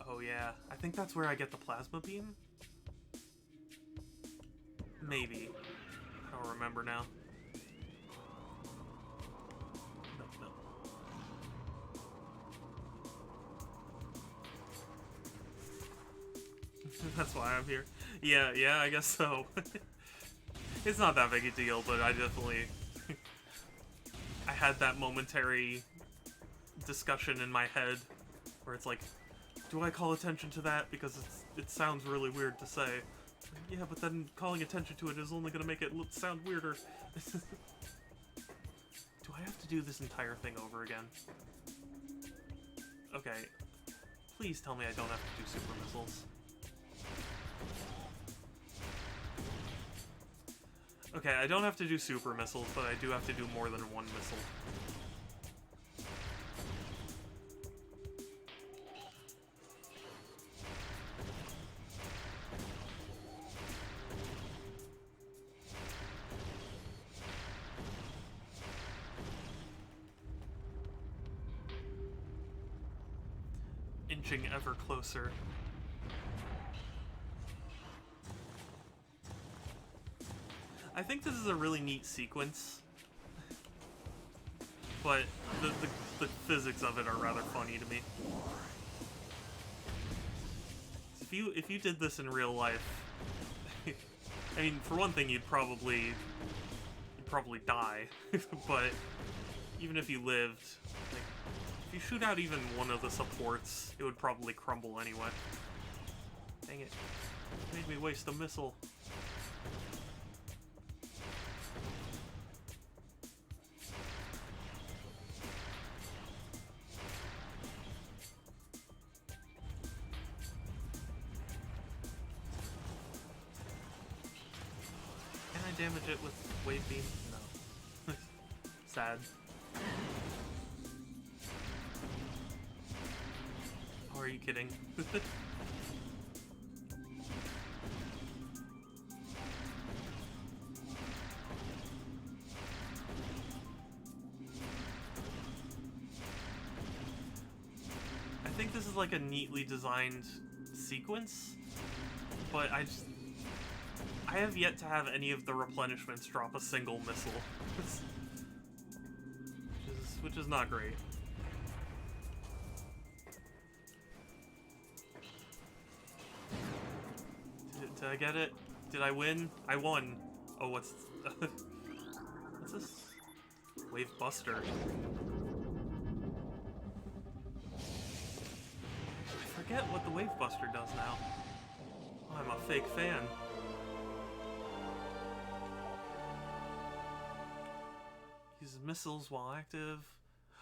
Oh yeah, I think that's where I get the plasma beam? Maybe. I don't remember now. Nope, nope. That's why I'm here. Yeah, yeah, I guess so. It's not that big a deal, but I definitely... I had that momentary discussion in my head where it's like, do I call attention to that? Because it sounds really weird to say. Yeah, but then calling attention to it is only going to make it sound weirder. Do I have to do this entire thing over again? Okay. Please tell me I don't have to do super missiles. Okay, I don't have to do super missiles, but I do have to do more than one missile. Inching ever closer. I think this is a really neat sequence, but the physics of it are rather funny to me. If you did this in real life, I mean, for one thing, you'd probably die, but even if you lived, like, if you shoot out even one of the supports, it would probably crumble anyway. Dang it. Made me waste a missile. Can I damage it with wave beam? No. Dad. Oh, are you kidding? I think this is like a neatly designed sequence, but I have yet to have any of the replenishments drop a single missile, which is not great. Did I get it? Did I win? I won. Oh, what's this? Wave Buster. I forget what the Wave Buster does now. Oh, I'm a fake fan. Uses missiles while active.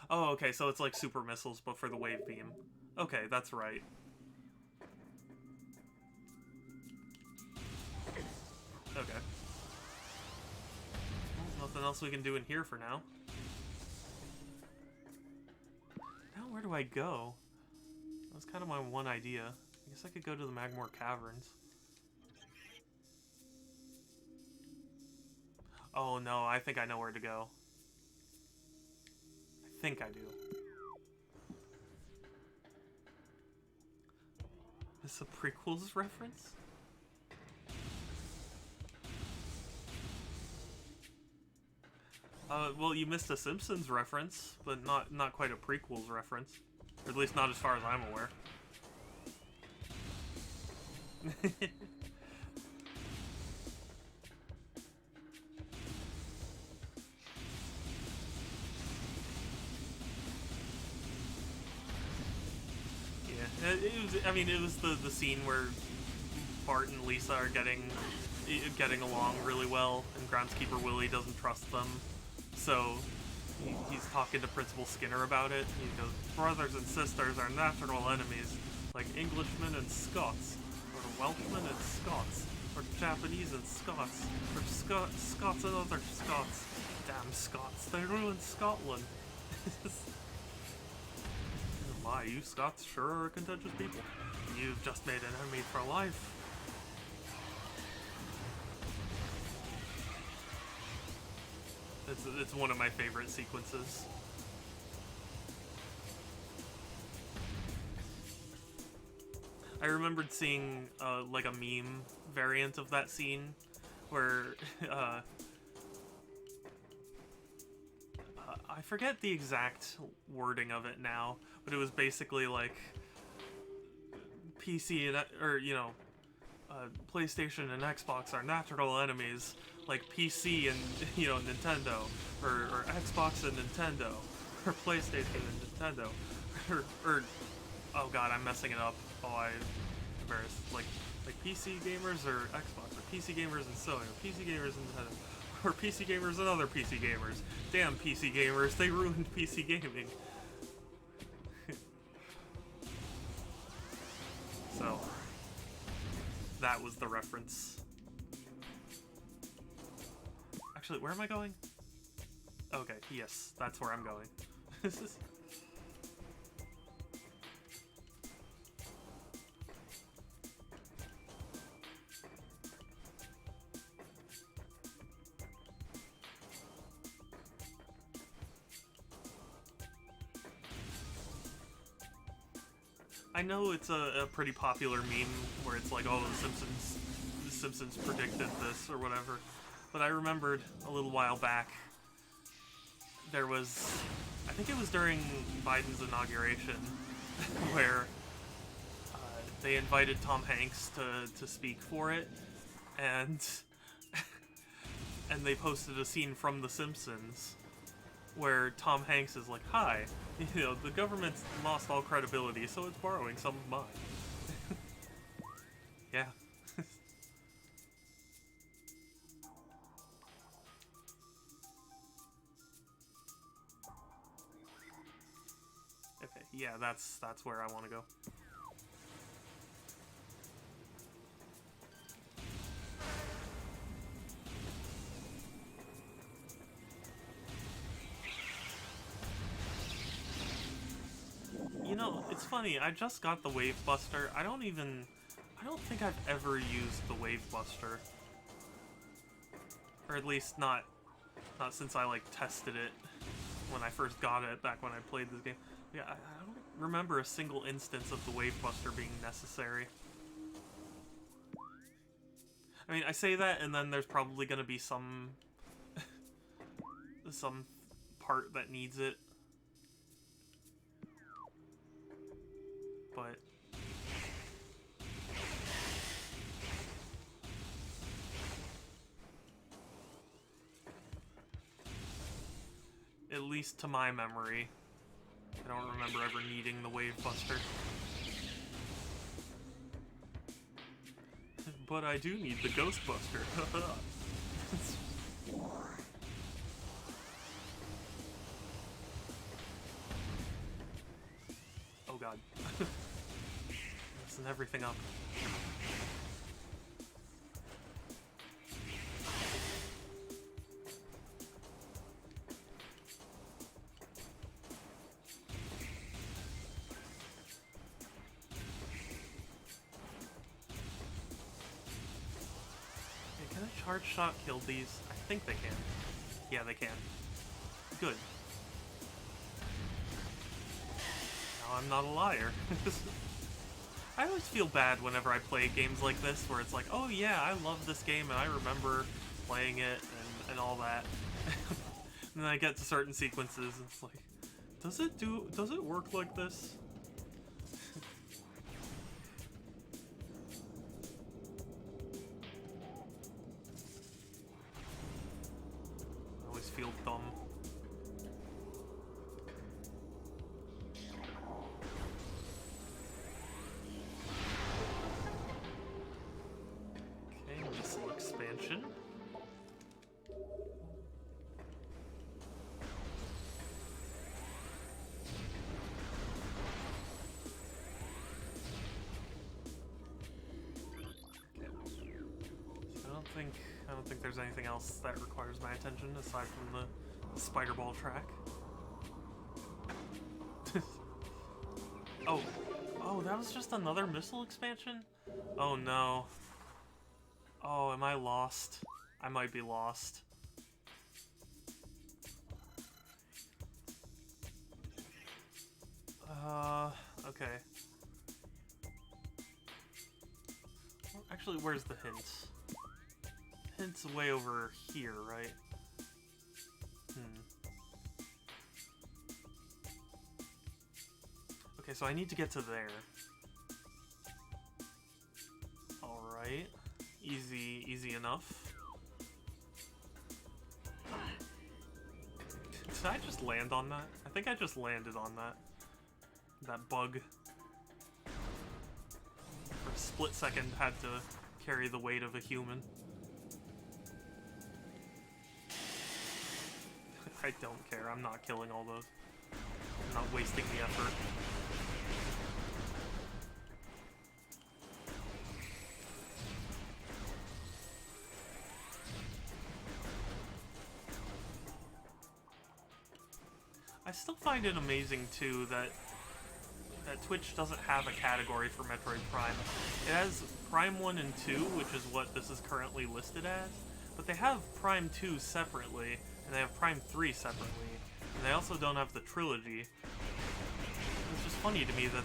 Oh, okay, so it's like super missiles, but for the wave beam. Okay, that's right. Okay. Well, nothing else we can do in here for now. Now where do I go? That's kind of my one idea. I guess I could go to the Magmore Caverns. Oh no, I think I know where to go. I think I do. Is this a prequels reference? Well, you missed a Simpsons reference, but not quite a prequels reference. Or at least not as far as I'm aware. Yeah, it was the scene where Bart and Lisa are getting along really well, and Groundskeeper Willie doesn't trust them. So he's talking to Principal Skinner about it. He goes, brothers and sisters are natural enemies, like Englishmen and Scots, or Welshmen and Scots, or Japanese and Scots, or Scots and other Scots. Damn Scots, they ruined Scotland. My, you Scots sure are contentious people. You've just made an enemy for life. It's one of my favorite sequences. I remembered seeing like a meme variant of that scene where I forget the exact wording of it now, but it was basically like PC and PlayStation and Xbox are natural enemies, like PC and Nintendo, or Xbox and Nintendo, or PlayStation and Nintendo, or oh god, I'm messing it up. Oh, I'm embarrassed. Like PC gamers or Xbox, or PC gamers and Sony, or PC gamers and Nintendo, or PC gamers and other PC gamers. Damn PC gamers, they ruined PC gaming. So that was the reference. Actually, where am I going? Okay, yes, that's where I'm going. I know it's a pretty popular meme where it's like, oh, the Simpsons predicted this or whatever. But I remembered a little while back, there was, I think it was during Biden's inauguration, where they invited Tom Hanks to speak for it, and and they posted a scene from The Simpsons where Tom Hanks is like, hi, the government's lost all credibility, so it's borrowing some of mine. Yeah. Okay, yeah, that's where I want to go. It's funny, I just got the Wave Buster. I don't think I've ever used the Wave Buster. Or at least not since I, like, tested it when I first got it, back when I played this game. Yeah, I don't remember a single instance of the Wave Buster being necessary. I mean, I say that, and then there's probably gonna be some part that needs it. But at least to my memory, I don't remember ever needing the Wave Buster. But I do need the Ghost Buster. Oh god. Messing everything up. Can a charge shot kill these? I think they can. Yeah, they can. Good. Now I'm not a liar. I always feel bad whenever I play games like this, where it's like, oh yeah, I love this game and I remember playing it and all that. And then I get to certain sequences and it's like, does it work like this? I always feel dumb. Okay, missile expansion. I don't think there's anything else that requires my attention aside from the spider ball track. Oh, that was just another missile expansion? Oh no. Oh, am I lost? I might be lost. Okay. Well, actually, where's the hint? Hint's way over here, right? Okay, so I need to get to there. Alright. Easy enough. Did I just land on that? I think I just landed on that. That bug. For a split second, had to carry the weight of a human. I don't care. I'm not killing all those. I'm not wasting the effort. I still find it amazing, too, that Twitch doesn't have a category for Metroid Prime. It has Prime 1 and 2, which is what this is currently listed as, but they have Prime 2 separately, and they have Prime 3 separately, and they also don't have the Trilogy. It's just funny to me that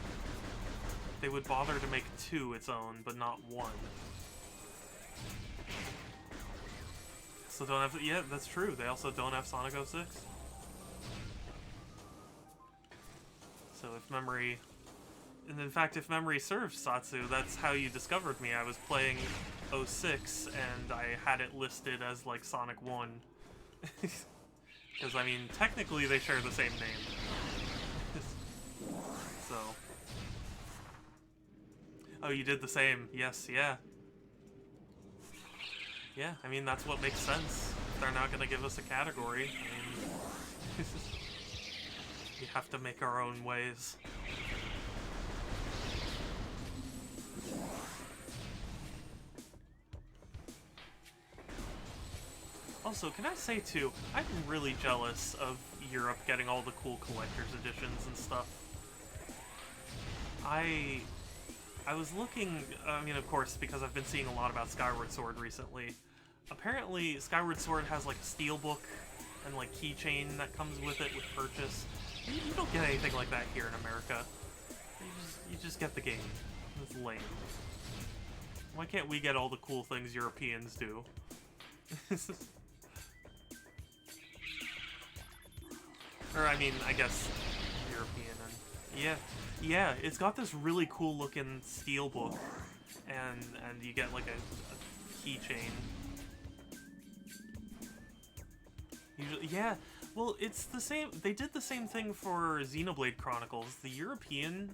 they would bother to make 2 its own, but not 1. So don't have... Yeah, that's true. They also don't have Sonic 06. So if memory... And in fact, if memory serves, Satsu, that's how you discovered me. I was playing 06, and I had it listed as, like, Sonic 1. Because, I mean, technically they share the same name. So... Oh, you did the same. Yes, yeah. Yeah, I mean, that's what makes sense. They're not gonna give us a category. I mean... we have to make our own ways. Also, can I say too, I'm really jealous of Europe getting all the cool collector's editions and stuff. I I was looking. I mean, of course, because I've been seeing a lot about Skyward Sword recently. Apparently, Skyward Sword has like a steelbook and like keychain that comes with it with purchase. You don't get anything like that here in America. You just get the game. It's lame. Why can't we get all the cool things Europeans do? Or I mean, I guess European and yeah, it's got this really cool looking steelbook, and you get like a keychain. Usually, yeah. Well, it's the same. They did the same thing for Xenoblade Chronicles. The European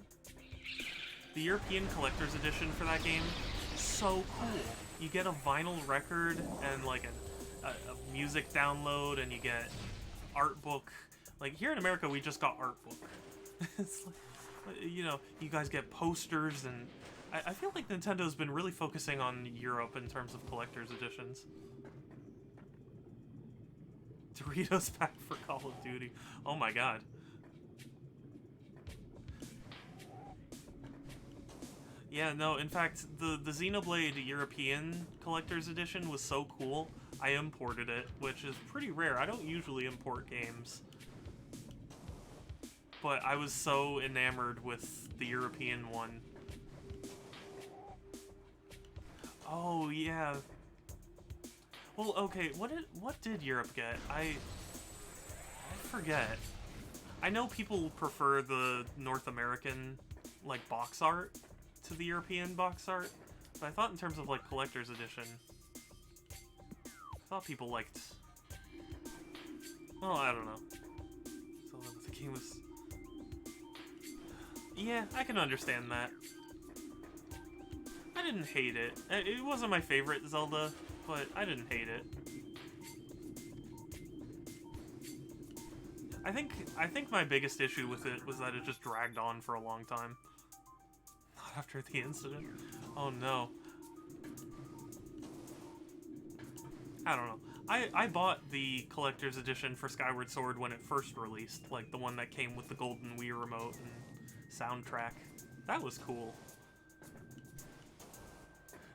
collector's edition for that game, so cool. You get a vinyl record and like a music download, and you get art book. Like here in America, we just got art book. It's like, you know, you guys get posters, and I feel like Nintendo's been really focusing on Europe in terms of collector's editions. Doritos pack for Call of Duty. Oh my god. Yeah, no, in fact, the Xenoblade European Collector's Edition was so cool, I imported it, which is pretty rare. I don't usually import games. But I was so enamored with the European one. Oh, yeah. Well, okay, what did Europe get? I forget. I know people prefer the North American, like, box art to the European box art, but I thought in terms of, like, collector's edition, I thought people liked... Well, I don't know. So the game was... Yeah, I can understand that. I didn't hate it. It wasn't my favorite Zelda, but I didn't hate it. I think my biggest issue with it was that it just dragged on for a long time. Not after the incident. Oh no. I don't know. I bought the collector's edition for Skyward Sword when it first released, like the one that came with the golden Wii remote and soundtrack. That was cool.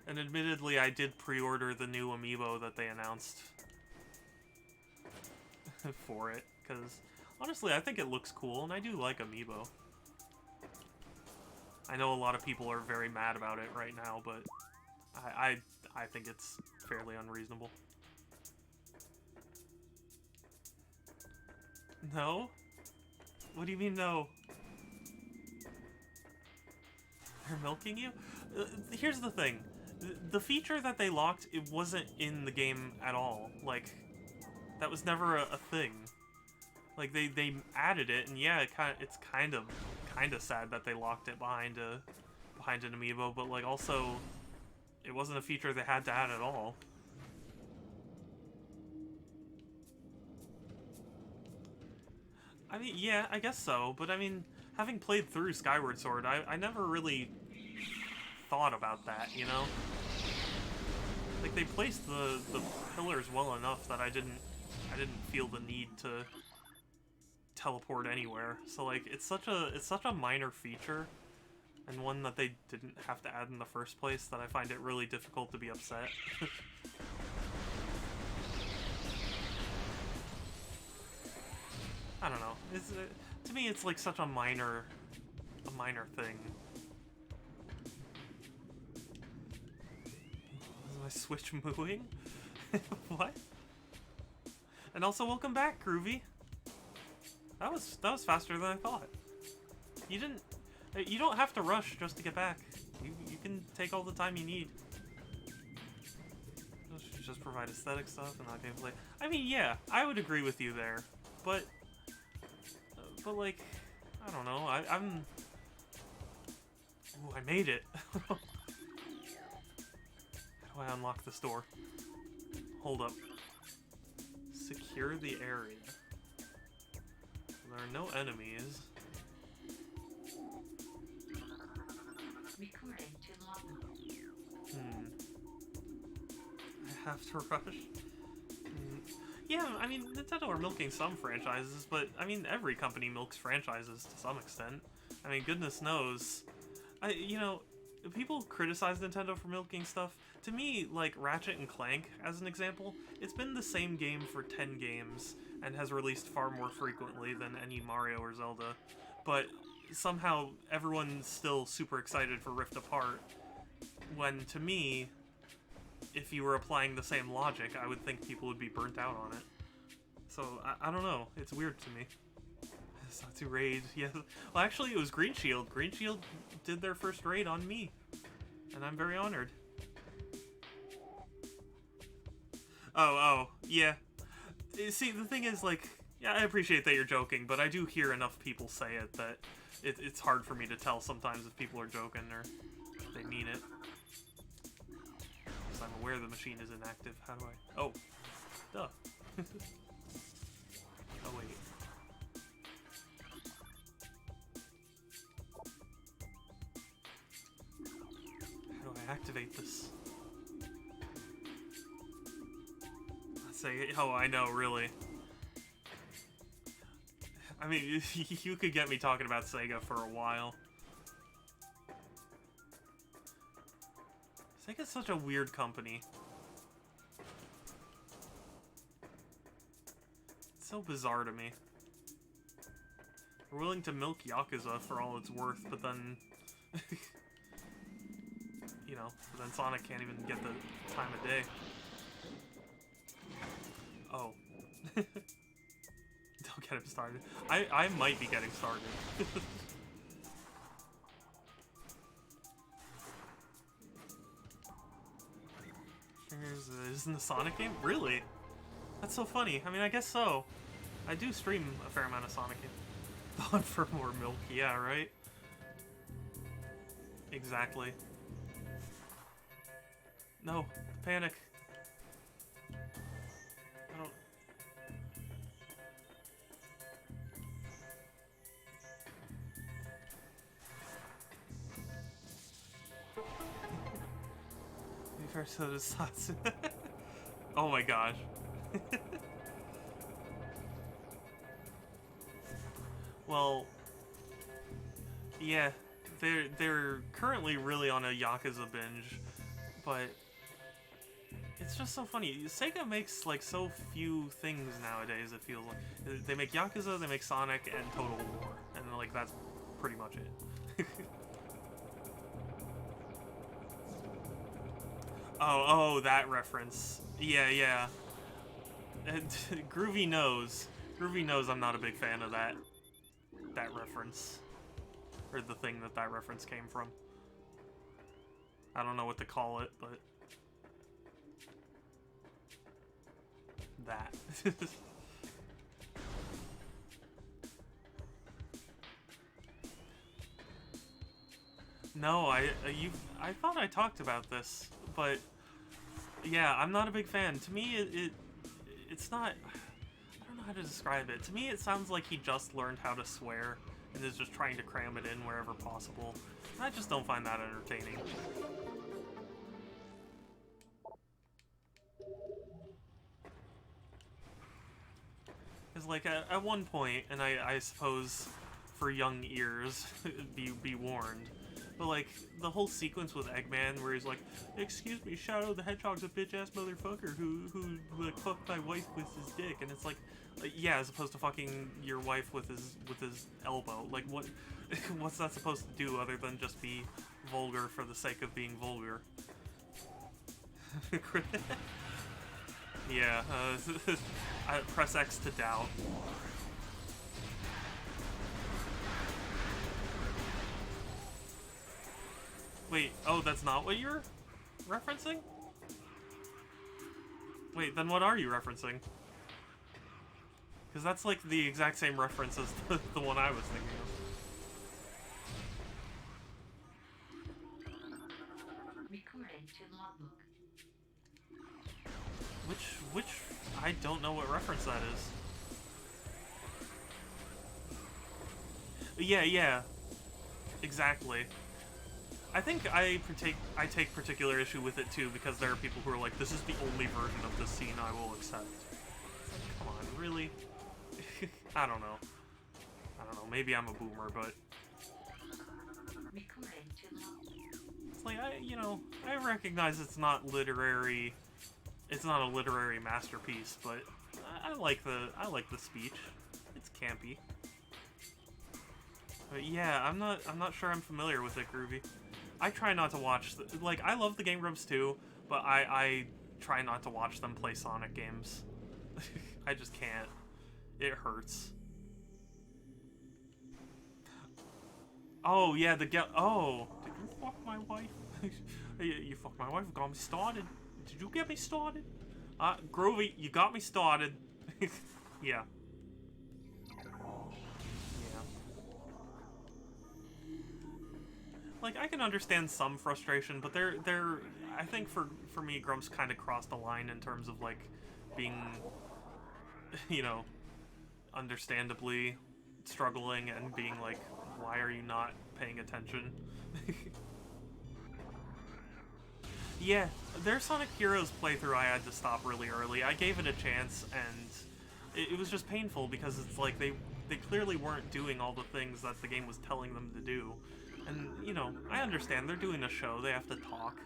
And admittedly, I did pre-order the new amiibo that they announced for it, because honestly, I think it looks cool, and I do like amiibo. I know a lot of people are very mad about it right now, but I think it's fairly unreasonable. No? What do you mean no? They're milking you? Here's the thing. The feature that they locked, it wasn't in the game at all. Like, that was never a thing. Like, they added it, and yeah, it's kind of sad that they locked it behind an amiibo, but like also, it wasn't a feature they had to add at all. I mean, yeah, I guess so, but I mean, having played through Skyward Sword, I never really thought about that, you know? Like, they placed the pillars well enough that I didn't feel the need to teleport anywhere. So like, it's such a minor feature, and one that they didn't have to add in the first place, that I find it really difficult to be upset. I don't know. To me, it's like such a minor thing. Is my Switch mooing? What? And also, welcome back, Groovy. That was faster than I thought. You don't have to rush just to get back. You can take all the time you need. Just provide aesthetic stuff and not gameplay. I mean, yeah, I would agree with you there, but like, I don't know. I'm. Ooh, I made it. How do I unlock this door? Hold up. Secure the area. There are no enemies. Recording to logbook. I have to rush. Yeah, I mean, Nintendo are milking some franchises, but I mean, every company milks franchises to some extent. I mean, goodness knows, people criticize Nintendo for milking stuff. To me, like Ratchet and Clank, as an example, it's been the same game for 10 games and has released far more frequently than any Mario or Zelda. But somehow everyone's still super excited for Rift Apart, when to me, if you were applying the same logic, I would think people would be burnt out on it. So, I don't know. It's weird to me. Satsu raid, yes. Well, actually, it was Green Shield. Green Shield did their first raid on me, and I'm very honored. Oh, yeah. See, the thing is, like, yeah, I appreciate that you're joking, but I do hear enough people say it that it's hard for me to tell sometimes if people are joking or they mean it. Because I'm aware the machine is inactive. How do I... Oh. Duh. Oh, wait. How do I activate this? Say, oh, I know, really. I mean, you could get me talking about Sega for a while. Sega's such a weird company. It's so bizarre to me. We're willing to milk Yakuza for all it's worth, but then... you know, but then Sonic can't even get the time of day. Oh. Don't get him started. I might be getting started. Isn't the Sonic game? Really? That's so funny. I mean, I guess so. I do stream a fair amount of Sonic game. Thought for more milk. Yeah, right? Exactly. No. Panic. I don't... First so does Satsu. Oh my gosh. Well, yeah, they're currently really on a Yakuza binge, but it's just so funny. Sega makes like so few things nowadays. It feels like they make Yakuza, they make Sonic, and Total War, and like that's pretty much it. Oh, that reference. Yeah. And Groovy knows. Groovy knows I'm not a big fan of that reference. Or the thing that reference came from. I don't know what to call it, but... that. No, I thought I talked about this, but... yeah, I'm not a big fan. To me, it's not... I don't know how to describe it. To me, it sounds like he just learned how to swear and is just trying to cram it in wherever possible. I just don't find that entertaining. Because, like, at one point, and I suppose for young ears, be warned, but, like, the whole sequence with Eggman where he's like, "Excuse me, Shadow the Hedgehog's a bitch-ass motherfucker who like, fucked my wife with his dick," and it's like, yeah, as opposed to fucking your wife with his elbow. Like, what, what's that supposed to do other than just be vulgar for the sake of being vulgar? Yeah, I press X to doubt. Wait, oh, that's not what you're referencing? Wait, then what are you referencing? Because that's like the exact same reference as the one I was thinking Recording to logbook. of. Which, I don't know what reference that is. Yeah, exactly. I think I take particular issue with it too, because there are people who are like, this is the only version of this scene I will accept. Come on, really? I don't know. Maybe I'm a boomer, but... Recording to It's like, I recognize it's not literary. It's not a literary masterpiece, but I like the speech. It's campy. But yeah, I'm not sure I'm familiar with it, Groovy. I try not to watch like I love the Game Grumps too, but I try not to watch them play Sonic games. I just can't. It hurts. Oh yeah, oh, did you fuck my wife? You fucked my wife. Got me started. Did you get me started? Groovy, you got me started. Yeah. Yeah. Like I can understand some frustration, but they're I think for me Grumps kind of crossed the line in terms of like being you know, understandably struggling and being like, why are you not paying attention? Yeah, their Sonic Heroes playthrough I had to stop really early. I gave it a chance and it was just painful because it's like they clearly weren't doing all the things that the game was telling them to do. And, I understand they're doing a show, they have to talk.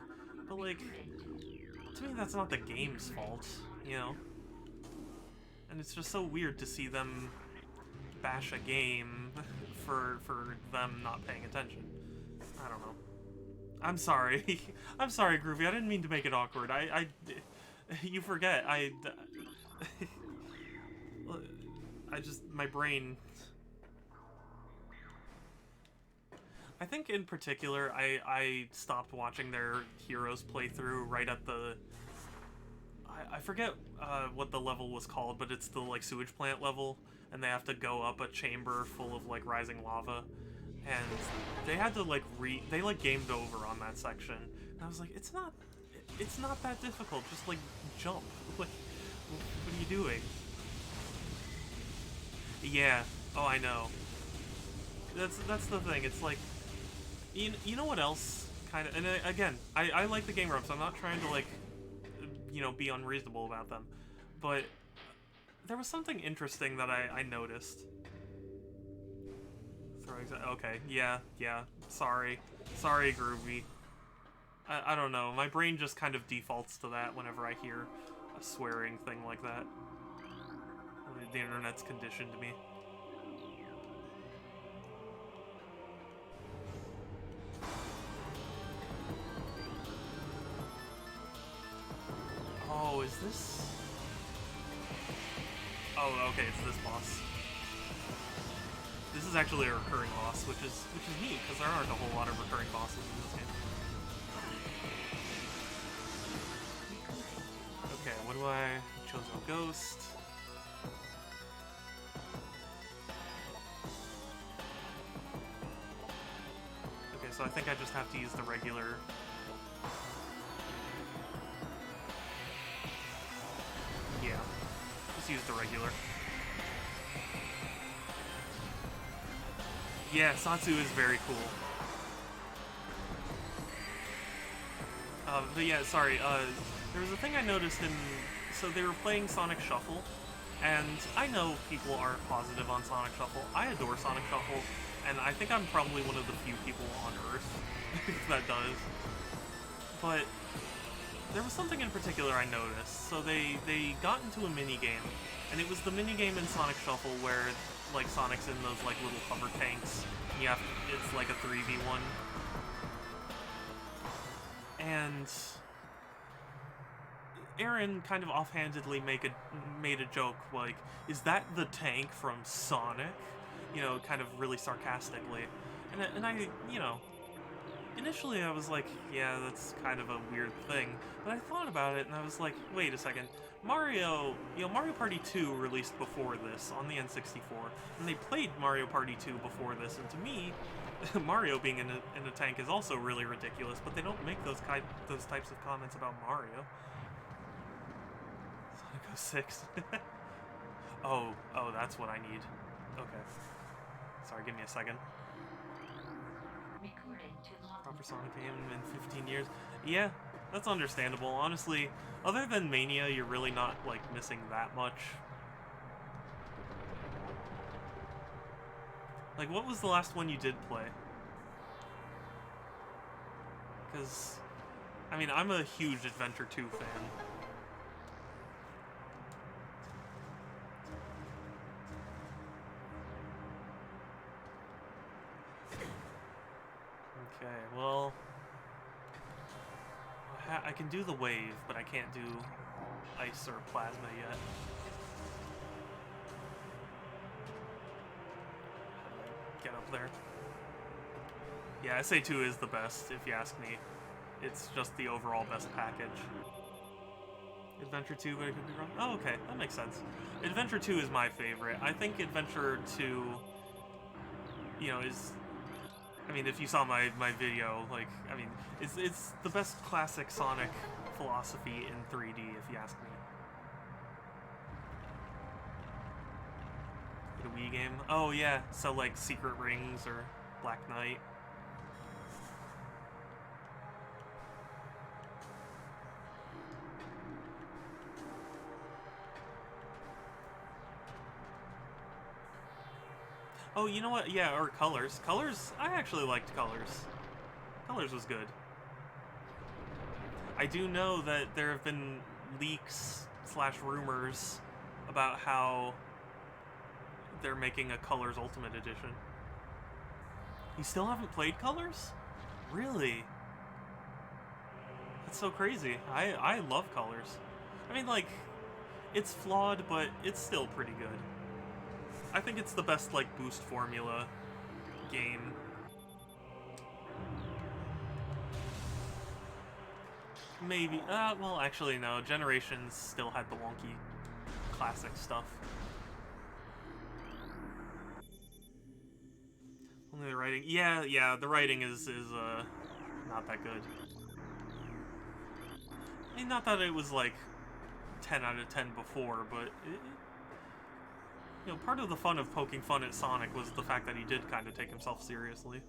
But like, to me that's not the game's fault, you know? And it's just so weird to see them bash a game for them not paying attention. I don't know. I'm sorry. I'm sorry, Groovy. I didn't mean to make it awkward. You forget. I just, my brain. I think in particular, I stopped watching their Heroes playthrough right at the. I forget what the level was called, but it's the like sewage plant level, and they have to go up a chamber full of like rising lava, and they had to like they like gamed over on that section, and I was like, it's not that difficult, just like jump. Like, what are you doing? Yeah. Oh, I know. That's the thing. It's like, you know what else kind of, and again, I like the Game Grumps. I'm not trying to like, be unreasonable about them, but there was something interesting that I noticed. Okay, yeah. Sorry, Groovy. I don't know. My brain just kind of defaults to that whenever I hear a swearing thing like that. The internet's conditioned me. Oh, is this? Oh, okay, it's this boss. This is actually a recurring boss, which is neat because there aren't a whole lot of recurring bosses in this game. Okay, what do I? Chozo Ghost. Okay, so I think I just have to use the regular. Yeah, just use the regular. Yeah, Satsu is very cool. But yeah, sorry, there was a thing I noticed in... So they were playing Sonic Shuffle, and I know people aren't positive on Sonic Shuffle. I adore Sonic Shuffle, and I think I'm probably one of the few people on Earth that does. But there was something in particular I noticed. So they got into a mini-game, and it was the mini-game in Sonic Shuffle where, like, Sonic's in those, like, little hover tanks, and you have to, it's like a 3v1. And Aaron kind of offhandedly made a joke like, "Is that the tank from Sonic?" Kind of really sarcastically. And I, initially I was like, yeah, that's kind of a weird thing. But I thought about it and I was like, wait a second. Mario Party 2 released before this on the N64, and they played Mario Party 2 before this, and to me, Mario being in a tank is also really ridiculous, but they don't make those types of comments about Mario. Sonic 06. Oh, that's what I need. Okay. Sorry, give me a second. Proper Sonic game in 15 years. Yeah, that's understandable. Honestly, other than Mania, you're really not, like, missing that much. Like, what was the last one you did play? Because, I mean, I'm a huge Adventure 2 fan. Okay, well... I can do the wave, but I can't do ice or plasma yet. Get up there. Yeah, SA2 is the best, if you ask me. It's just the overall best package. Adventure 2, but it could be wrong. Oh, okay, that makes sense. Adventure 2 is my favorite. I think Adventure 2, you know, is... I mean, if you saw my video, like, I mean, it's the best classic Sonic philosophy in 3D, if you ask me. The Wii game? Oh, yeah, so, like, Secret Rings or Black Knight. Oh, you know what? Yeah, or Colors. Colors, I actually liked Colors. Colors was good. I do know that there have been leaks / rumors about how they're making a Colors Ultimate Edition. You still haven't played Colors? Really? That's so crazy. I love Colors. I mean, like, it's flawed, but it's still pretty good. I think it's the best, like, boost formula game. Maybe. Well, actually, no. Generations still had the wonky classic stuff. Only the writing. Yeah, the writing is not that good. I mean, not that it was, like, 10 out of 10 before, but you know, part of the fun of poking fun at Sonic was the fact that he did kind of take himself seriously.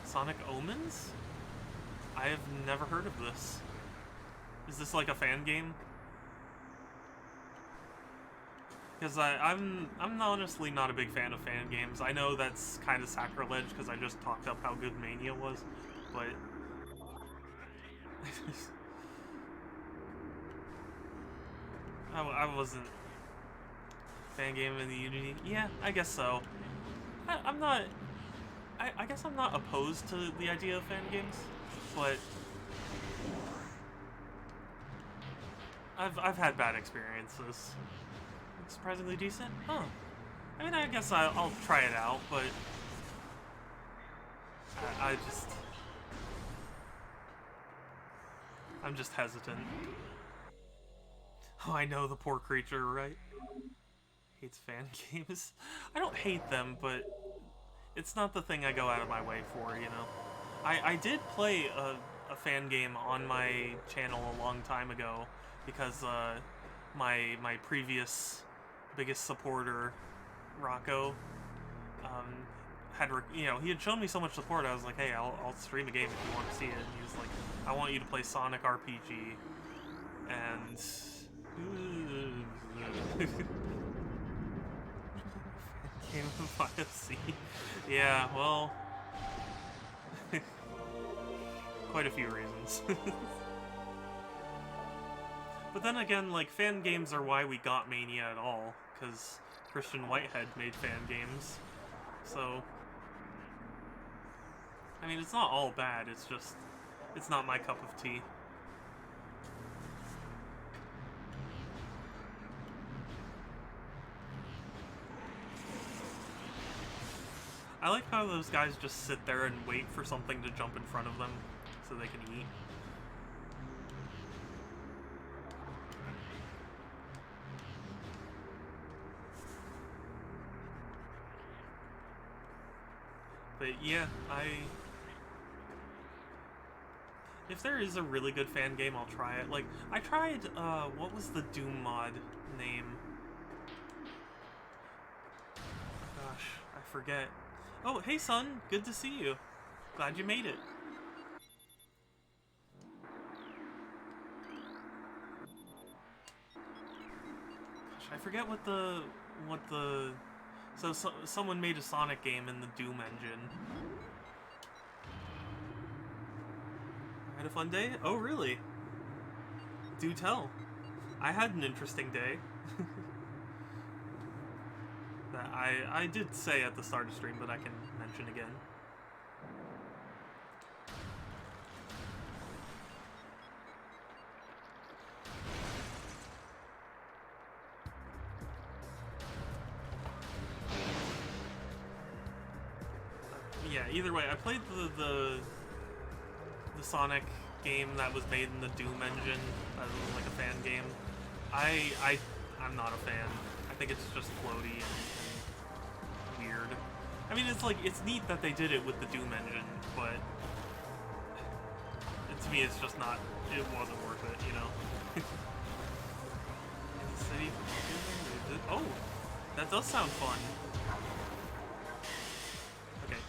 Sonic Omens? I have never heard of this. Is this like a fan game? Because I'm honestly not a big fan of fan games. I know that's kind of sacrilege because I just talked up how good Mania was, but I wasn't fan game in the Unity. Yeah, I guess so. I'm not. I guess I'm not opposed to the idea of fan games, but I've had bad experiences. Surprisingly decent? Huh. I mean, I guess I'll try it out, but I'm just hesitant. Oh, I know, the poor creature, right? Hates fan games. I don't hate them, but it's not the thing I go out of my way for, you know? I did play a fan game on my channel a long time ago because my previous biggest supporter, Rocco, he had shown me so much support. I was like, hey, I'll stream a game if you want to see it. And he was like, I want you to play Sonic RPG, and game of IFC. Yeah, well, quite a few reasons. But then again, like, fan games are why we got Mania at all, because Christian Whitehead made fan games. So, I mean, it's not all bad, it's just, it's not my cup of tea. I like how those guys just sit there and wait for something to jump in front of them so they can eat. But yeah, if there is a really good fan game, I'll try it. Like, I tried, what was the Doom mod name? Oh gosh, I forget. Oh, hey son, good to see you. Glad you made it. I forget what the so someone made a Sonic game in the Doom engine. I had a fun day? Oh, really? Do tell. I had an interesting day. That I did say at the start of stream, but I can mention again. Yeah, either way, I played the Sonic game that was made in the Doom engine. That was like a fan game. I'm not a fan. I think it's just floaty and weird. I mean, it's neat that they did it with the Doom engine, but to me, it's just not. It wasn't worth it, you know. In the city. Oh, that does sound fun. Okay.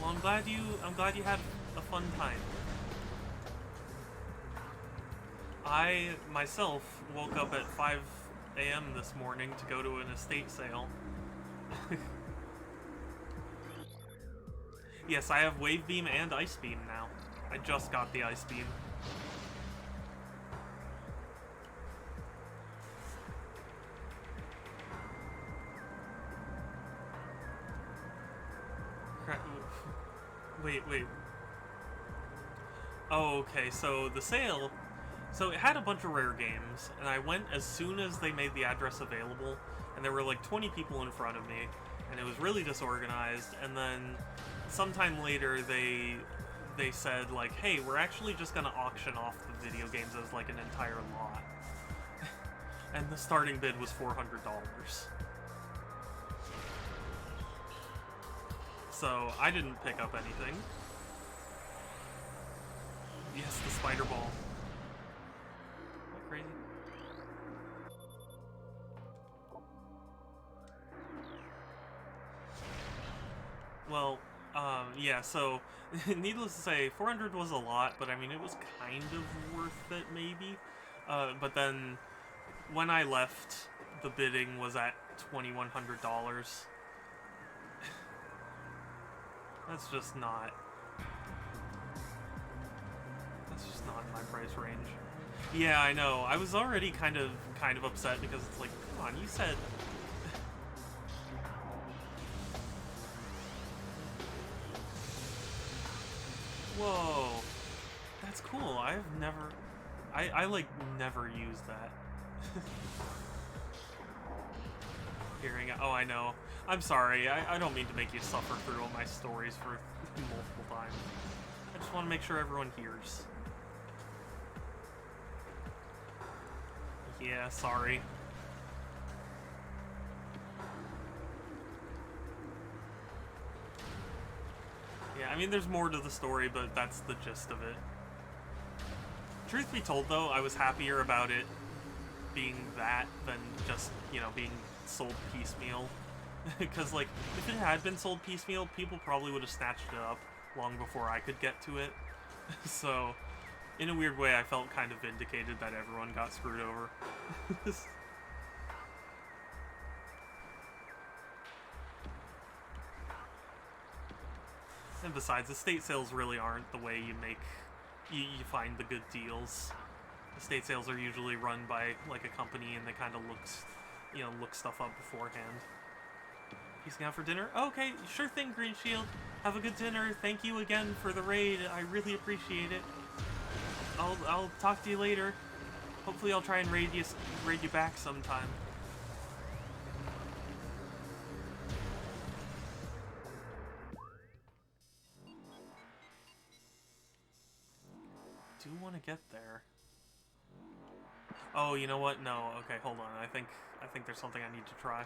Well, I'm glad you had a fun time. I myself woke up at 5 a.m. this morning to go to an estate sale. Yes, I have Wave Beam and Ice Beam now. I just got the Ice Beam. Wait. Oh, okay, so the sale... So it had a bunch of rare games, and I went as soon as they made the address available, and there were like 20 people in front of me, and it was really disorganized, and then sometime later they said like, hey, we're actually just gonna auction off the video games as like an entire lot. And the starting bid was $400. So I didn't pick up anything. Yes, the spider ball. Crazy. Well, yeah, so, needless to say, 400 was a lot, but I mean, it was kind of worth it, maybe. But then, when I left, the bidding was at $2,100. That's just not in my price range. Yeah, I know. I was already kind of upset because it's like, come on, you said... Whoa. That's cool. I've never... I like, never used that. Hearing... Oh, I know. I'm sorry. I don't mean to make you suffer through all my stories for multiple times. I just want to make sure everyone hears. Yeah, sorry. Yeah, I mean, there's more to the story, but that's the gist of it. Truth be told, though, I was happier about it being that than just, you know, being sold piecemeal. Because, like, if it had been sold piecemeal, people probably would have snatched it up long before I could get to it. So... in a weird way, I felt kind of vindicated that everyone got screwed over. And besides, estate sales really aren't the way you you find the good deals. Estate sales are usually run by, like, a company, and they kind of look stuff up beforehand. Peacing out for dinner? Oh, okay, sure thing, Green Shield. Have a good dinner. Thank you again for the raid. I really appreciate it. I'll talk to you later. Hopefully I'll try and raid you back sometime. Do want to get there. Oh, you know what? No. Okay, hold on. I think there's something I need to try.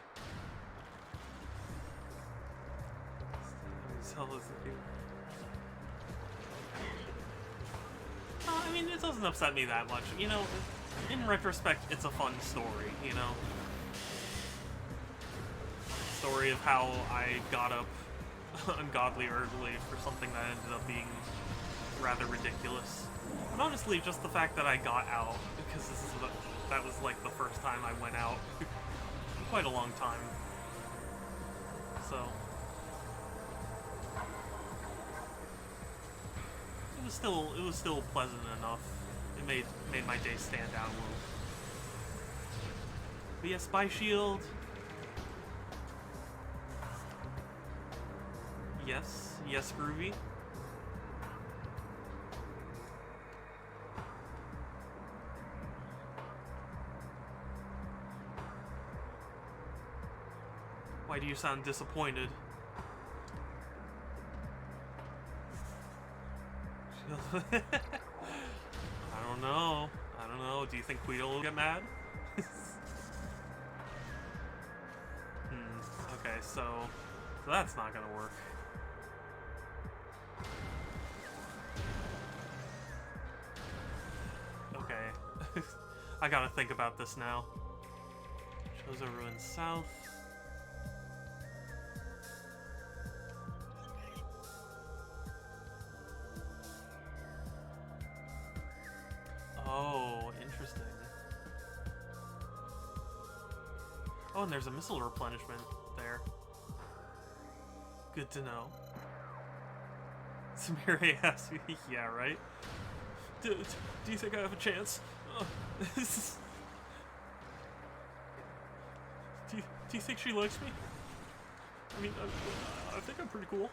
I mean, it doesn't upset me that much. You know, in retrospect, it's a fun story, you know? Story of how I got up ungodly early for something that ended up being rather ridiculous. And honestly, just the fact that I got out, because that was like the first time I went out in quite a long time. So it was still pleasant enough. It made my day stand out a little. But yeah, Spy Shield. Yes, yes, Groovy. Why do you sound disappointed? I don't know. I don't know. Do you think Quito will get mad? Okay, so that's not gonna work. Okay. I gotta think about this now. Chozo Ruins South. Oh, interesting. Oh, and there's a missile replenishment there. Good to know. Samiri asks me, yeah, right? Do you think I have a chance? Do you think she likes me? I mean, I think I'm pretty cool.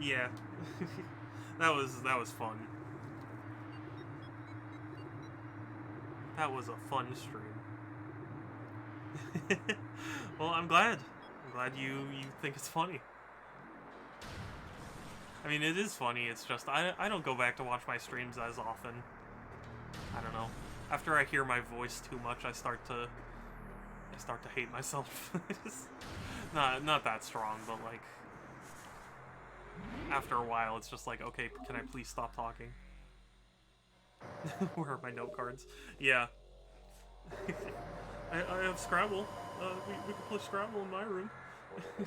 Yeah. that was fun. That was a fun stream. Well, I'm glad. I'm glad you think it's funny. I mean, it is funny. It's just I don't go back to watch my streams as often. I don't know. After I hear my voice too much, I start to hate myself. Not that strong, but like after a while, it's just like, okay, can I please stop talking? Where are my note cards? Yeah. I have Scrabble. We can play Scrabble in my room. Okay.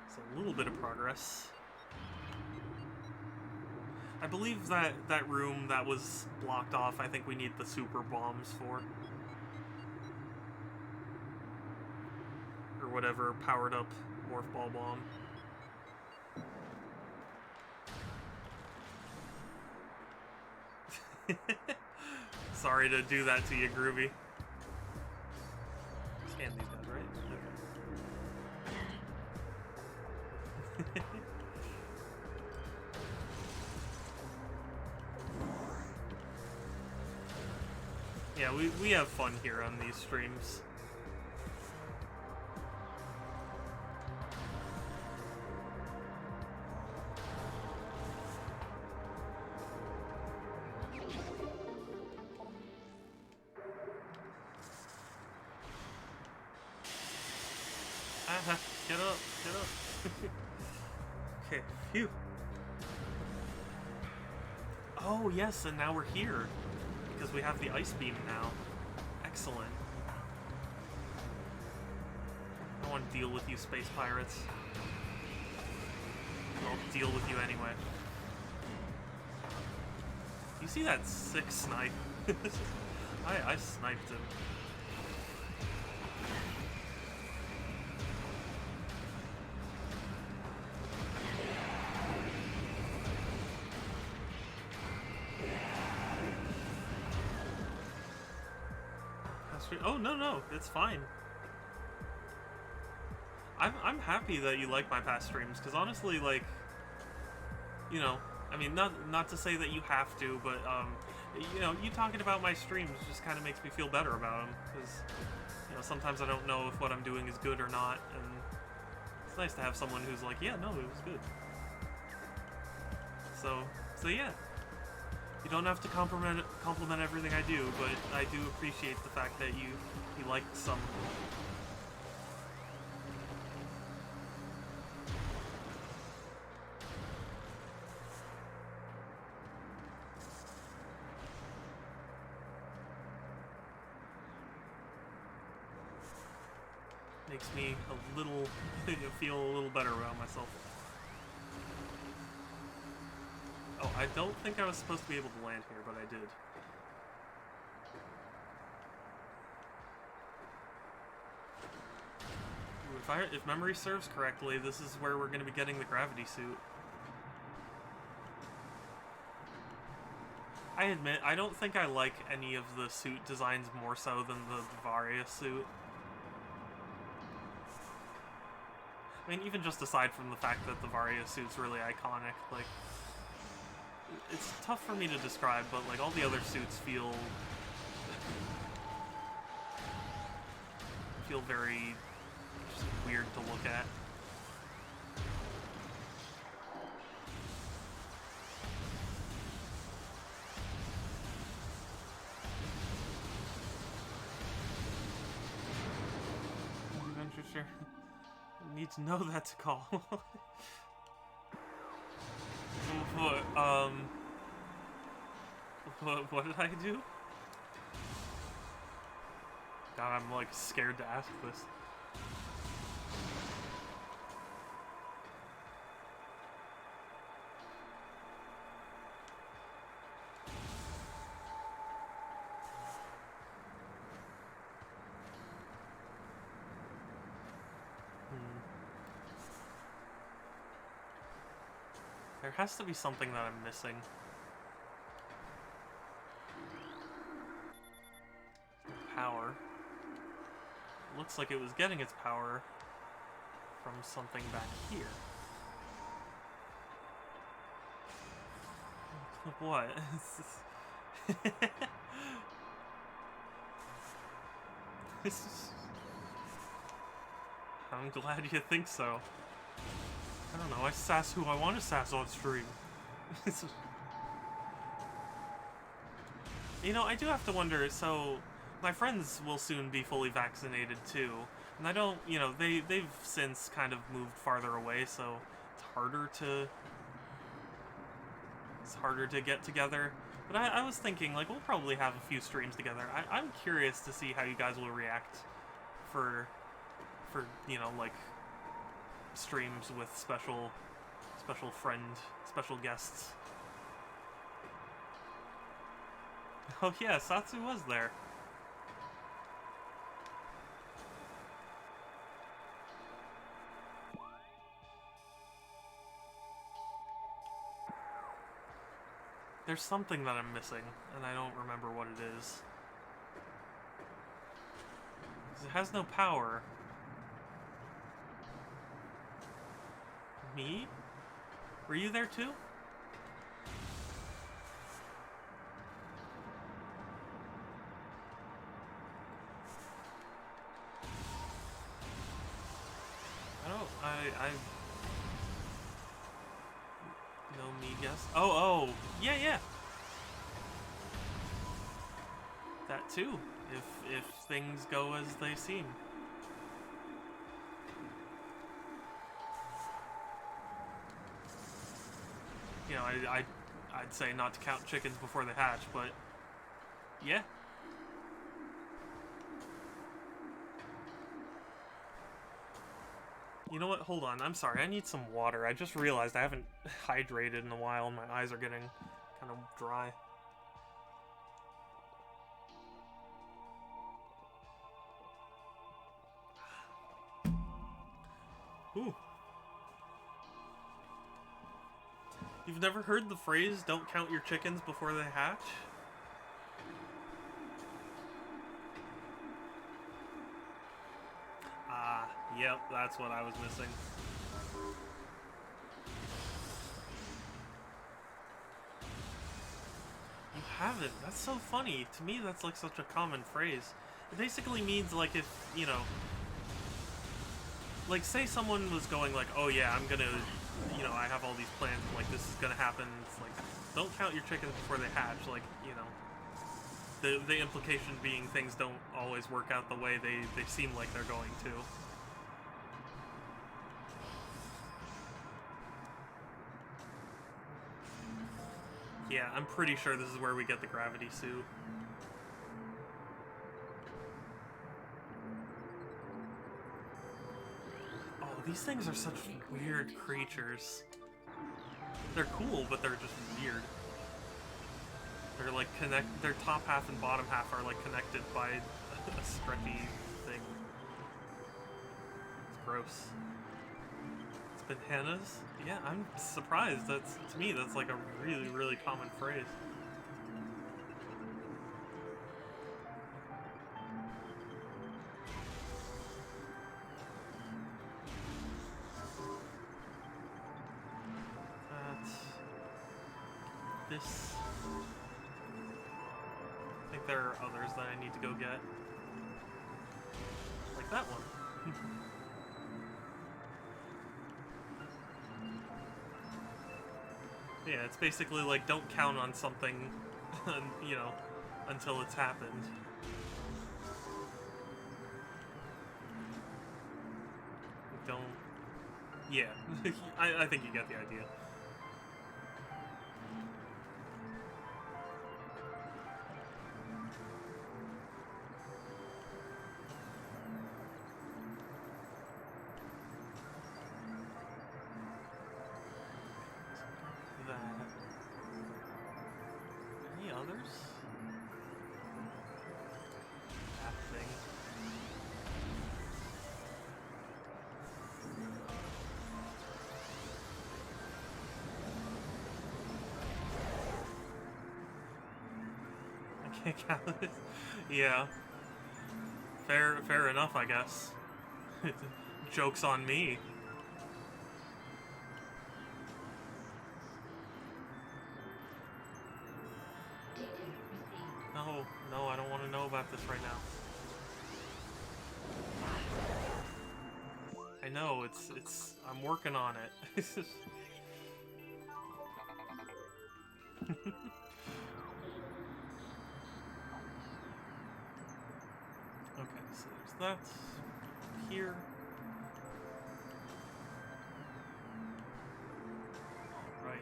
So a little bit of progress. I believe that room that was blocked off, I think we need the super bombs for. Or whatever powered up morph ball bomb. Sorry to do that to you, Groovy. Scan these guys, right? Okay. Yeah, we have fun here on these streams. Get up, get up. Okay, phew. Oh, yes, and now we're here. Because we have the ice beam now. Excellent. I don't want to deal with you, space pirates. I'll deal with you anyway. You see that sick snipe? I sniped him. Oh, no, it's fine. I'm happy that you like my past streams, because honestly, like, you know, I mean, not to say that you have to, but, you know, you talking about my streams just kind of makes me feel better about them, because, you know, sometimes I don't know if what I'm doing is good or not, and it's nice to have someone who's like, yeah, no, it was good. So yeah, you don't have to compliment everything I do, but I do appreciate the fact that you liked some. Makes me a little feel a little better about myself. Oh, I don't think I was supposed to be able to land here, but I did. Ooh, if memory serves correctly, this is where we're going to be getting the gravity suit. I admit, I don't think I like any of the suit designs more so than the Varia suit. I mean, even just aside from the fact that the Varia suit's really iconic, like, it's tough for me to describe, but like all the other suits feel very just weird to look at. Adventure sure. Need to know that to call. What did I do? God, I'm like scared to ask this. There has to be something that I'm missing. Power. Looks like it was getting its power from something back here. What? I'm glad you think so. I don't know, I sass who I want to sass on stream. You know, I do have to wonder, so my friends will soon be fully vaccinated too, and I don't, you know, they've since kind of moved farther away, so it's harder to get together. But I was thinking, like, we'll probably have a few streams together. I'm curious to see how you guys will react for you know, like, streams with special guests. Oh yeah, Satsu was there. There's something that I'm missing, and I don't remember what it is. 'Cause it has no power. Me? Were you there too? I no me guess. Oh, yeah. That too, if things go as they seem. You know, I'd say not to count chickens before they hatch, but yeah. You know what? Hold on. I'm sorry. I need some water. I just realized I haven't hydrated in a while and my eyes are getting kind of dry. Ooh. You've never heard the phrase, don't count your chickens before they hatch? Ah, yep, that's what I was missing. You haven't? That's so funny. To me, that's like such a common phrase. It basically means like if, you know, like say someone was going like, oh yeah, I'm gonna you know, I have all these plans, like, this is gonna happen. It's like, don't count your chickens before they hatch. Like, you know, the implication being things don't always work out the way they seem like they're going to. Yeah, I'm pretty sure this is where we get the gravity suit. Oh, these things are such weird creatures. They're cool, but they're just weird. They're like their top half and bottom half are like connected by a stretchy thing. It's gross. It's bananas? Yeah, I'm surprised. That's, to me, that's like a really, really common phrase. This. I think there are others that I need to go get. Like that one. Yeah, it's basically like, don't count on something, you know, until it's happened. Don't... Yeah, I think you get the idea. Any others? That thing. I can't count it. Yeah. Fair enough, I guess. Joke's on me. No, I don't want to know about this right now. I know, I'm working on it. Okay, so there's that. Here. Alright.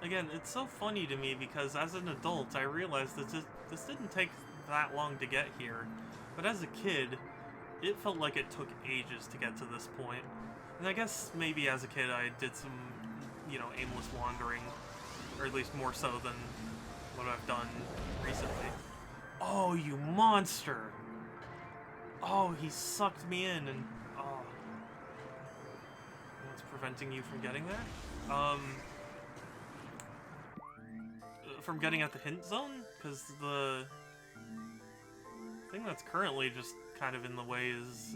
Again, it's so funny to me because as an adult, I realized that this didn't take that long to get here. But as a kid, it felt like it took ages to get to this point. And I guess maybe as a kid I did some, you know, aimless wandering. Or at least more so than what I've done recently. Oh, you monster! Oh, he sucked me in and... Oh. What's preventing you from getting there? From getting at the hint zone? Because the thing that's currently just kind of in the way is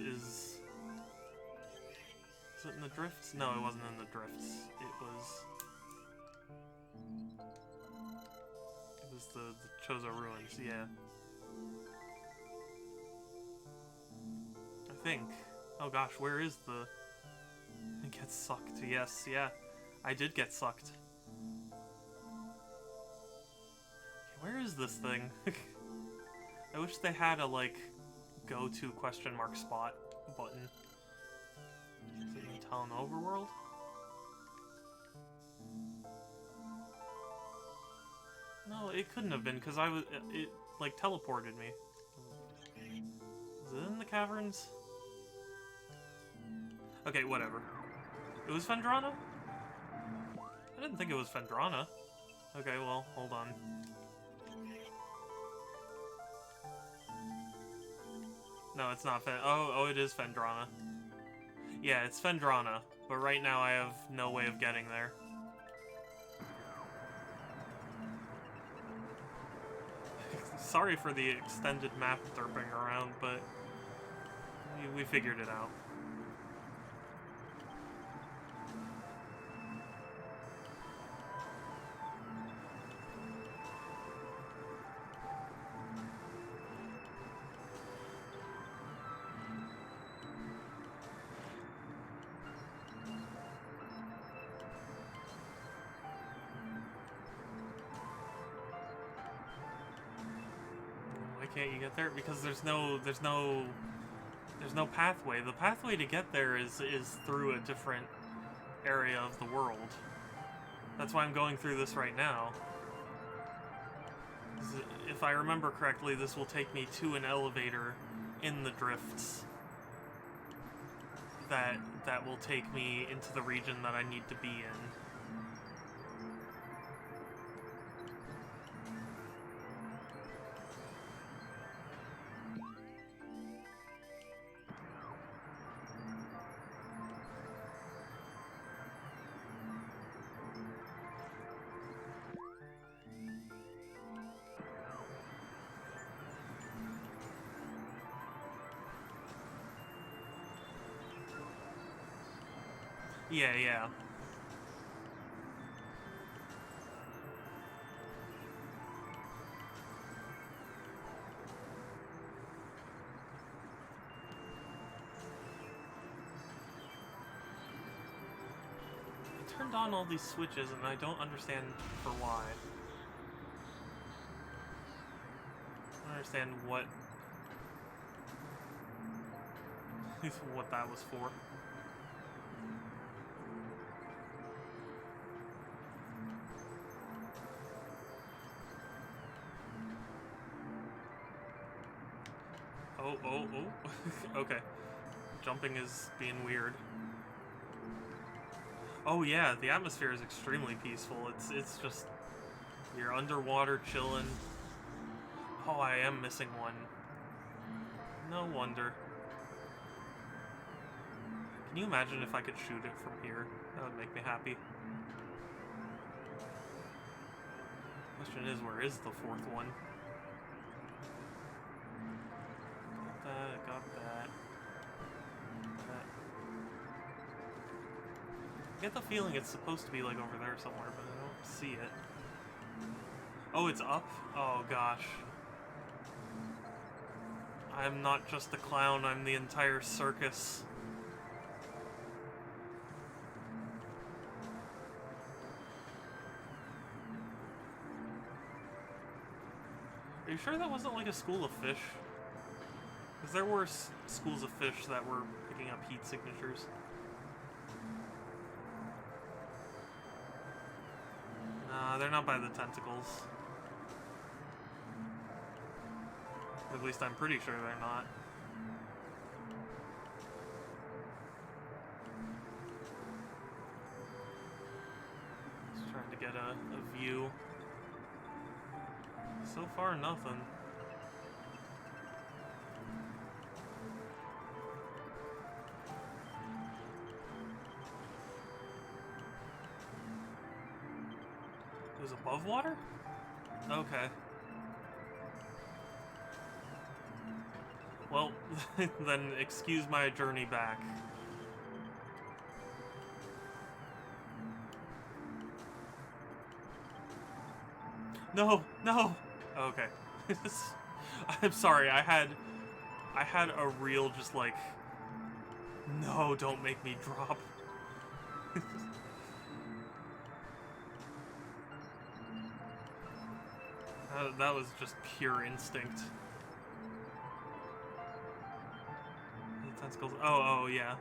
it in the drifts? No, it wasn't in the drifts. It was the Chozo ruins, yeah. I think. Oh gosh, where is the... It gets sucked, yes, yeah. I did get sucked. Where is this thing? I wish they had a, like, go-to question mark spot button. Is it in Town Overworld? No, it couldn't have been, because it, like, teleported me. Is it in the caverns? Okay, whatever. It was Phendrana? I didn't think it was Phendrana. Okay, well, hold on. No, it's not Oh, it is Phendrana. Yeah, it's Phendrana, but right now I have no way of getting there. Sorry for the extended map derping around, but we figured it out. can't you get there? Because there's no pathway. The pathway to get there is through a different area of the world. That's why I'm going through this right now. If I remember correctly, this will take me to an elevator in the drifts that will take me into the region that I need to be in. Yeah, yeah. I turned on all these switches and I don't understand for why. I don't understand what that was for. Oh. Okay. Jumping is being weird. Oh yeah, the atmosphere is extremely peaceful. It's just you're underwater chilling. Oh, I am missing one. No wonder. Can you imagine if I could shoot it from here? That would make me happy. Question is, where is the fourth one? Got that. I get the feeling it's supposed to be like over there somewhere, but I don't see it. Oh, it's up? Oh gosh. I'm not just a clown, I'm the entire circus. Are you sure that wasn't like a school of fish? Because there were schools of fish that were picking up heat signatures. Nah, they're not by the tentacles. At least I'm pretty sure they're not. Just trying to get a view. So far, nothing. It was above water? Okay. Well, then excuse my journey back. No, no. Okay. I'm sorry. I had a real just like, no, don't make me drop. That was just pure instinct. The tentacles. Oh, yeah.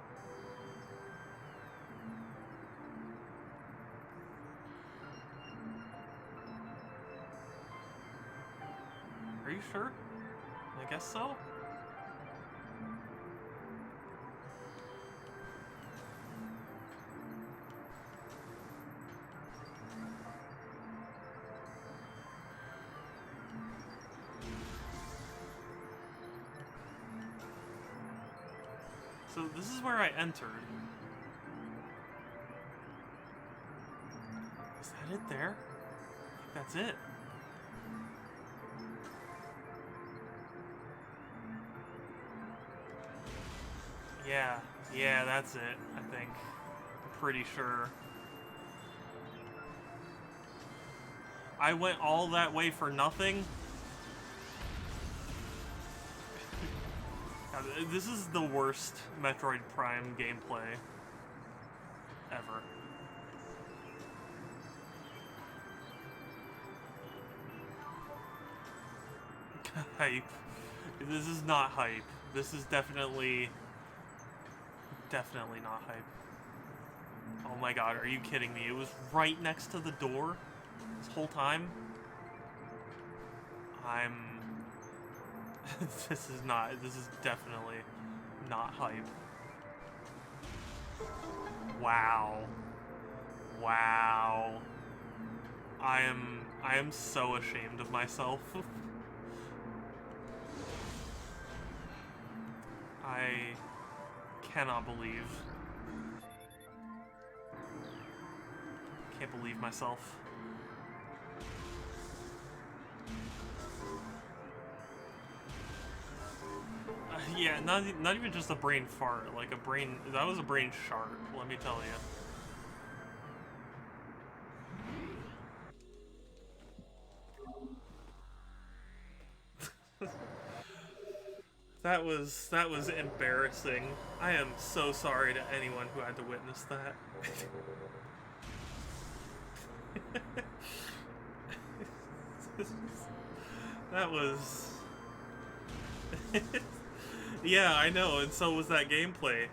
Are you sure? I guess so. So this is where I entered. Is that it there? I think that's it. Yeah, that's it, I think. I'm pretty sure. I went all that way for nothing? God, this is the worst Metroid Prime gameplay ever. Hype. This is not hype. This is definitely not hype. Oh my god, are you kidding me? It was right next to the door this whole time. This is definitely not hype. Wow. Wow. I am so ashamed of myself. I cannot believe. Can't believe myself. Yeah, not even just a brain fart, like a brain. That was a brain shart. Let me tell you. That was embarrassing. I am so sorry to anyone who had to witness that. That was... Yeah, I know, and so was that gameplay.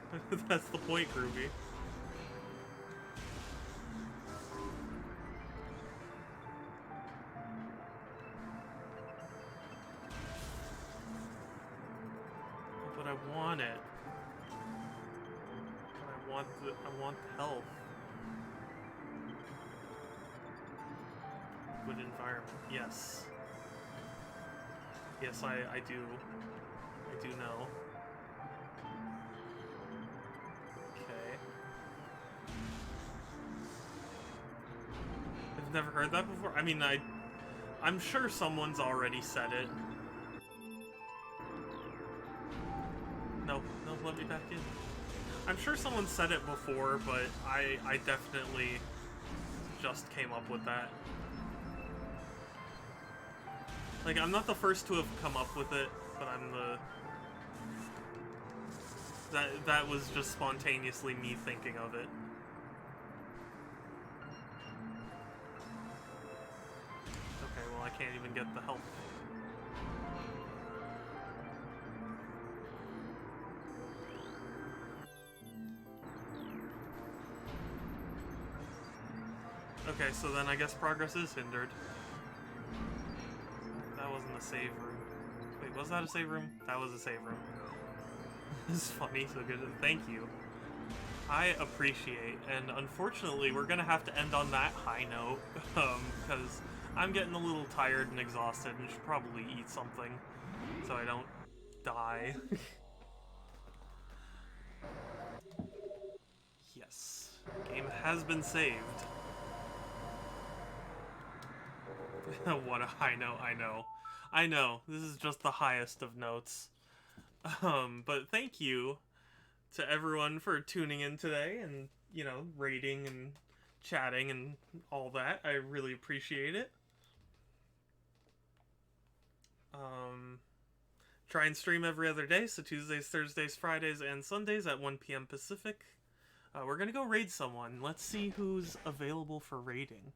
That's the point, Groovy. But I want it. I want the health. Good environment. Yes. Yes, I do. I do know. Okay. I've never heard that before. I mean, I'm sure someone's already said it. No, let me back in. I'm sure someone said it before, but I definitely just came up with that. Like, I'm not the first to have come up with it, but I'm the... That was just spontaneously me thinking of it. Okay, well, I can't even get the help. Okay, so then I guess progress is hindered. That wasn't a save room. Wait, was that a save room? That was a save room. This is funny, so good. Thank you. I appreciate, and unfortunately, we're gonna have to end on that high note, because I'm getting a little tired and exhausted and should probably eat something so I don't die. Yes. Game has been saved. What a high note, I know. I know, this is just the highest of notes. But thank you to everyone for tuning in today and, you know, rating and chatting and all that. I really appreciate it. Try and stream every other day, so Tuesdays, Thursdays, Fridays, and Sundays at 1 p.m. Pacific. We're gonna go raid someone. Let's see who's available for raiding.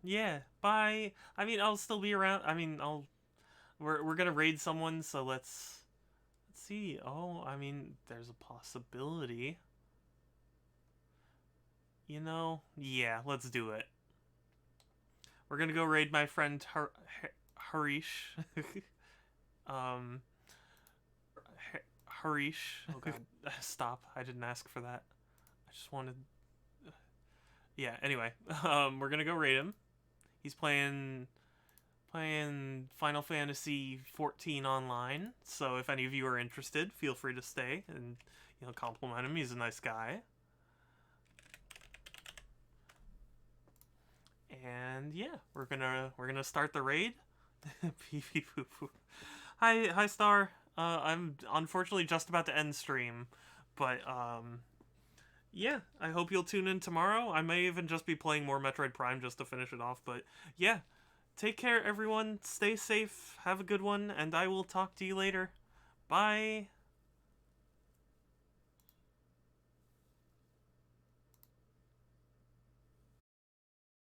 Yeah, bye. I mean, I'll still be around. I mean, we're gonna raid someone, so let's see. Oh, I mean, there's a possibility. You know, yeah, let's do it. We're gonna go raid my friend Harish. Harish. Oh god, stop! I didn't ask for that. I just wanted. Yeah. Anyway, we're gonna go raid him. He's playing Final Fantasy 14 online. So if any of you are interested, feel free to stay and, you know, compliment him. He's a nice guy. And yeah, we're gonna start the raid. Pee pee poo poo. Hi Star. I'm unfortunately just about to end stream, but yeah, I hope you'll tune in tomorrow. I may even just be playing more Metroid Prime just to finish it off, but yeah. Take care, everyone. Stay safe. Have a good one, and I will talk to you later. Bye.